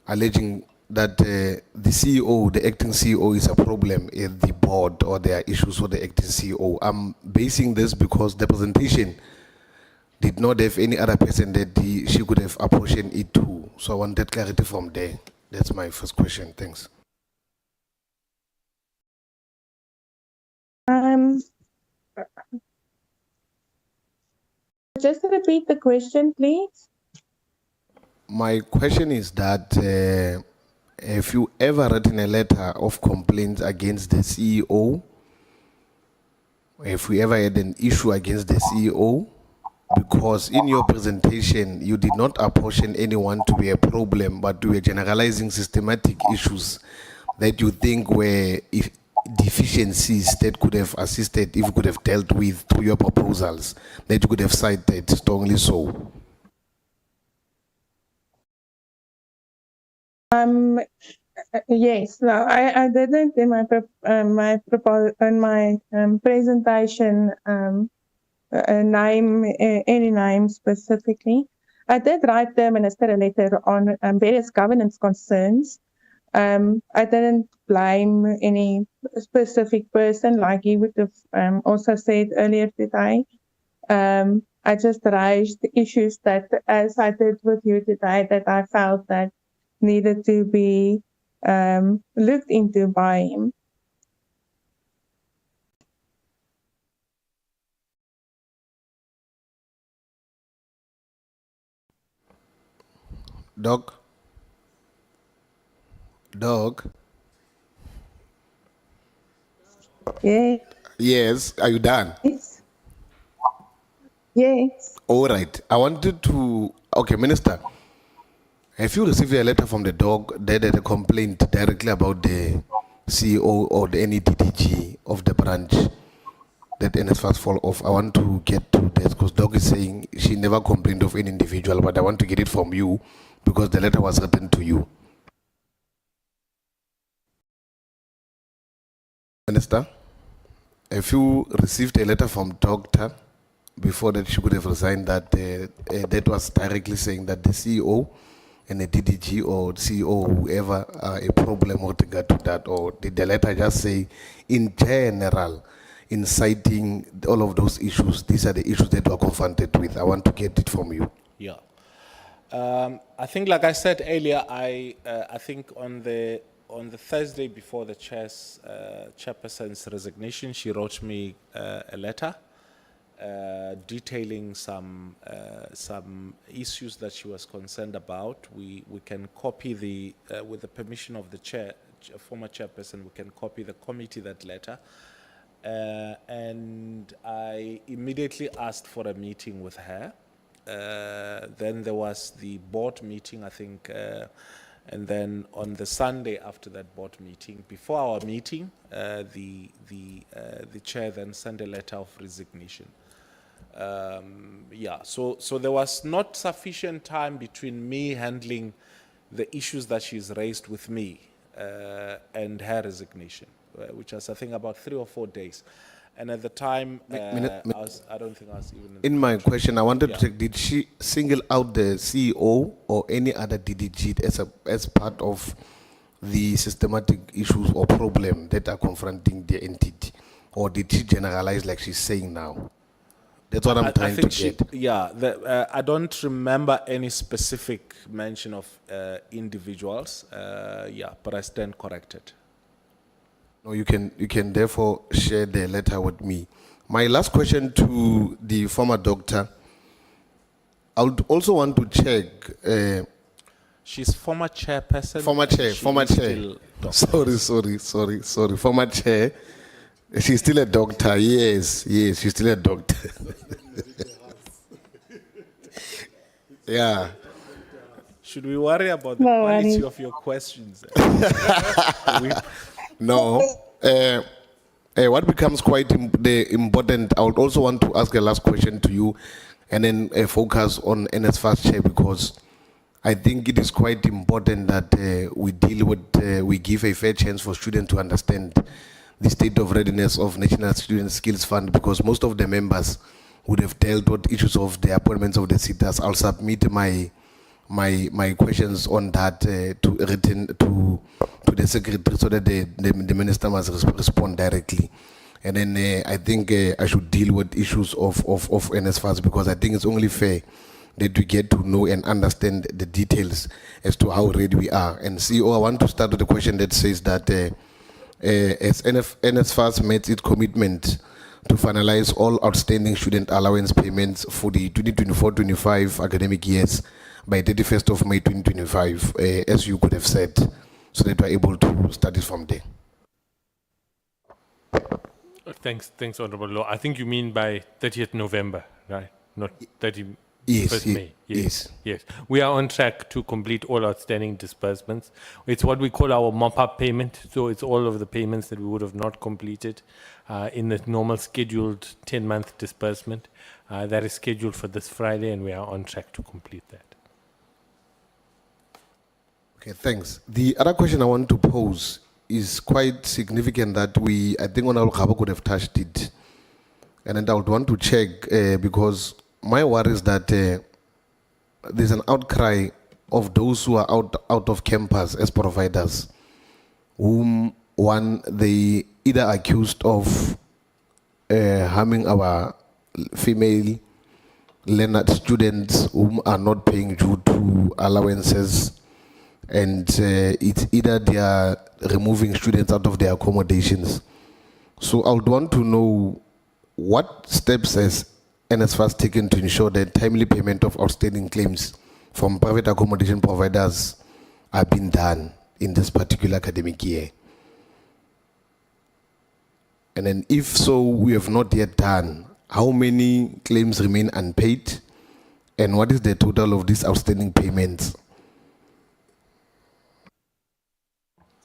alleging that the CEO, the acting CEO, is a problem in the board, or there are issues with the acting CEO? I'm basing this because the presentation did not have any other person that she could have apportioned it to. So I wanted clarity from there. That's my first question. Thanks. Just repeat the question, please. My question is that have you ever written a letter of complaint against the CEO? Have you ever had an issue against the CEO? Because in your presentation, you did not apportion anyone to be a problem, but you were generalizing systematic issues that you think were deficiencies that could have assisted, if you could have dealt with through your proposals, that you could have cited strongly so. Yes, no, I didn't in my presentation name any name specifically. I did write the minister a letter on various governance concerns. I didn't blame any specific person, like you would have also said earlier today. I just raised the issues that, as I did with you today, that I felt that needed to be looked into by him. Doc? Yes. Yes, are you done? Yes. All right. I wanted to, okay, Minister, have you received a letter from the dog that had a complaint directly about the CEO or the NEDDG of the branch that NSFAS fall off? I want to get to that because dog is saying she never complained of any individual, but I want to get it from you because the letter was written to you. Minister, have you received a letter from doctor before that she could have resigned that that was directly saying that the CEO and the DDG or CEO or whoever are a problem with regard to that? Or did the letter just say in general, in citing all of those issues, these are the issues that we're confronted with? I want to get it from you. Yeah. I think, like I said earlier, I think on the Thursday before the chairperson's resignation, she wrote me a letter detailing some issues that she was concerned about. We can copy with the permission of the former chairperson, we can copy the committee that letter. And I immediately asked for a meeting with her. Then there was the board meeting, I think, and then on the Sunday after that board meeting, before our meeting, the chair then sent a letter of resignation. Yeah, so there was not sufficient time between me handling the issues that she's raised with me and her resignation, which was, I think, about 3 or 4 days. And at the time, I don't think I was even... In my question, I wanted to check, did she single out the CEO or any other DDG as part of the systematic issues or problem that are confronting the entity? Or did she generalize like she's saying now? That's what I'm trying to get. Yeah, I don't remember any specific mention of individuals. Yeah, but I stand corrected. No, you can therefore share the letter with me. My last question to the former doctor, I would also want to check. She's former chairperson. Former chair. Sorry. Former chair. She's still a doctor. Yes, she's still a doctor. Yeah. Should we worry about the quality of your questions? No. What becomes quite important, I would also want to ask a last question to you and then focus on NSFAS chair, because I think it is quite important that we deal with, we give a fair chance for students to understand the state of readiness of National Student Skills Fund, because most of the members would have dealt with issues of the appointments of the SETAs. I'll submit my questions on that to the secretary so that the minister must respond directly. And then I think I should deal with issues of NSFAS, because I think it's only fair that we get to know and understand the details as to how ready we are. And CEO, I want to start with a question that says that as NSFAS met its commitment to finalize all outstanding student allowance payments for the 2024-25 academic years by 31st of May 2025, as you could have said, so that we're able to start it from there. Thanks, Honorable Law. I think you mean by 30th November, right? Not 31st Yes, May. yes. Yes. We are on track to complete all outstanding disbursements. It's what we call our mop-up payment. So it's all of the payments that we would have not completed in the normal scheduled 10-month disbursement. That is scheduled for this Friday, and we are on track to complete that. Okay, thanks. The other question I want to pose is quite significant that I think Honorable Khaba could have touched it. And then I would want to check because my worry is that there's an outcry of those who are out of campus as providers, whom they either accused of harming our female learner students whom are not paying due to allowances, and it's either they are removing students out of their accommodations. So I would want to know what steps has NSFAS taken to ensure that timely payment of outstanding claims from private accommodation providers are being done in this particular academic year. And then if so, we have not yet done, how many claims remain unpaid, and what is the total of these outstanding payments?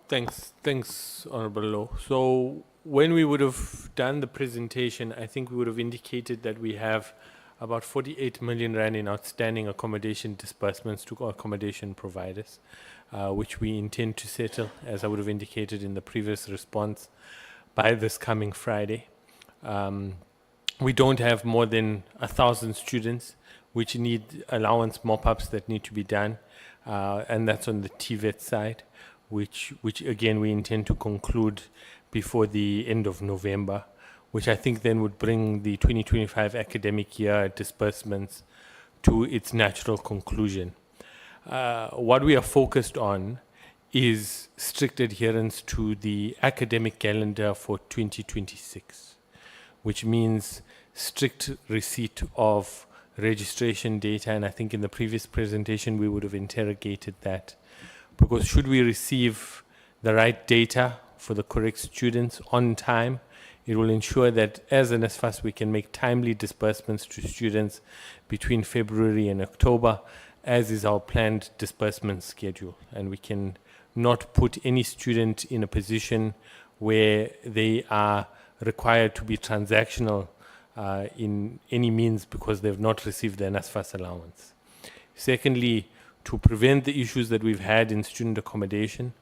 Thanks, Honorable Law. So when we would have done the presentation, I think we would have indicated that we have about 48 million rand in outstanding accommodation disbursements to accommodation providers, which we intend to settle, as I would have indicated in the previous response, by this coming Friday. We don't have more than 1,000 students which need allowance mop-ups that need to be done, and that's on the TVET side, which again we intend to conclude before the end of November, which I think then would bring the 2025 academic year disbursements to its natural conclusion. What we are focused on is strict adherence to the academic calendar for 2026, which means strict receipt of registration data, and I think in the previous presentation we would have interrogated that, because should we receive the right data for the correct students on time, it will ensure that as an NSFAS we can make timely disbursements to students between February and October, as is our planned disbursement schedule. And we can not put any student in a position where they are required to be transactional in any means because they've not received their NSFAS allowance. Secondly, to prevent the issues that we've had in student accommodation,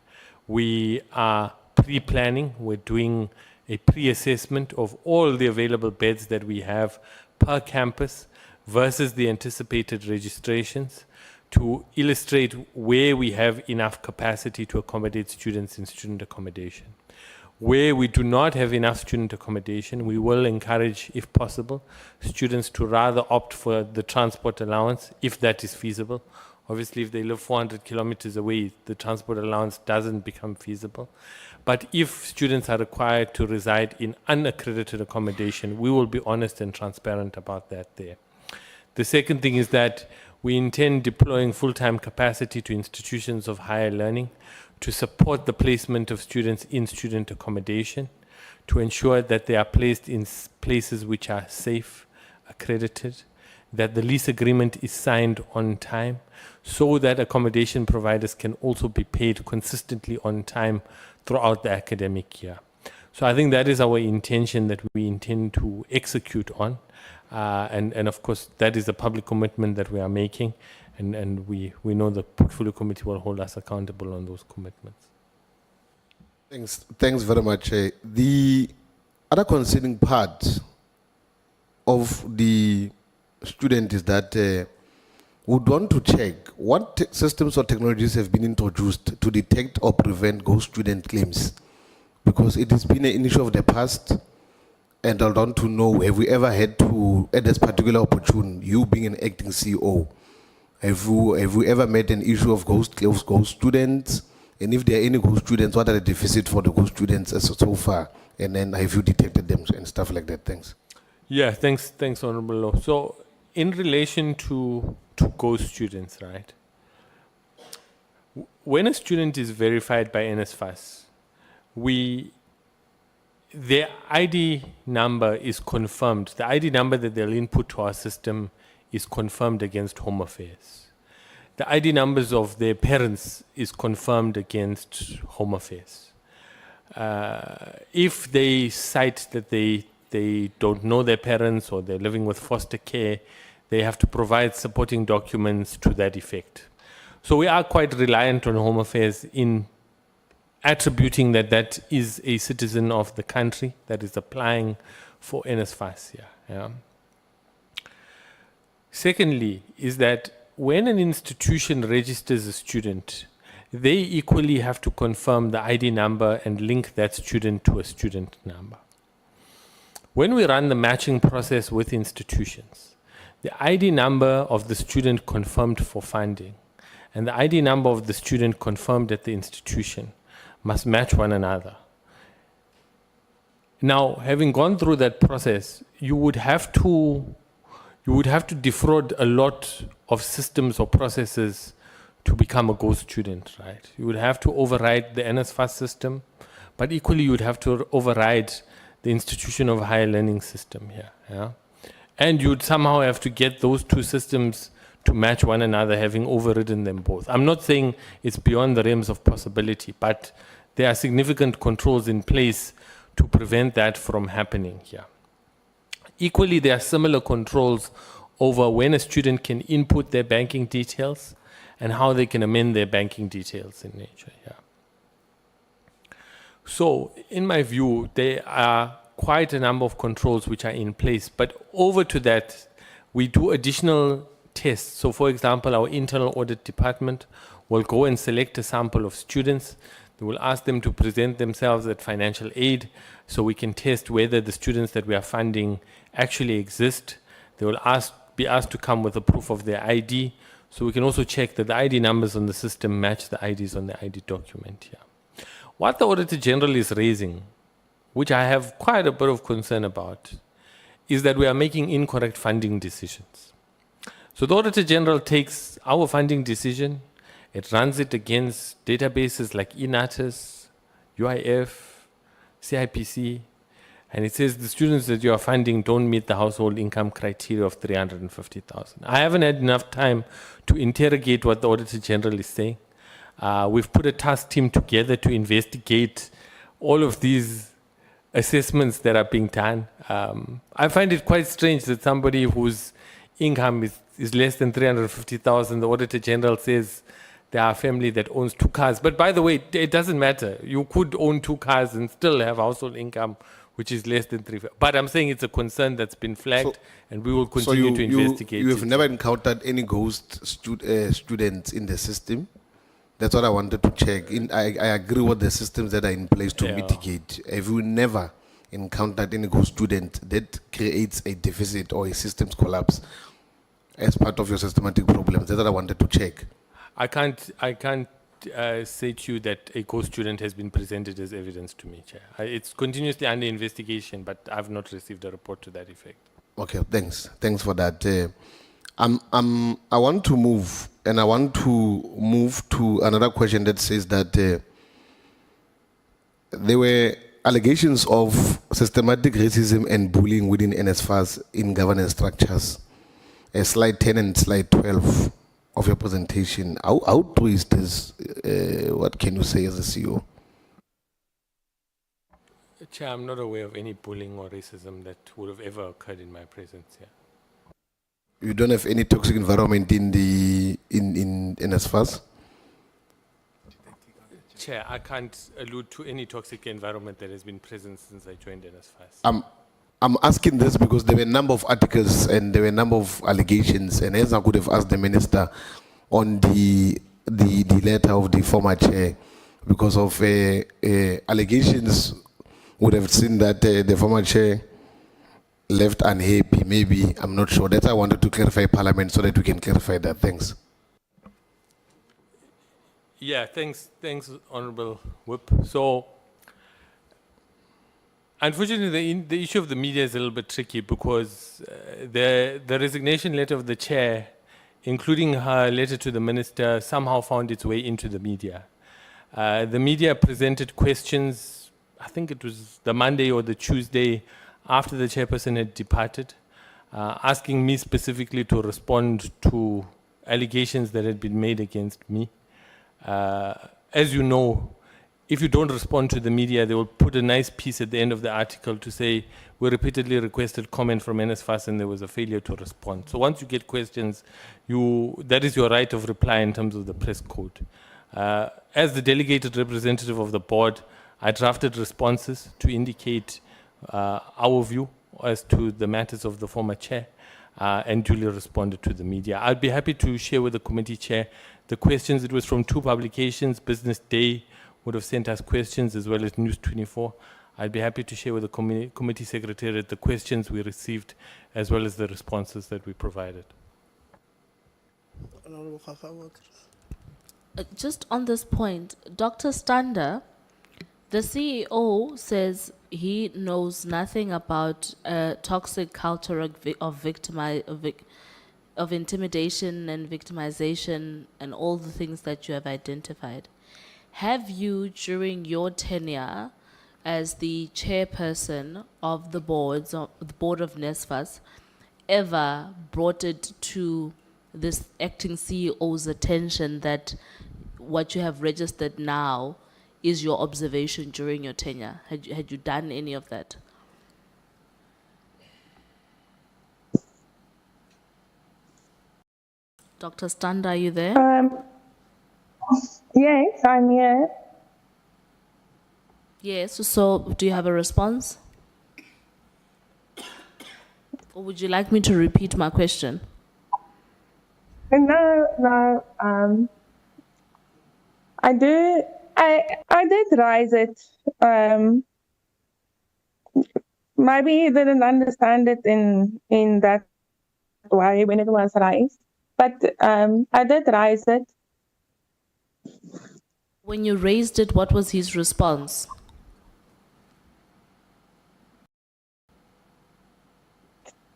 we are pre-planning. We're doing a pre-assessment of all the available beds that we have per campus versus the anticipated registrations to illustrate where we have enough capacity to accommodate students in student accommodation. Where we do not have enough student accommodation, we will encourage, if possible, students to rather opt for the transport allowance, if that is feasible. Obviously, if they live 400 kilometers away, the transport allowance doesn't become feasible. But if students are required to reside in unaccredited accommodation, we will be honest and transparent about that there. The second thing is that we intend deploying full-time capacity to institutions of higher learning to support the placement of students in student accommodation, to ensure that they are placed in places which are safe, accredited, that the lease agreement is signed on time, so that accommodation providers can also be paid consistently on time throughout the academic year. So I think that is our intention that we intend to execute on. And of course, that is a public commitment that we are making. And we know the portfolio committee will hold us accountable on those commitments. Thanks very much. The other concerning part of the student is that we would want to check what systems or technologies have been introduced to detect or prevent ghost student claims, because it has been an issue of the past, and I want to know, have we ever had to, at this particular opportunity, you being an acting CEO, have you ever met an issue of ghost students, And if there are any good students, what are the deficits for the good students as so far? And then have you detected them and stuff like that? Thanks. Yeah, thanks, Honorable Law. So, in relation to ghost students, right? When a student is verified by NSFAS, their ID number is confirmed. The ID number that they'll input to our system is confirmed against Home Affairs. The ID numbers of their parents is confirmed against Home Affairs. If they cite that they don't know their parents or they're living with foster care, they have to provide supporting documents to that effect. So we are quite reliant on Home Affairs in attributing that that is a citizen of the country that is applying for NSFAS. Yeah. Secondly, is that when an institution registers a student, they equally have to confirm the ID number and link that student to a student number. When we run the matching process with institutions, the ID number of the student confirmed for funding and the ID number of the student confirmed at the institution must match one another. Now, having gone through that process, you would have to defraud a lot of systems or processes to become a ghost student, right? You would have to override the NSFAS system, but equally you would have to override the institution of higher learning system here. Yeah? And you'd somehow have to get those two systems to match one another, having overridden them both. I'm not saying it's beyond the realms of possibility, but there are significant controls in place to prevent that from happening here. Equally, there are similar controls over when a student can input their banking details and how they can amend their banking details in nature. Yeah. So, in my view, there are quite a number of controls which are in place, but over to that, we do additional tests. So, for example, our internal audit department will go and select a sample of students. They will ask them to present themselves at financial aid so we can test whether the students that we are funding actually exist. They will be asked to come with a proof of their ID, so we can also check that the ID numbers on the system match the IDs on the ID document here. What the Auditor General is raising, which I have quite a bit of concern about, is that we are making incorrect funding decisions. So the Auditor General takes our funding decision, it runs it against databases like eNatus, UIF, CIPC, and it says the students that you are funding don't meet the household income criteria of 350,000. I haven't had enough time to interrogate what the Auditor General is saying. We've put a task team together to investigate all of these assessments that are being done. I find it quite strange that somebody whose income is less than 350,000, the Auditor General says there are a family that owns 2 cars. But by the way, it doesn't matter. You could own 2 cars and still have household income which is less than 350. But I'm saying it's a concern that's been flagged, and we will continue to investigate. You have never encountered any ghost students in the system? That's what I wanted to check. I agree with the systems that are in place to mitigate. Have you never encountered any ghost student that creates a deficit or a systems collapse as part of your systematic problems? That's what I wanted to check. I can't say to you that a ghost student has been presented as evidence to me, Chair. It's continuously under investigation, but I've not received a report to that effect. Okay, thanks. Thanks for that. I want to move, and I want to move to another question that says that there were allegations of systematic racism and bullying within NSFAS in governance structures. Slide 10 and slide 12 of your presentation. How true is this? What can you say as a CEO? Chair, I'm not aware of any bullying or racism that would have ever occurred in my presence here. You don't have any toxic environment in NSFAS? Chair, I can't allude to any toxic environment that has been present since I joined NSFAS. I'm asking this because there were a number of articles and there were a number of allegations, and as I could have asked the minister on the letter of the former chair, because of allegations would have seen that the former chair left unhappy, maybe, I'm not sure. That's why I wanted to clarify Parliament so that we can clarify that. Thanks. Yeah, thanks, Honorable Whip. So, unfortunately, the issue of the media is a little bit tricky because the resignation letter of the chair, including her letter to the minister, somehow found its way into the media. The media presented questions, I think it was the Monday or the Tuesday after the chairperson had departed, asking me specifically to respond to allegations that had been made against me. As you know, if you don't respond to the media, they will put a nice piece at the end of the article to say, we repeatedly requested comment from NSFAS and there was a failure to respond. So once you get questions, that is your right of reply in terms of the press code. As the delegated representative of the board, I drafted responses to indicate our view as to the matters of the former chair and duly responded to the media. I'd be happy to share with the committee chair the questions. It was from 2 publications. Business Day would have sent us questions as well as News 24. I'd be happy to share with the committee secretariat the questions we received as well as the responses that we provided. Just on this point, Dr. Stander, the CEO says he knows nothing about toxic culture of intimidation and victimization and all the things that you have identified. Have you, during your tenure as the chairperson of the board of NSFAS, ever brought it to this acting CEO's attention that what you have registered now is your observation during your tenure? Had you done any of that? Dr. Stander, are you there? Yes, I'm here. Yes, so do you have a response? Or would you like me to repeat my question? No, I did raise it. Maybe you didn't understand it in that way when it was raised, but I did raise it. When you raised it, what was his response?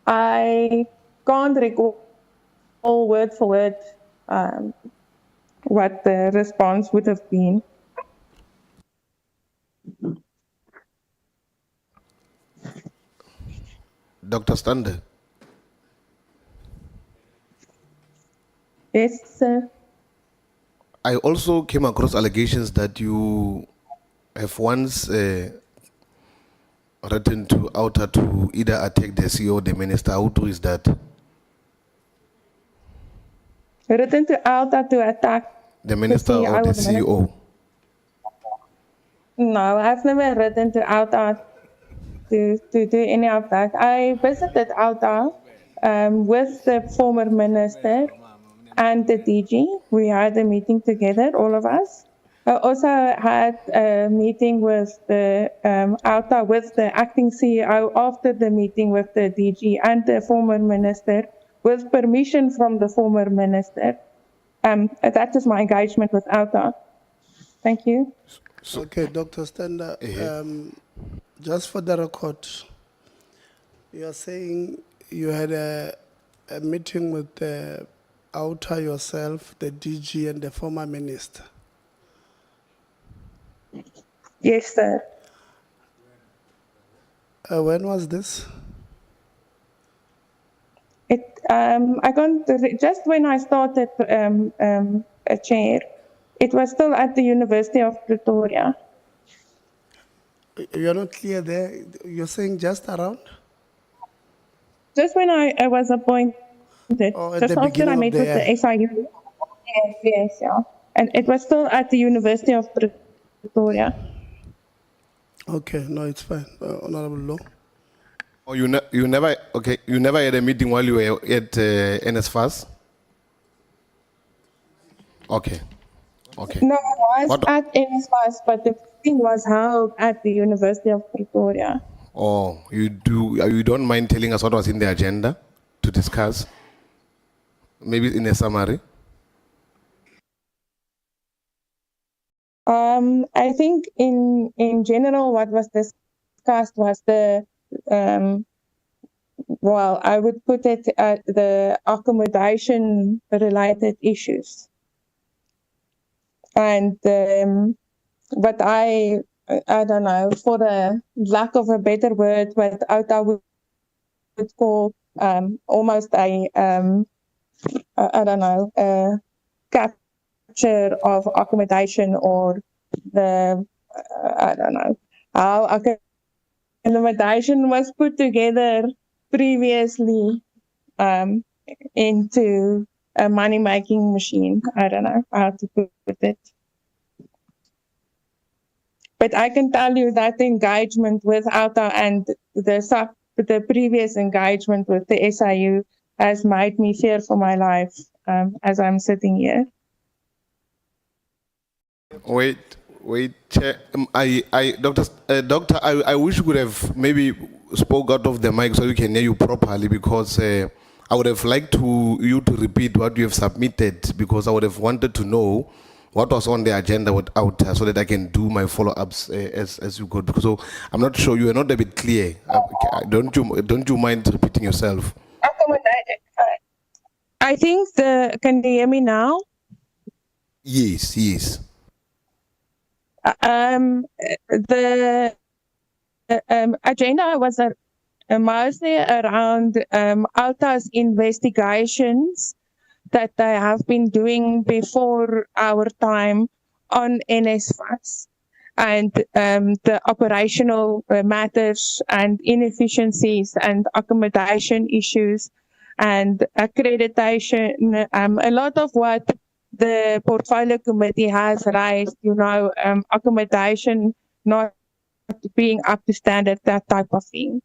I can't recall word for word what the response would have been. Dr. Stander, Yes, sir. I also came across allegations that you have once written to outer to either attack the CEO or the minister. How true is that? Written to Alta to attack The minister or the CEO? No, I've never written to Alta to do any of that. I visited Alta with the former minister and the DG. We had a meeting together, all of us. I also had a meeting with the Alta with the acting CEO after the meeting with the DG and the former minister, with permission from the former minister. That is my engagement with Alta. Thank you. Okay, Dr. Stander, just for the record, you are saying you had a meeting with the Auta yourself, the DG, and the former minister. Yes, sir. When was this? I can't, just when I started a chair, it was still at the University of Pretoria. You're not clear there. You're saying just around? Just when I was appointed, Oh, at just the after I beginning met of with the the SIU. Yes, yeah. And it was still at the University of Pretoria. Okay, no, it's fine. Honorable Law. Oh, you never had a meeting while you were at NSFAS? Okay. No, I was at NSFAS, but the meeting was held at the University of Pretoria. Oh, you don't mind telling us what was in the agenda to discuss? Maybe in a summary? I think in general, what was discussed was the, well, I would put it at the accommodation related issues. And, but I don't know, for the lack of a better word, what I would call almost a, I don't know, a capture of accommodation, or the, I don't know, how accommodation was put together previously into a money-making machine. I don't know how to put it. But I can tell you that engagement with ALTA and the previous engagement with the SIU has made me fear for my life as I'm sitting here. Wait, Chair. Doctor, I wish you could have maybe spoke out of the mic so we can hear you properly, because I would have liked you to repeat what you have submitted, because I would have wanted to know what was on the agenda without so that I can do my follow-ups as you go. So I'm not sure, you are not a bit clear. Don't you mind repeating yourself? I think can you hear me now? Yes, yes. The agenda was mostly around ALTA's investigations that they have been doing before our time on NSFAS, and the operational matters and inefficiencies and accommodation issues and accreditation. A lot of what the portfolio committee has raised, accommodation not being up to standard, that type of thing.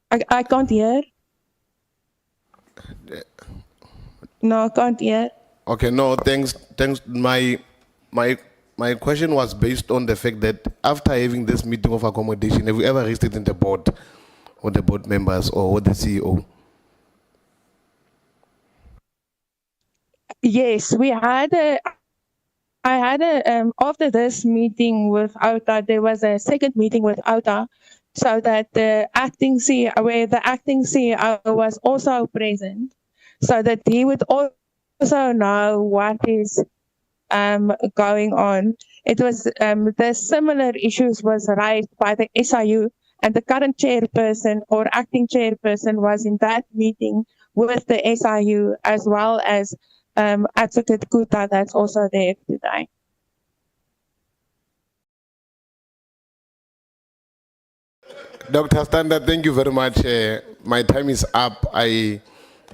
I can't hear. No, I can't hear. Okay, no, thanks. My question was based on the fact that after having this meeting of accommodation, have you ever raised it in the board, or the board members, or with the CEO? Yes, I had after this meeting with AUTA, there was a second meeting with AUTA, so that the acting CEO, where the acting CEO was also present, so that he would also know what is going on. It was the similar issues was raised by the SIU, and the current chairperson or acting chairperson was in that meeting with the SIU, as well as Advocate Kuta, that's also there today. Dr. Standard, thank you very much. My time is up. I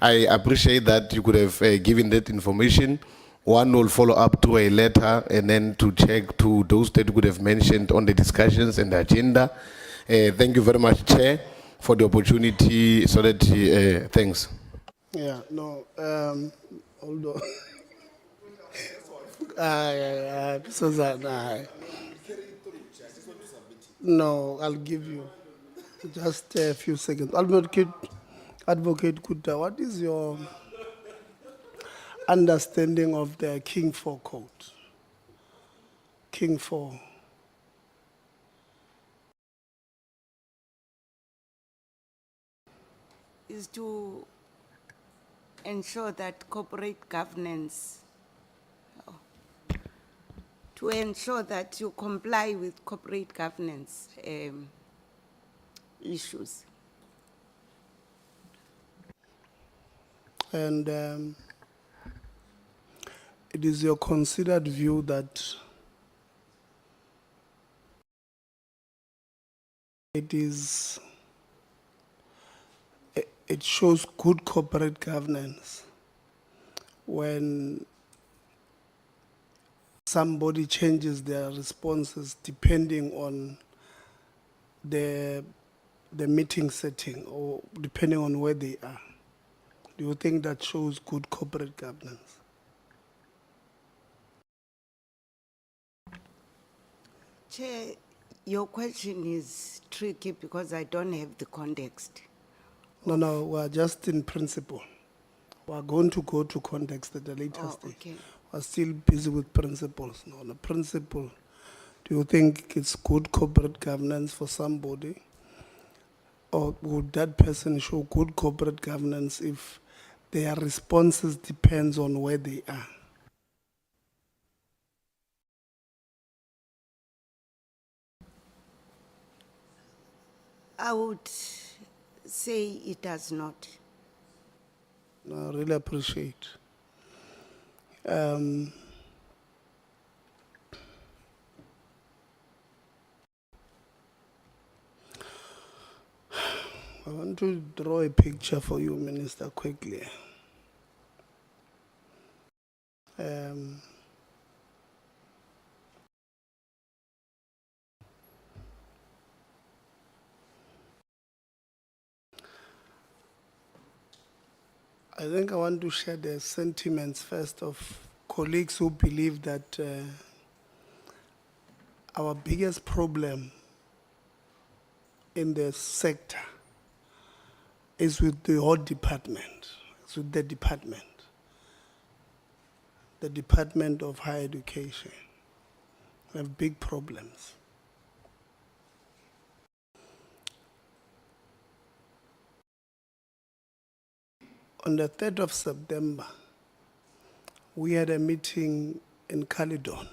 appreciate that you could have given that information. One will follow up to a letter, and then to check to those that you could have mentioned on the discussions and the agenda. Thank you very much, Chair, for the opportunity. So that thanks. Yeah, no, hold on. Susan, no, I'll give you just a few seconds. Advocate Kuta, what is your understanding of the King 4 code? King 4. Is to ensure that corporate governance, to ensure that you comply with corporate governance issues. And it is your considered view that it shows good corporate governance when somebody changes their responses depending on the meeting setting, or depending on where they are. Do you think that shows good corporate governance? Chair, Your question is tricky because I don't have the context. No, we're just in principle. We're going to go to context at the later Oh, stage. okay. We're still busy with principles. No, the principle, do you think it's good corporate governance for somebody? Or would that person show good corporate governance if their responses depends on where they are? I would say it does not. No, I really appreciate. I want to draw a picture for you, Minister, quickly. I think I want to share the sentiments first of colleagues who believe that our biggest problem in the sector is with the whole department. It's with the Department of Higher Education. We have big problems. On the 3rd of September, we had a meeting in Caledon.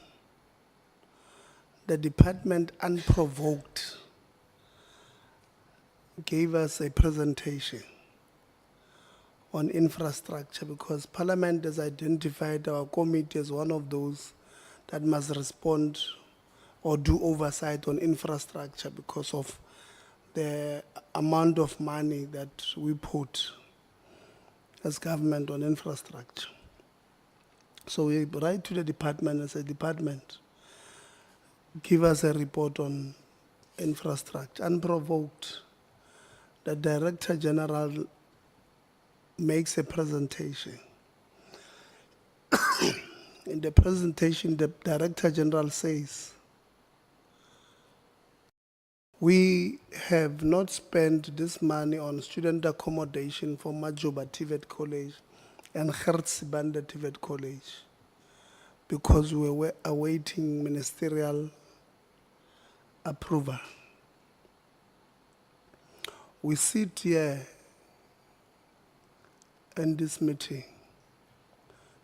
The department, unprovoked, gave us a presentation on infrastructure because Parliament has identified our committee as one of those that must respond or do oversight on infrastructure because of the amount of money that we put as government on infrastructure. So we write to the department and say, department, give us a report on infrastructure. Unprovoked, the Director General makes a presentation. In the presentation, the Director General says, we have not spent this money on student accommodation for Majoba TVET College and Hertzbanda TVET College because we were awaiting ministerial approval. We sit here in this meeting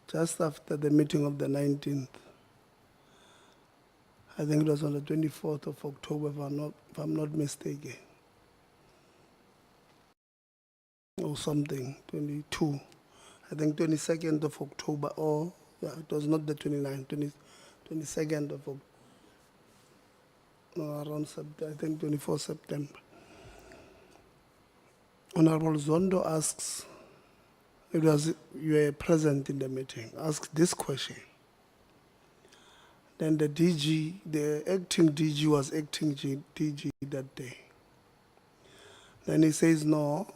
just after the meeting of the 19th. I think it was on the 24th of October, if I'm not mistaken. Or something, 22. I think 22nd of October, or, yeah, it was not the 29th, 22nd of October. No, around September, I think 24 September. Honorable Zondo asks, it was, you were present in the meeting, asks this question. Then the DG, the acting DG was acting DG that day. Then he says, no,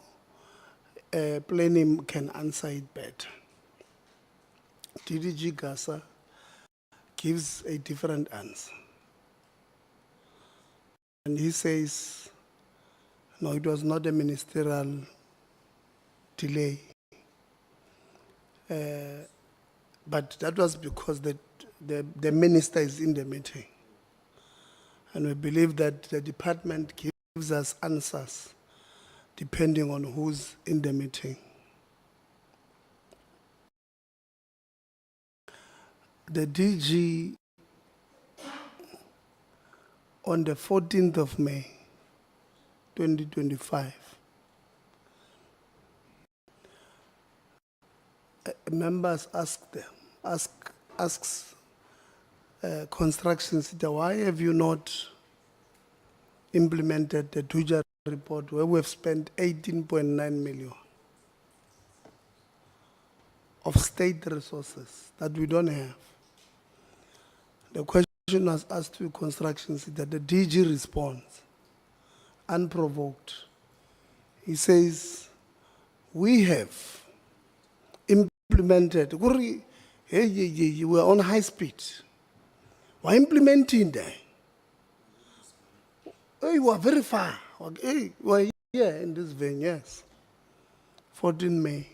planning can answer it better. DDG Gasa gives a different answer. And he says, no, it was not a ministerial delay. But that was because the minister is in the meeting. And we believe that the department gives us answers depending on who's in the meeting. The DG, on the 14th of May, 2025, members asks construction SETA, why have you not implemented the Tuja report where we have spent 18.9 million of state resources that we don't have? The question was asked to construction SETA, the DG responds, unprovoked. He says, we have implemented, we're on high speed. We're implementing that. Hey, you are very far. Okay, hey, you are here in this vein, yes. 14 May.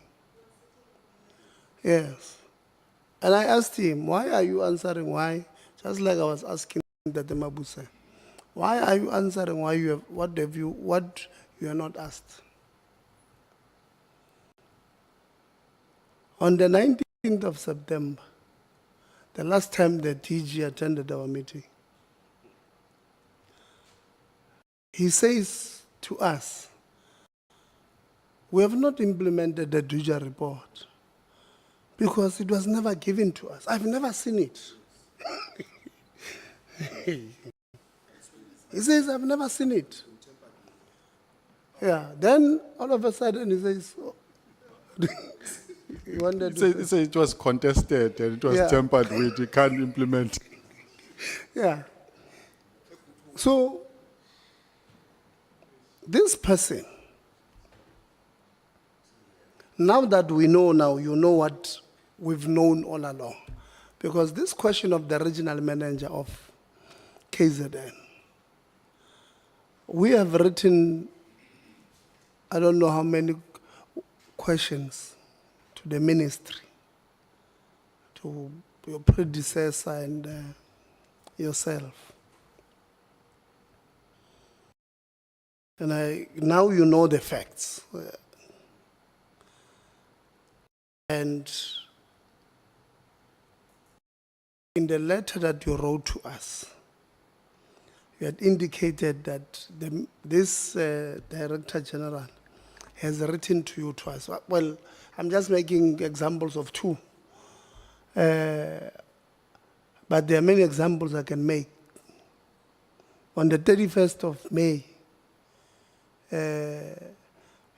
Yes. And I asked him, why are you answering why? Just like I was asking the Mabuse. Why are you answering why you have, what you are not asked? On the 19th of September, the last time the TG attended our meeting, he says to us, we have not implemented the DHET report because it was never given to us. I've never seen it. He says, I've never seen it. Yeah, then all of a sudden he says, oh. He wanted to Say it was contested and it was Yeah. tampered with, you can't implement. Yeah. So, this person, now that we know now, you know what we've known all along. Because this question of the regional manager of KZN, we have written, I don't know how many questions to the ministry, to your predecessor and yourself. And now you know the facts. And in the letter that you wrote to us, you had indicated that this Director General has written to you twice. Well, I'm just making examples of two. But there are many examples I can make. On the 31st of May,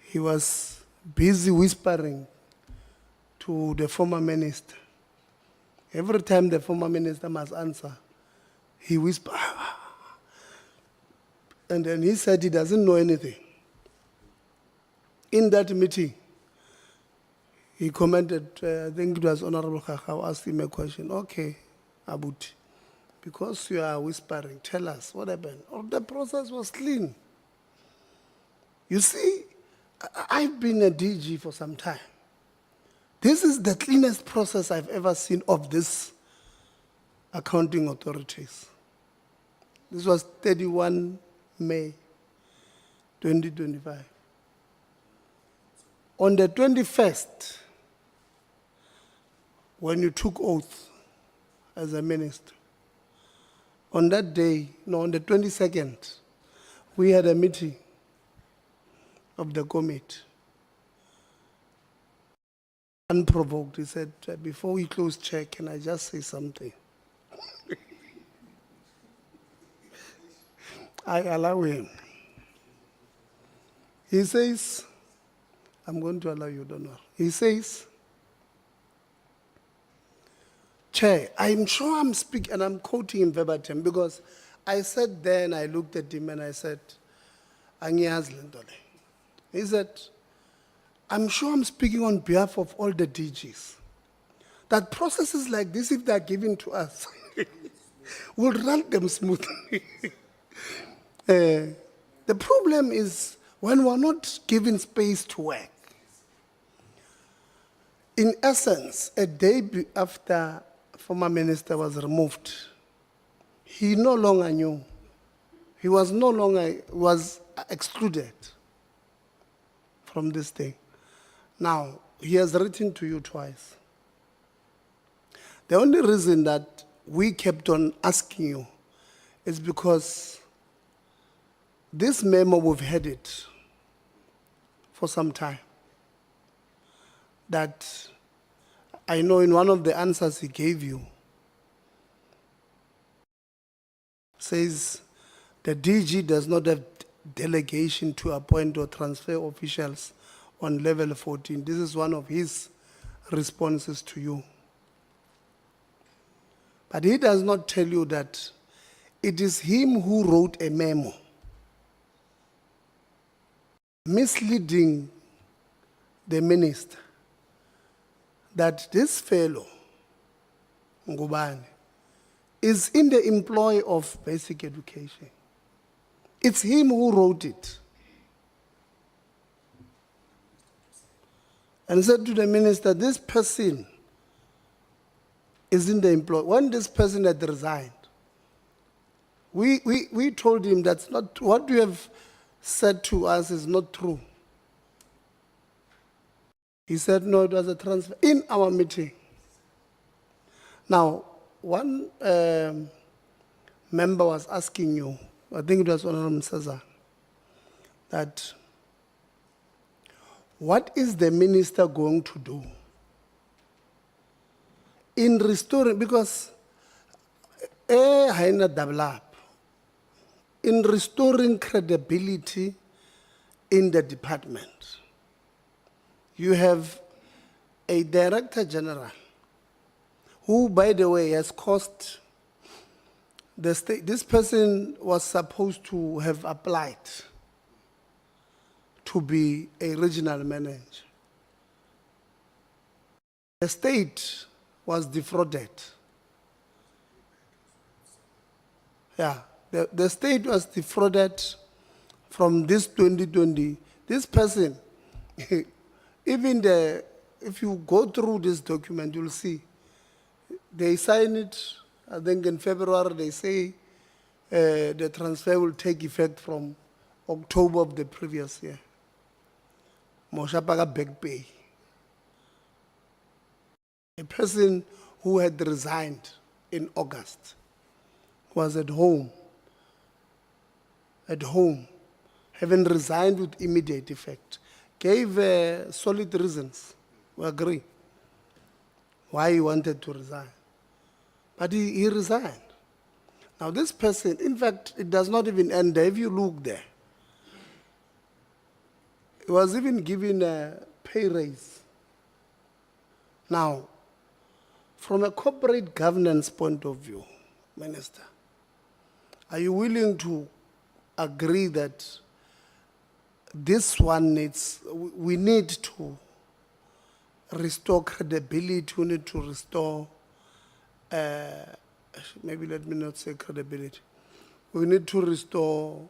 he was busy whispering to the former minister. Every time the former minister must answer, he whispers. And then he said he doesn't know anything. In that meeting, he commented, I think it was Honorable Kakao asked him a question. Okay, Abuti, because you are whispering, tell us what happened. Oh, the process was clean. You see, I've been a DG for some time. This is the cleanest process I've ever seen of this accounting authorities. This was 31 May 2025. On the 21st, when you took oath as a minister, on that day, no, on the 22nd, we had a meeting of the committee. Unprovoked, he said, before we close check, can I just say something? I allow him. He says, I'm going to allow you, don't worry. He says, Chair, I'm sure I'm speaking, and I'm quoting him verbatim, because I sat there and I looked at him and I said, Angiyazi le nto le. He said, I'm sure I'm speaking on behalf of all the DGs, that processes like this, if they're given to us, we'll run them smoothly. The problem is when we're not given space to work. In essence, a day after former minister was removed, he no longer knew. He was no longer, was excluded from this thing. Now, he has written to you twice. The only reason that we kept on asking you is because this memo, we've had it for some time. That I know in one of the answers he gave you, says the DG does not have delegation to appoint or transfer officials on level 14. This is one of his responses to you. But he does not tell you that it is him who wrote a memo misleading the minister that this fellow, Ngubane, is in the employ of basic education. It's him who wrote it. And said to the minister, this person is in the employ. When this person had resigned, we told him that's not, what you have said to us is not true. He said, no, it was a transfer in our meeting. Now, one member was asking you, I think it was Honorable Mseza, that what is the minister going to do in restoring, because haina double up, in restoring credibility in the department. You have a director general who, by the way, has cost the state. This person was supposed to have applied to be a regional manager. The state was defrauded. Yeah, the state was defrauded from this 2020. This person, even if you go through this document, you'll see, they sign it, I think in February, they say the transfer will take effect from October of the previous year. Moshapaga back pay. A person who had resigned in August was at home, having resigned with immediate effect, gave solid reasons, we agree, why he wanted to resign. But he resigned. Now this person, in fact, it does not even end there. If you look there, he was even given a pay raise. Now, from a corporate governance point of view, Minister, are you willing to agree that this one needs, we need to restore credibility, we need to restore, maybe let me not say credibility, we need to restore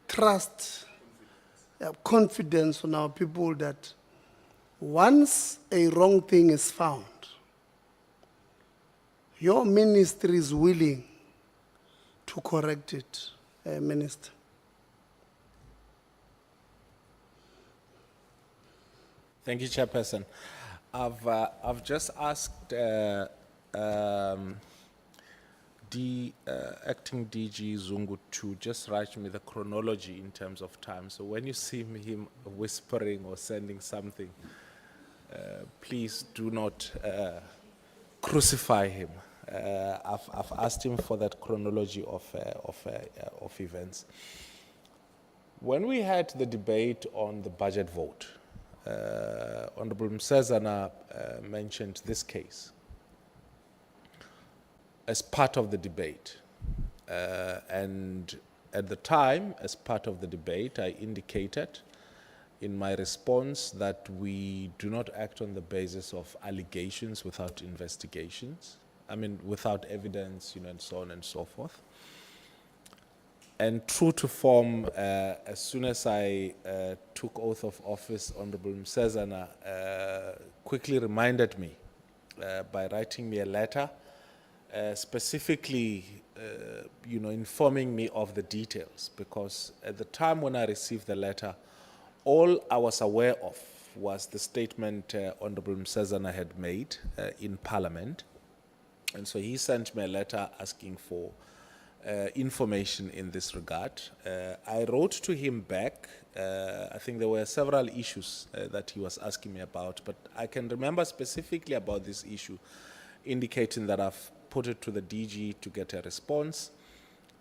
trust, confidence on our people that once a wrong thing is found, your ministry is willing to correct it, Minister. Thank you, Chairperson. I've just asked acting DG Zungu to just write me the chronology in terms of time. So when you see him whispering or sending something, please do not crucify him. I've asked him for that chronology of events. When we had the debate on the budget vote, Honorable Msezana mentioned this case as part of the debate. And at the time, as part of the debate, I indicated in my response that we do not act on the basis of allegations without investigations. I mean, without evidence, and so on and so forth. And true to form, as soon as I took oath of office, Honorable Msezana quickly reminded me by writing me a letter, specifically, informing me of the details, because at the time when I received the letter, all I was aware of was the statement Honorable Msezana had made in Parliament. And so he sent me a letter asking for information in this regard. I wrote to him back. I think there were several issues that he was asking me about, but I can remember specifically about this issue, indicating that I've put it to the DG to get a response.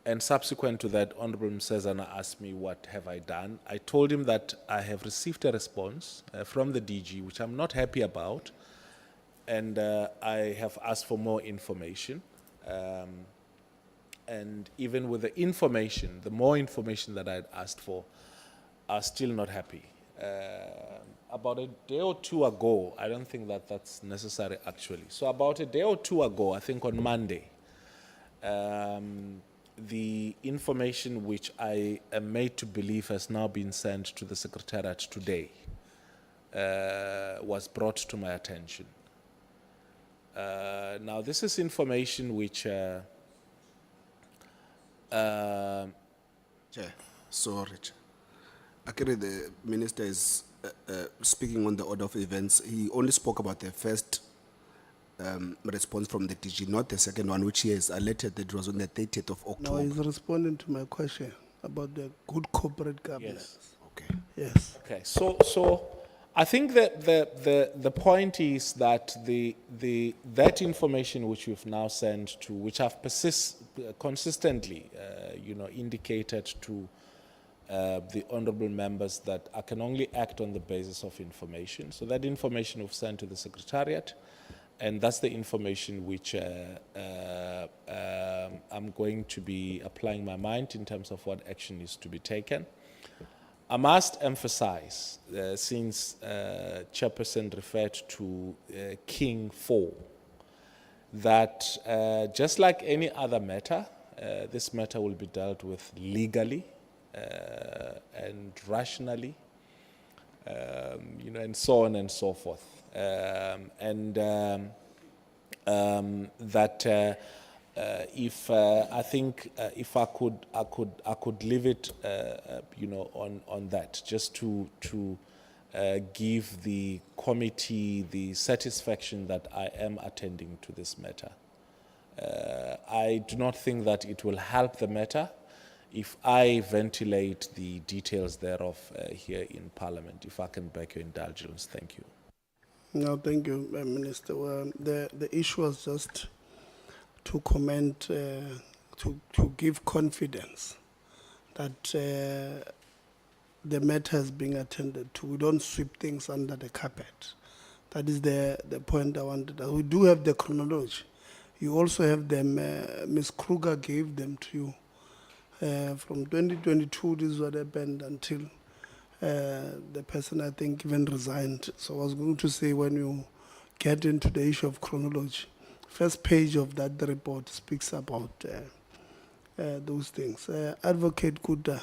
And subsequent to that, Honorable Msezana asked me, what have I done? I told him that I have received a response from the DG, which I'm not happy about, and I have asked for more information. And even with the information, the more information that I had asked for, are still not happy. About a day or two ago, I don't think that that's necessary actually. So about a day or two ago, I think on Monday, the information which I am made to believe has now been sent to the Secretariat today was brought to my attention. Now, this is information which Chair, sorry. Chair. Actually, the minister is speaking on the order of events. He only spoke about the first response from the DG, not the second one, which he has alerted that it was on the 30th of No, October. he's responding to my question about the good corporate governance. Okay. Yes. Okay, so I think that the point is that that information which we've now sent to, which have consistently, indicated to the honourable members that I can only act on the basis of information. So that information we've sent to the Secretariat, and that's the information which I'm going to be applying my mind in terms of what action is to be taken. I must emphasize, since Chairperson referred to King 4, that just like any other matter, this matter will be dealt with legally and rationally, and so on and so forth. I think if I could leave it, on that, just to give the committee the satisfaction that I am attending to this matter. I do not think that it will help the matter if I ventilate the details thereof here in Parliament. If I can beg your indulgence, thank you. No, thank you, Minister. Well, the issue was just to comment, to give confidence that the matter is being attended to. We don't sweep things under the carpet. That is the point I wanted. We do have the chronology. You also have them, Ms. Kruger gave them to you. From 2022, this is what happened until the person, I think, even resigned. So I was going to say, when you get into the issue of chronology, first page of that report speaks about those things. Advocate Kuda,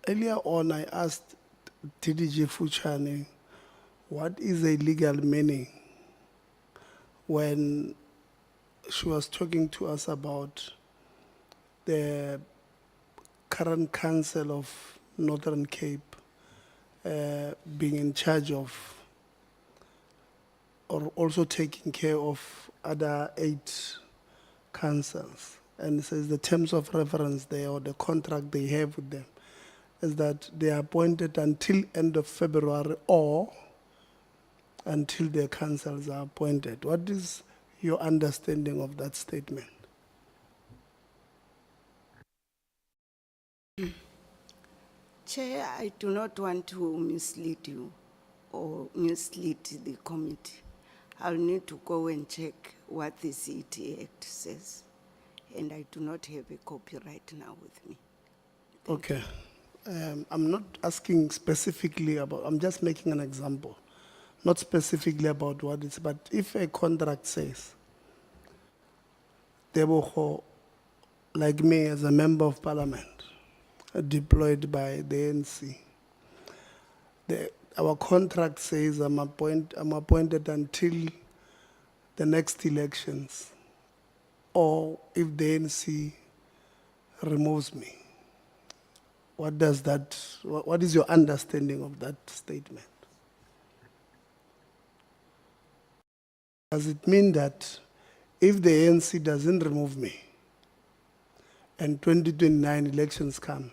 earlier on I asked TDG Fuchani, what is a legal meaning, when she was talking to us about the current Council of Northern Cape being in charge of, or also taking care of, other 8 councils. And it says the terms of reference there, or the contract they have with them, is that they are appointed until end of February or until their councils are appointed. What is your understanding of that statement? Chair, I do not want to mislead you mislead the committee. I'll need to go and check what the SETA Act says, and I do not have a copy right now with me. Okay. I'm not asking specifically about, I'm just making an example. Not specifically about what it's, but if a contract says, Deboho, like me as a member of parliament, deployed by the ANC, our contract says I'm appointed until the next elections, or if the ANC removes me. What does that, what is your understanding of that statement? Does it mean that if the ANC doesn't remove me and 2029 elections come,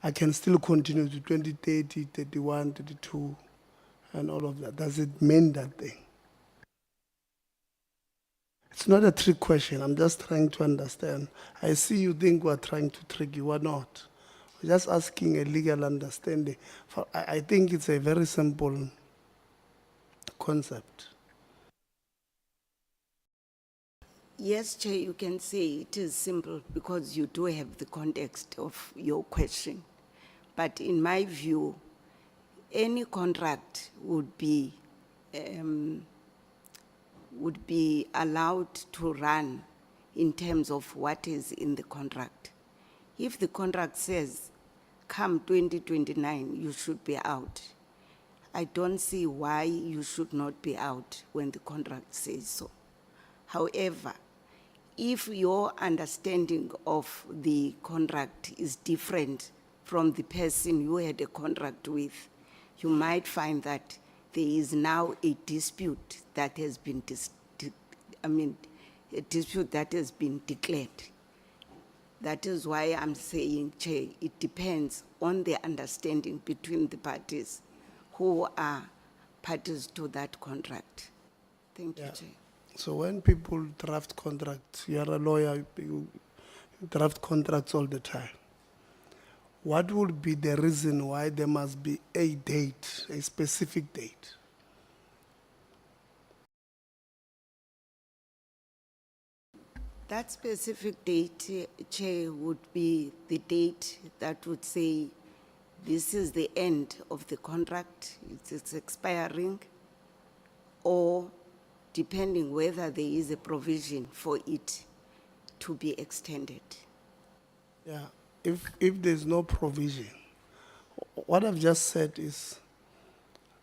I can still continue to 2030, 31, 32, and all of that? Does it mean that thing? It's not a trick question. I'm just trying to understand. I see you think we're trying to trick you. We're not. We're just asking a legal understanding. I think it's a very simple concept. Yes, Chair, you can say it is simple because you do have the context of your question. But in my view, any contract would be would be allowed to run in terms of what is in the contract. If the contract says, come 2029, you should be out, I don't see why you should not be out when the contract says so. However, if your understanding of the contract is different from the person you had a contract with, you might find that there is now a dispute that has been a dispute that has been declared. That is why I'm saying, Chair, it depends on the understanding between the parties who are parties to that contract. Thank you, Yeah. Chair. So when people draft contracts, you are a lawyer, you draft contracts all the time. What would be the reason why there must be a date, a specific date? That specific date, Chair, would be the date that would say this is the end of the contract, it's expiring, or depending whether there is a provision for it to be extended. Yeah, if there's no provision, what I've just said is,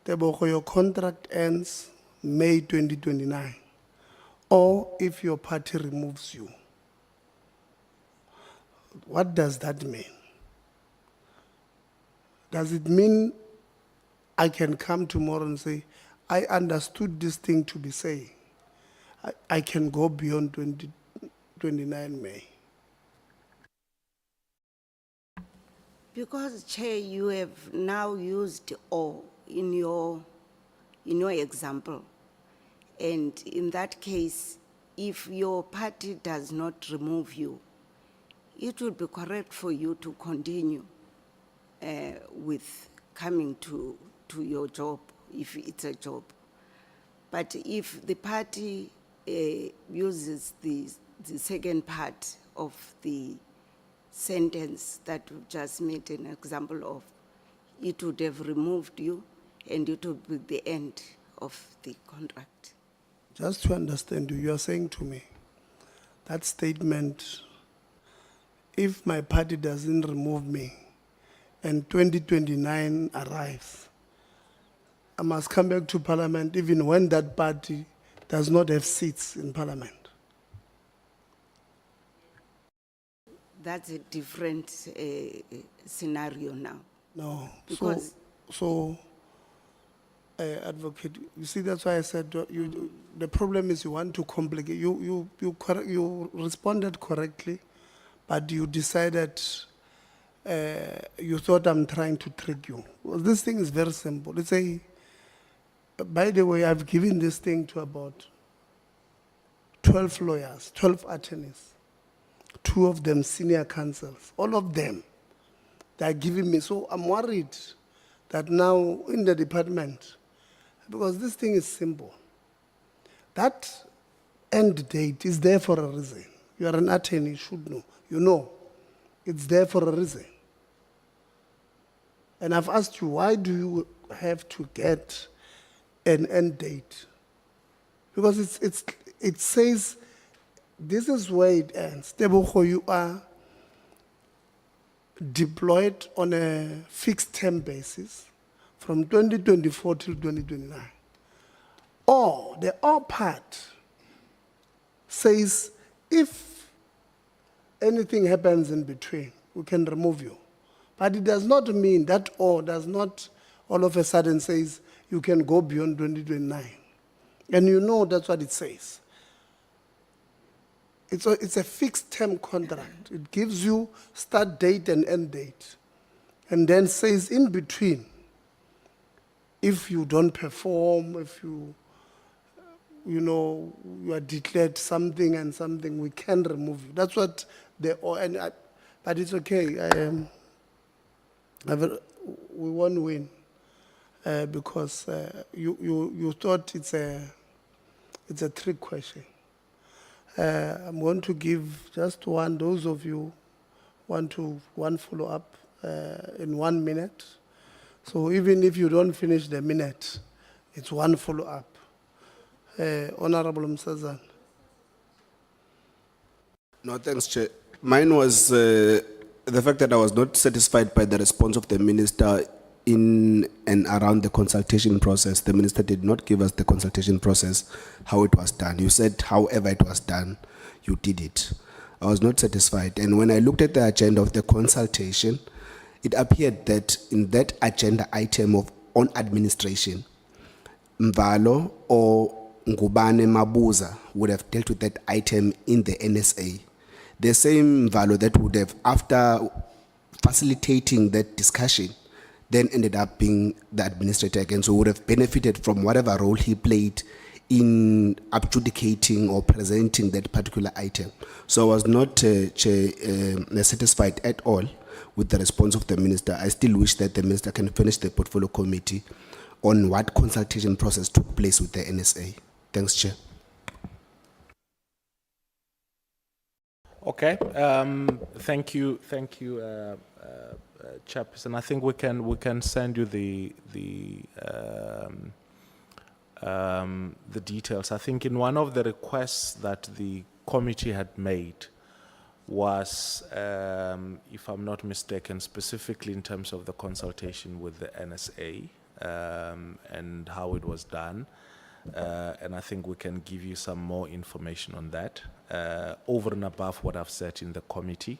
Tebogo, your contract ends May 2029, or if your party removes you. What does that mean? Does it mean I can come tomorrow and say, I understood this thing to be saying, I can go beyond 2029 May? Because, Chair, you have now used "or" in your example. And in that case, if your party does not remove you, it would be correct for you to continue with coming to your job, if it's a job. But if the party uses the second part of the sentence that we just made an example of, it would have removed you and it would be the end of the contract. Just to understand you are saying to me, that statement, if my party doesn't remove me and 2029 arrives, I must come back to Parliament even when that party does not have seats in Parliament. That's a different scenario now. No, Because Advocate, you see, that's why I said the problem is you want to complicate. You responded correctly, but you decided you thought I'm trying to trick you. Well, this thing is very simple. It's by the way, I've given this thing to about 12 lawyers, 12 attorneys, 2 of them senior counsels, all of them, they're giving me. So I'm worried that now in the department, because this thing is simple, that end date is there for a reason. You are an attorney, you should know. You know, it's there for a reason. And I've asked you, why do you have to get an end date? Because it says, this is where it ends. Tebogo, you are deployed on a fixed term basis from 2024 till 2029. Or the or part says, if anything happens in between, we can remove you. But it does not mean that or does not all of a sudden says you can go beyond 2029. And you know that's what it says. It's a fixed term contract. It gives you start date and end date. And then says in between, if you don't perform, if you are declared something and something, we can remove you. That's what but it's okay. We won't win because you thought it's a trick question. I'm going to give just one. Those of you want one follow up in 1 minute. So even if you don't finish the minute, it's one follow up. Honorable Msazan. No, thanks, Chair. Mine was the fact that I was not satisfied by the response of the minister in and around the consultation process. The minister did not give us the consultation process, how it was done. You said, however it was done, you did it. I was not satisfied. And when I looked at the agenda of the consultation, it appeared that in that agenda item of on administration, Mvalo or Ngubane Mabuza would have dealt with that item in the NSA. The same Mvalo that would have, after facilitating that discussion, then ended up being the administrator again, so would have benefited from whatever role he played in adjudicating or presenting that particular item. So I was not satisfied at all with the response of the minister. I still wish that the minister can finish the portfolio committee on what consultation process took place with the NSA. Thanks, Chair. Okay, thank you, Chairperson. I think we can send you the details. I think in one of the requests that the committee had made was, if I'm not mistaken, specifically in terms of the consultation with the NSA and how it was done. And I think we can give you some more information on that, over and above what I've said in the committee.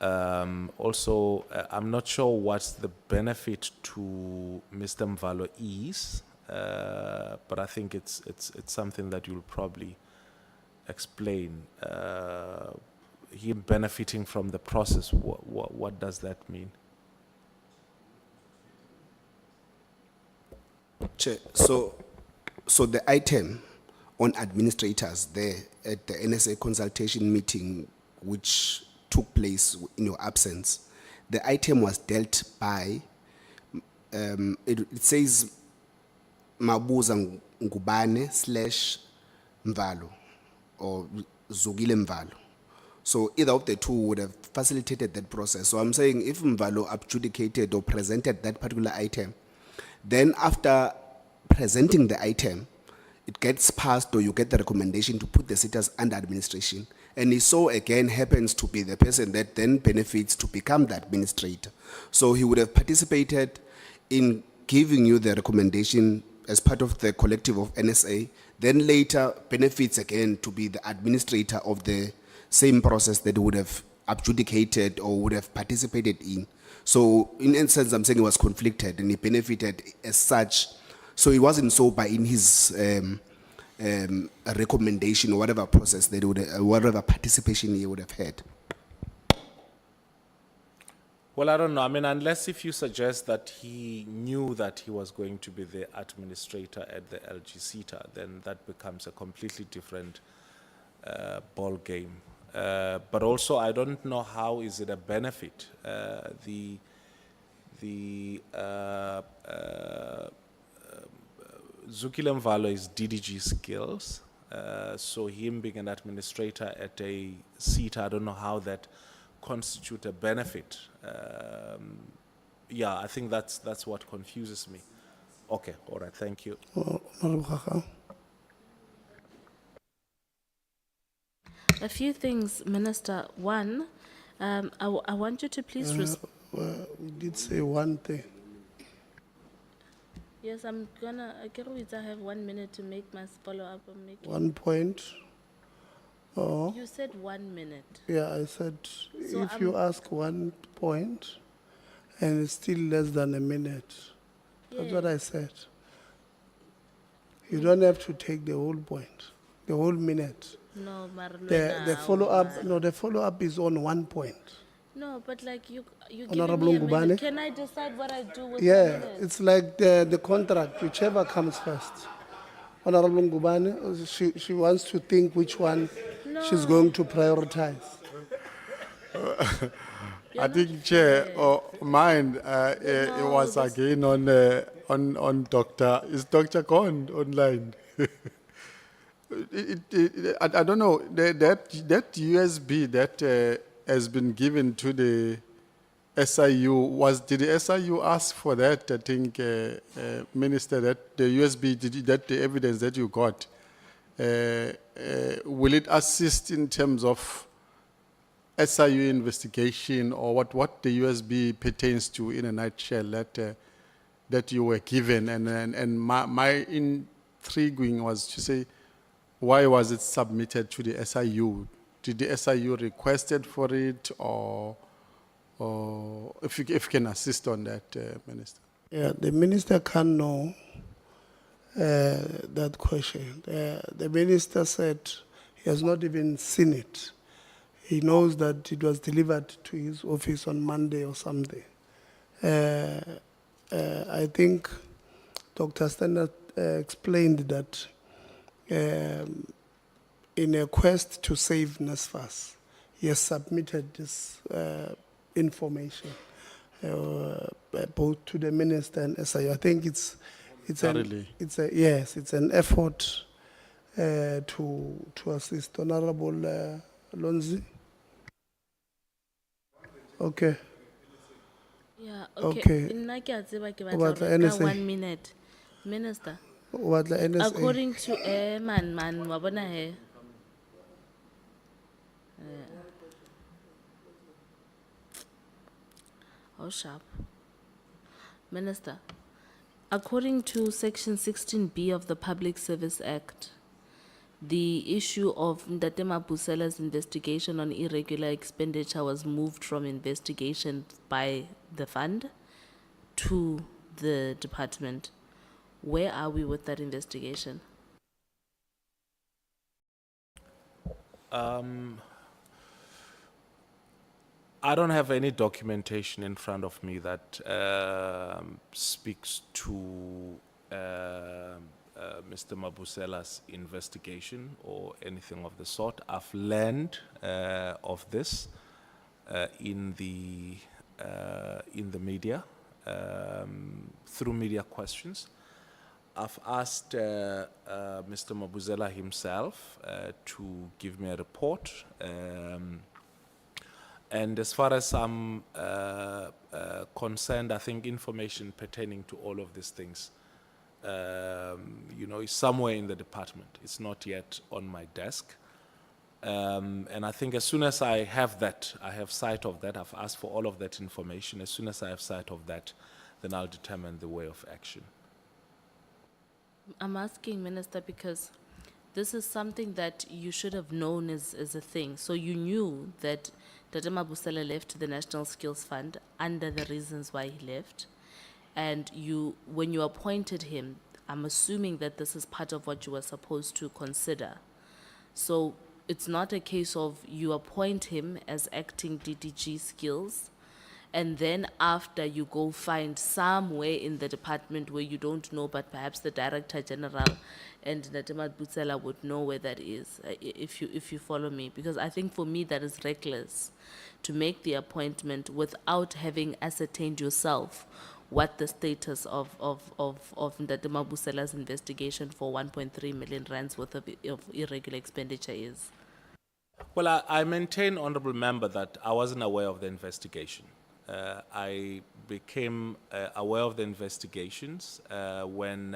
Also, I'm not sure what the benefit to Mr. Mvalo is, but I think it's something that you'll probably explain. Him benefiting from the process, what does that mean? Chair, so the item on administrators there at the NSA consultation meeting, which took place in your absence, the item was dealt by, it says Mabuza Ngubane / Mvalo, or Zugile Mvalo. So either of the two would have facilitated that process. So I'm saying if Mvalo adjudicated or presented that particular item, then after presenting the item, it gets passed or you get the recommendation to put the SETAs under administration. And he so again happens to be the person that then benefits to become the administrator. So he would have participated in giving you the recommendation as part of the collective of NSA, then later benefits again to be the administrator of the same process that would have adjudicated or would have participated in. So in essence, I'm saying he was conflicted and he benefited as such. So it wasn't so by in his recommendation or whatever process that would, whatever participation he would have had. Well, I don't know. I mean, unless if you suggest that he knew that he was going to be the administrator at the LG SETA, then that becomes a completely different ball game. But also, I don't know how is it a benefit. Zukile Mvalo is DDG skills, so him being an administrator at a SETA, I don't know how that constitute a benefit. Yeah, I think that's what confuses me. Okay, all right, thank you. A few things, Minister. One, I want you to please We did say one thing. Yes, I'm gonna. I have 1 minute to make my follow-up. I'm making. 1 point. Oh, You said 1 minute. yeah, I said, So if you ask 1 point and it's still less than a minute, that's what I said. You don't have to take the whole point, the whole minute. No, The follow-up, no, the follow-up is on 1 point. No, but like you Honorable giving me a minute. Ngubane? Can I decide what I do with Yeah, the minute? it's like the contract, whichever comes first. Honorable Ngubane, she wants to think which one she's going to prioritize. I think, Chair, mine, it was again on Doctor. Is Doctor gone online? I don't know, that USB that has been given to the SIU, did the SIU ask for that? I think, Minister, that the USB, that the evidence that you got, will it assist in terms of SIU investigation, or what the USB pertains to in a nutshell that you were given? And my intriguing was to say, why was it submitted to the SIU? Did the SIU requested for it, or if you can assist on that, Minister? Yeah, the minister can't know that question. The minister said he has not even seen it. He knows that it was delivered to his office on Monday or something. I think Dr. Standard explained that in a quest to save NSFAS, he has submitted this information both to the minister and SIU. I think it's an effort to assist. Honorable Lonzi. Okay. Yeah, Okay. okay. Nna ke a tseba ke batla What, hore ka NSA? 1 minute. Minister, What the NSA? according to man, wa bona he. How sharp. Minister, according to Section 16B of the Public Service Act, the issue of Ndate Mabusela's investigation on irregular expenditure was moved from investigation by the fund to the department. Where are we with that investigation? I don't have any documentation in front of me that speaks to Mr. Mabusela's investigation or anything of the sort. I've learned of this in the media, through media questions. I've asked Mr. Mabusela himself to give me a report. And as far as I'm concerned, I think information pertaining to all of these things, is somewhere in the department. It's not yet on my desk. And I think as soon as I have that, I have sight of that, I've asked for all of that information. As soon as I have sight of that, then I'll determine the way of action. I'm asking, Minister, because this is something that you should have known as a thing. So you knew that Dr. Mabusela left the National Skills Fund under the reasons why he left. And when you appointed him, I'm assuming that this is part of what you were supposed to consider. So it's not a case of you appoint him as acting DDG skills, and then after you go find somewhere in the department where you don't know, but perhaps the Director General and Natema Butsela would know where that is, if you follow me. Because I think for me that is reckless to make the appointment without having ascertained yourself what the status of Natema Butsela's investigation for 1.3 million rands worth of irregular expenditure is. Well, I maintain, Honourable Member, that I wasn't aware of the investigation. I became aware of the investigations when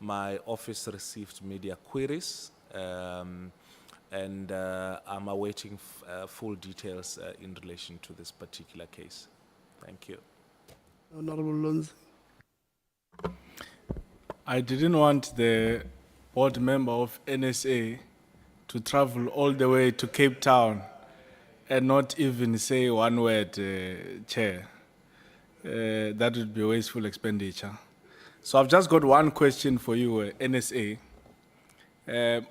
my office received media queries, and I'm awaiting full details in relation to this particular case. Thank you. Honorable Lonzi. I didn't want the board member of NSA to travel all the way to Cape Town and not even say one word, Chair. That would be wasteful expenditure. So I've just got one question for you, NSA.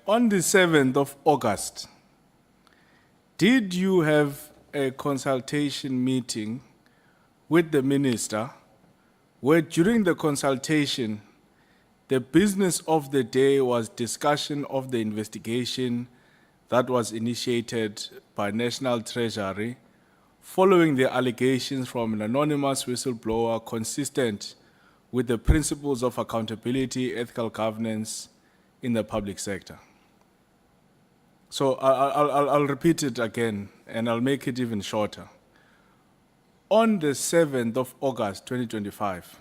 On the 7th of August, did you have a consultation meeting with the minister where during the consultation, the business of the day was discussion of the investigation that was initiated by National Treasury following the allegations from an anonymous whistleblower consistent with the principles of accountability, ethical governance in the public sector? So I'll repeat it again, and I'll make it even shorter. On the 7th of August 2025,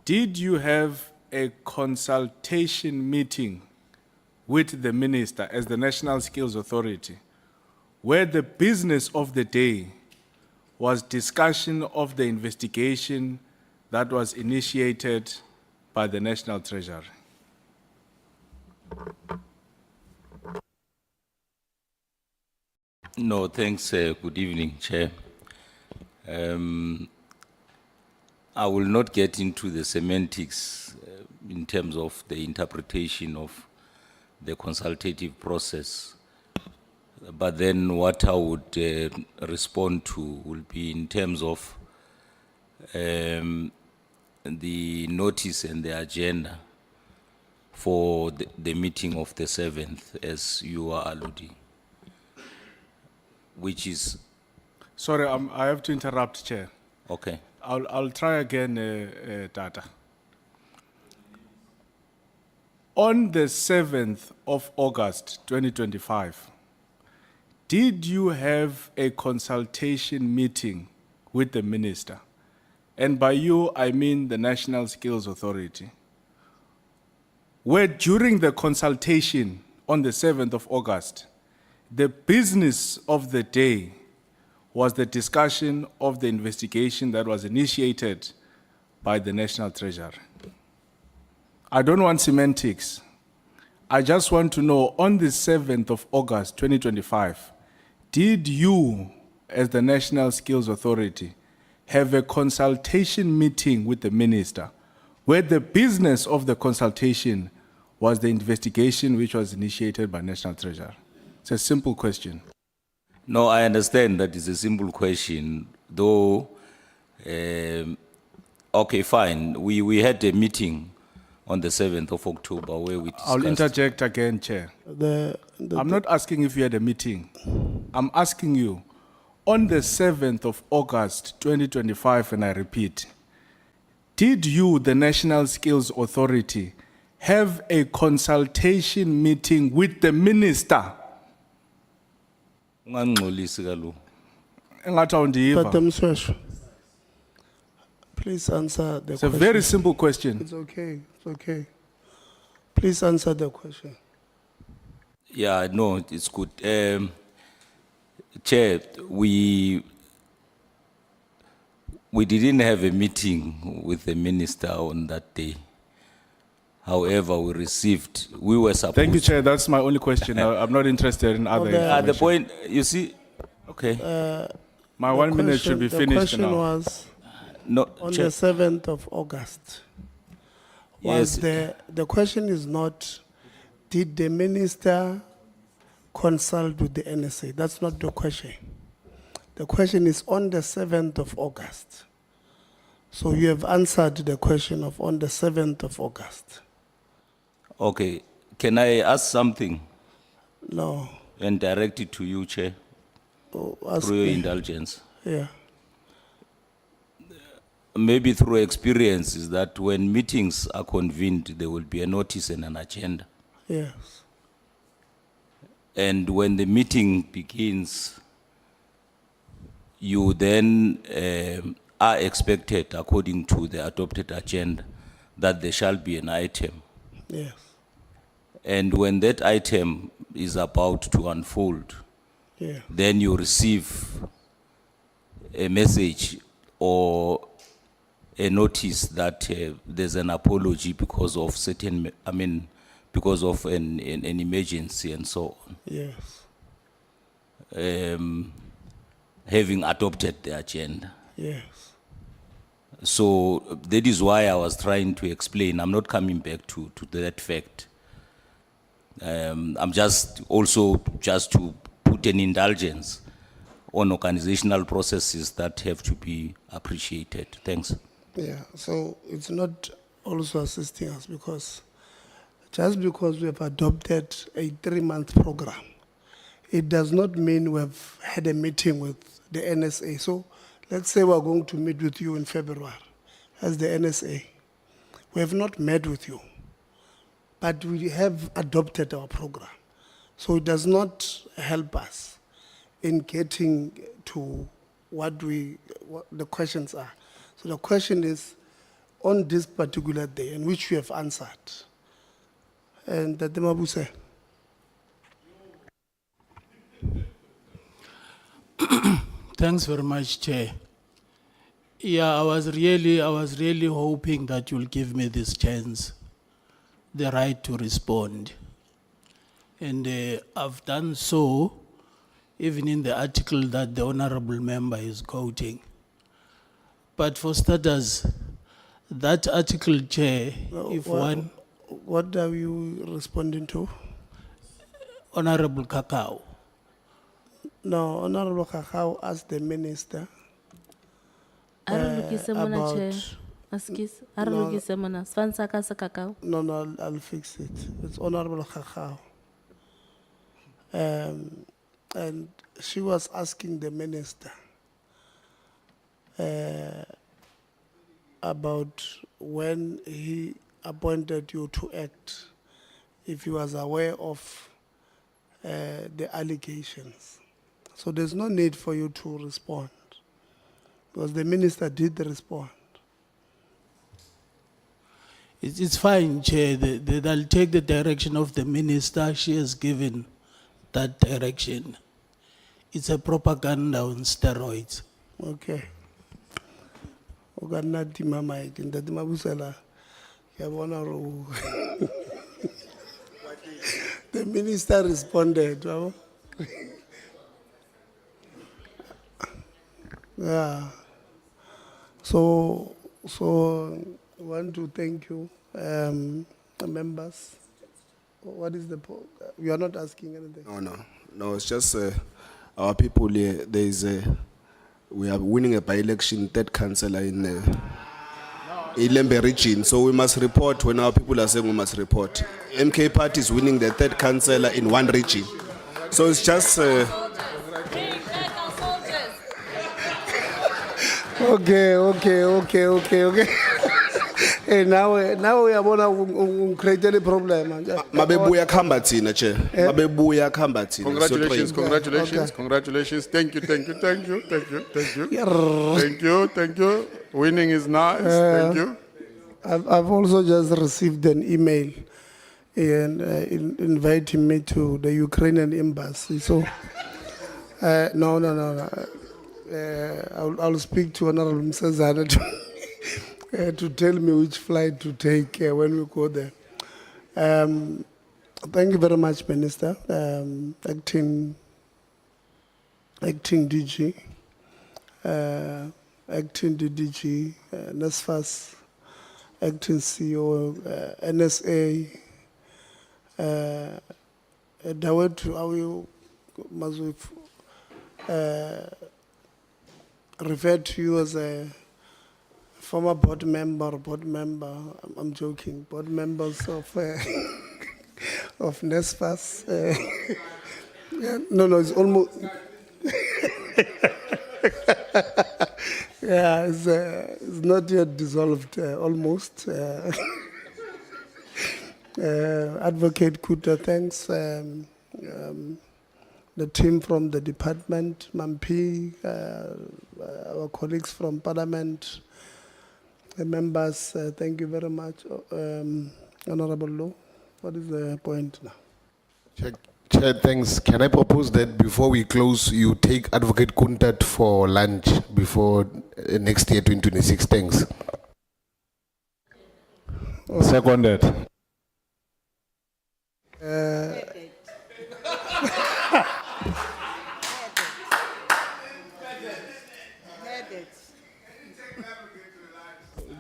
did you have a consultation meeting with the minister as the National Skills Authority, where the business of the day was discussion of the investigation that was initiated by the National Treasury? No, thanks. Good evening, Chair. I will not get into the semantics in terms of the interpretation of the consultative process. But then what I would respond to will be in terms of the notice and the agenda for the meeting of the 7th, as you are alluding, which is, Sorry, I have to interrupt, Chair. okay. I'll try again, Tata. On the 7th of August 2025, did you have a consultation meeting with the minister? And by you, I mean the National Skills Authority, where during the consultation on the 7th of August, the business of the day was the discussion of the investigation that was initiated by the National Treasury. I don't want semantics. I just want to know, on the 7th of August 2025, did you, as the National Skills Authority, have a consultation meeting with the minister where the business of the consultation was the investigation which was initiated by National Treasury? It's a simple question. No, I understand that is a simple question, though, okay, fine. We had a meeting on the 7th of October where we discussed. I'll interject again, Chair. I'm not asking if you had a meeting. I'm asking you, on the 7th of August 2025, and I repeat, did you, the National Skills Authority, have a consultation meeting with the minister? Ungangxolisi kaloku. Engathi awundiva. But Mswesho, please answer the It's a question. very simple question. It's okay, it's okay. Please answer the question. Yeah, no, it's good. Chair, we didn't have a meeting with the minister on that day. However, we were supposed. Thank you, Chair. That's my only question. I'm not interested in other information. The point, you see, okay. My 1 minute should be The finished question now. was, No, on Chair. the 7th of August, was Yes. the question is not, did the minister consult with the NSA? That's not the question. The question is on the 7th of August. So you have answered the question of on the 7th of August. Okay, can I ask something No. and direct it to you, Chair, Oh, ask through your me. indulgence? Yeah. Maybe through experience is that when meetings are convened, there will be a notice and an agenda. Yes. And when the meeting begins, you then are expected, according to the adopted agenda, that there shall be an item. Yes. And when that item is about to unfold, Yeah. then you receive a message or a notice that there's an apology because of certain, because of an emergency and so on. Yes. Having adopted the agenda. Yes. So that is why I was trying to explain. I'm not coming back to that fact. I'm just also to put an indulgence on organizational processes that have to be appreciated. Thanks. Yeah, so it's not also assisting us because just because we have adopted a 3-month program, it does not mean we've had a meeting with the NSA. So let's say we're going to meet with you in February as the NSA. We have not met with you, but we have adopted our program. So it does not help us in getting to what the questions are. So the question is, on this particular day, in which you have answered. And Tate Mabuse. Thanks very much, Chair. Yeah, I was really hoping that you'll give me this chance, the right to respond. And I've done so, even in the article that the honorable member is quoting. But for starters, that article, Chair, if one, What are you responding to? Honorable Kakao, No, Honorable Kakao asked the minister. Arulukise mona about- chair. Askis. Arulukise mona. Svansaka sa kakao. No, I'll fix it. It's Honorable Kakao. And she was asking the minister about when he appointed you to act, if he was aware of the allegations. So there's no need for you to respond, because the minister did respond. it's fine, Chair. They'll take the direction of the minister. She has given that direction. It's a propaganda on steroids. Okay. Ogana tima mic and the mabusela. The minister responded. Wabo. Yeah. So I want to thank you, the members. What is the you are not asking anything? No, it's just our people here, we are winning a by-election, third councillor in Ilembe region, so we must report when our people are saying we must report. MK Party is winning the third councillor in one region. So it's just... Okay. Hey, now we are going to create a problem. Mabebuya khamba thina, Chair. Mabebuya khamba thina. Congratulations, So congratulations, Okay. congratulations. Thank you. Winning is nice. Thank you. I've also just received an email and inviting me to the Ukrainian embassy. So, no. I'll speak to Honorable Msazana to tell me which flight to take when we go there. Thank you very much, Minister. Acting DG, acting DDG, NSFAS, acting CEO, NSA. Dawetu, must refer to you as a former board member. I'm joking. Board members of of NSFAS. Yeah, no, it's almost. Yeah, it's not yet dissolved. Almost. Advocate Kuta, thanks. The team from the department, Mampi, our colleagues from Parliament, the members, thank you very much. Honorable Law, what is the point now? Chair, thanks. Can I propose that before we close, you take Advocate Kuntat for lunch before next year, 2026? Thanks. Seconded.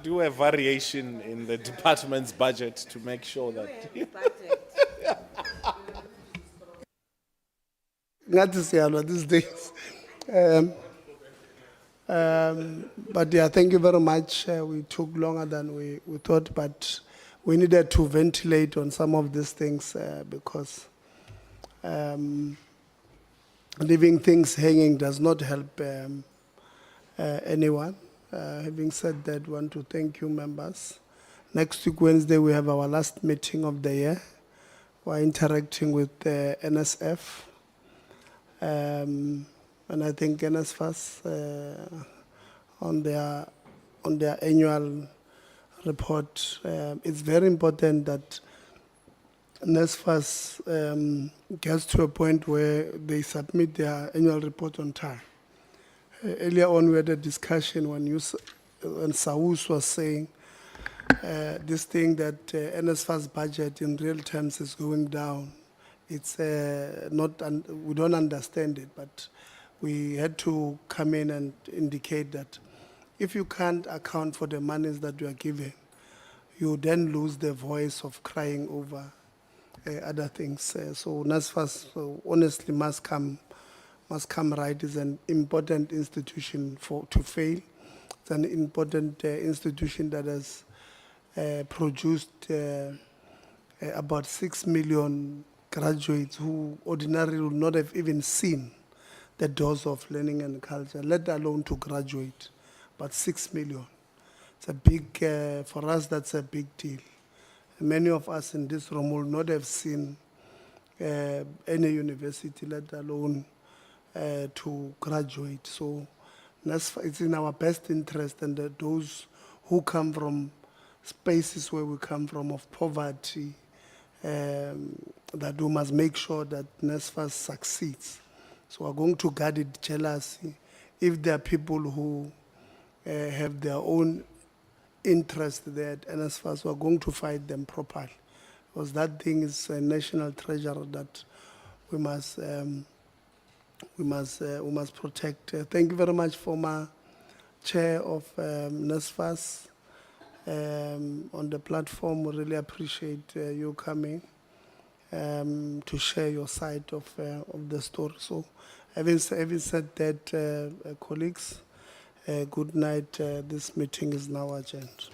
Do a variation in the department's budget to make sure that. Not to say these days. But yeah, thank you very much. We took longer than we thought, but we needed to ventilate on some of these things because leaving things hanging does not help anyone. Having said that, I want to thank you, members. Next week, Wednesday, we have our last meeting of the year. We're interacting with the NSF. And I think NSFAS on their annual report, it's very important that NSFAS gets to a point where they submit their annual report on time. Earlier on, we had a discussion when SAUS was saying this thing that NSFAS budget in real terms is going down. It's we don't understand it, but we had to come in and indicate that if you can't account for the monies that you are given, you then lose the voice of crying over other things. So NSFAS honestly must come right. It's an important institution to fail. It's an important institution that has produced about 6 million graduates who ordinarily would not have even seen the doors of learning and culture, let alone to graduate. But 6 million. It's a big, for us, that's a big deal. Many of us in this room will not have seen any university, let alone to graduate. So it's in our best interest, and those who come from spaces where we come from of poverty, that we must make sure that NSFAS succeeds. So we're going to guard it jealously. If there are people who have their own interest there at NSFAS, we're going to fight them properly. Because that thing is a national treasure that we must protect. Thank you very much, former chair of NSFAS. On the platform, we really appreciate you coming to share your side of the story. So, having said that, colleagues, good night. This meeting is now adjourned.